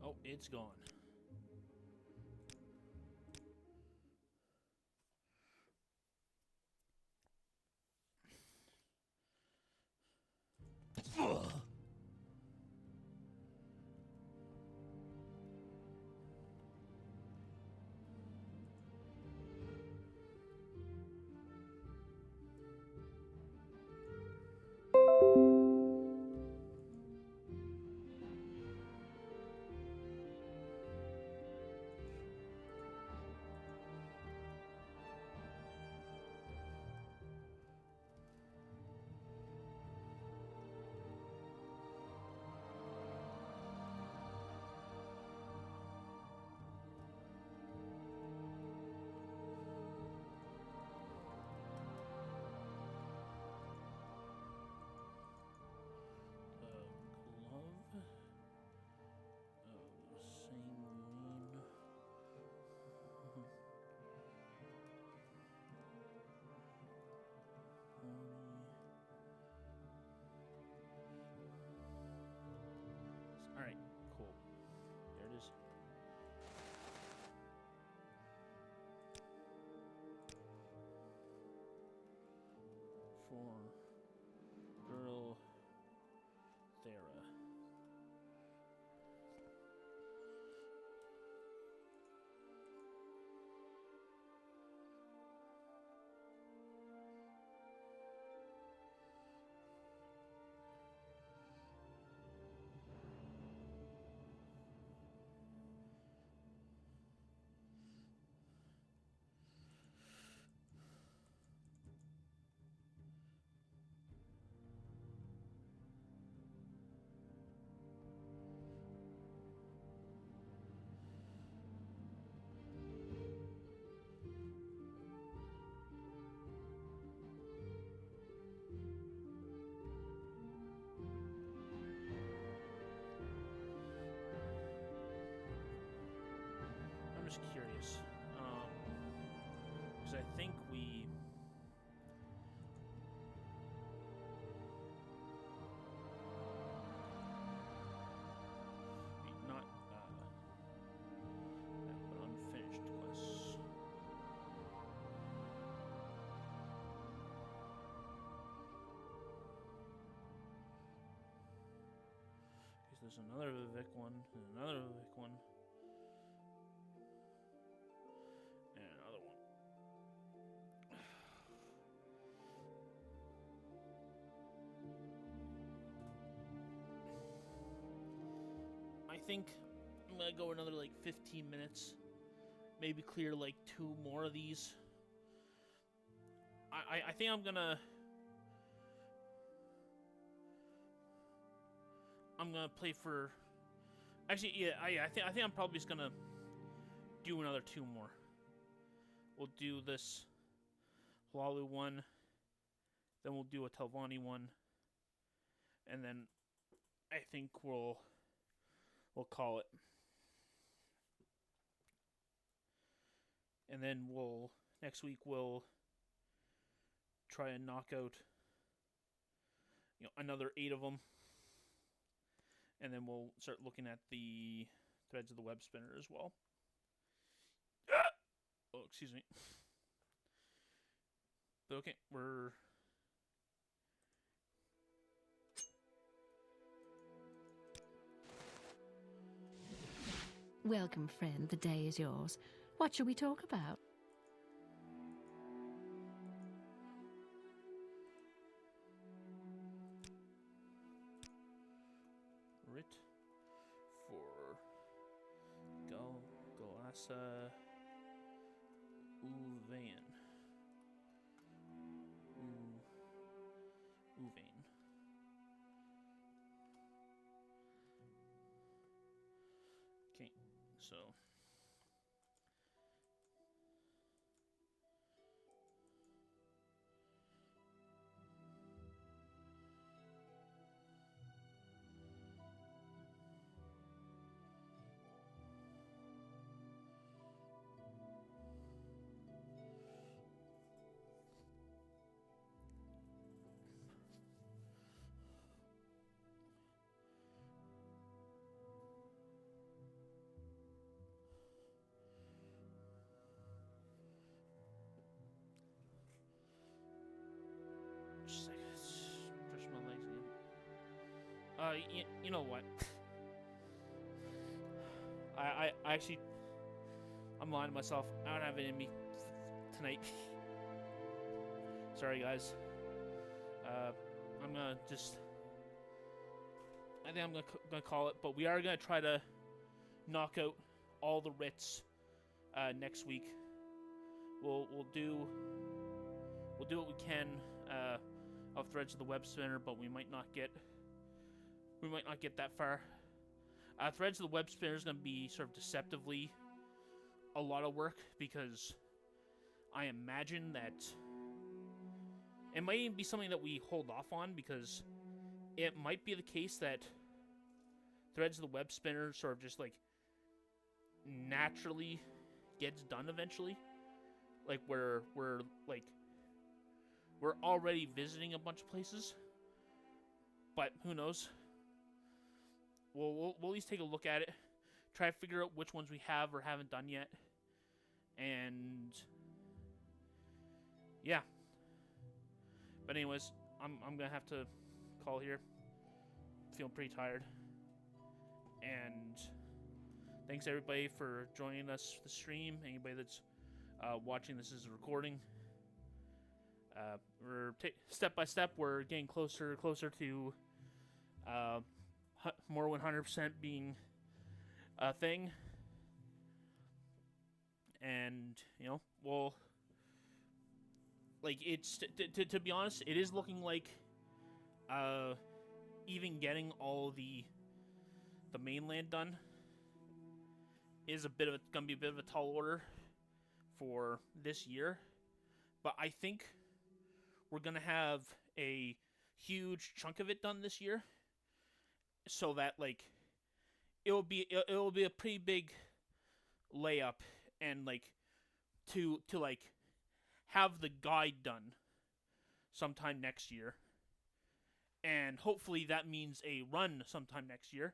Oh, it's gone. Alright, cool. There it is. For girl Thera. I'm just curious, because I think we not but unfinished quests. Because there's another Vivek one, and another Vivek one. And another one. I think I'm gonna go another like 15 minutes. Maybe clear like 2 more of these. I think I'm gonna play for. Actually, yeah, I think I'm probably just gonna do another 2 more. We'll do this Lalu one, then we'll do a Telvanni one, and then I think we'll call it. And then next week we'll try and knock out another 8 of them. And then we'll start looking at the threads of the web spinner as well. Oh, excuse me. But okay, we're... Welcome, friend. The day is yours. What shall we talk about? Writ for Galasa Uvain. Uvain. Okay, so... You know what? I actually, I'm lying to myself. I don't have it in me tonight. Sorry, guys. I'm gonna just, I think I'm gonna call it. But we are gonna try to knock out all the writs next week. We'll do what we can of Threads of the Web Spinner, but we might not get that far. Threads of the Web Spinner is going to be sort of deceptively a lot of work, because I imagine that it might even be something that we hold off on, because it might be the case that Threads of the Web Spinner sort of just like naturally gets done eventually. Like we're already visiting a bunch of places, but who knows? We'll at least take a look at it, try to figure out which ones we have or haven't done yet, and yeah. But anyways, I'm gonna have to call here. Feeling pretty tired, and thanks everybody for joining us for the stream. Anybody that's watching this as a recording. We're step by step. We're getting closer to Morrowind 100% being a thing, and we'll like it's to be honest, it is looking like even getting all the mainland done is gonna be a bit of a tall order for this year, but I think we're gonna have a huge chunk of it done this year, so that like it'll be a pretty big layup, and like to like have the guide done sometime next year, and hopefully that means a run sometime next year.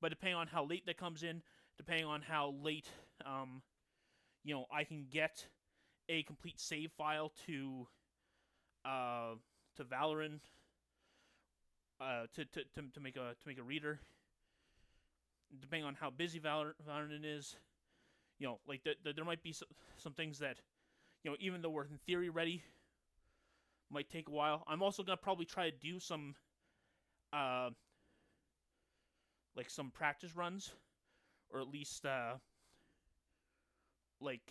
But depending on how late that comes in, depending on how late I can get a complete save file to Valorant to make a reader, depending on how busy Valorant is, like there might be some things that even though we're in theory ready, might take a while. I'm also gonna probably try to do some like some practice runs, or at least like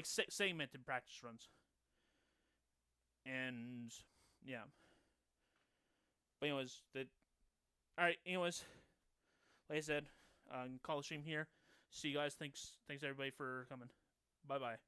segmented practice runs. And yeah. But anyways, alright, anyways, like I said, call the stream here. See you guys. Thanks everybody for coming. Bye bye.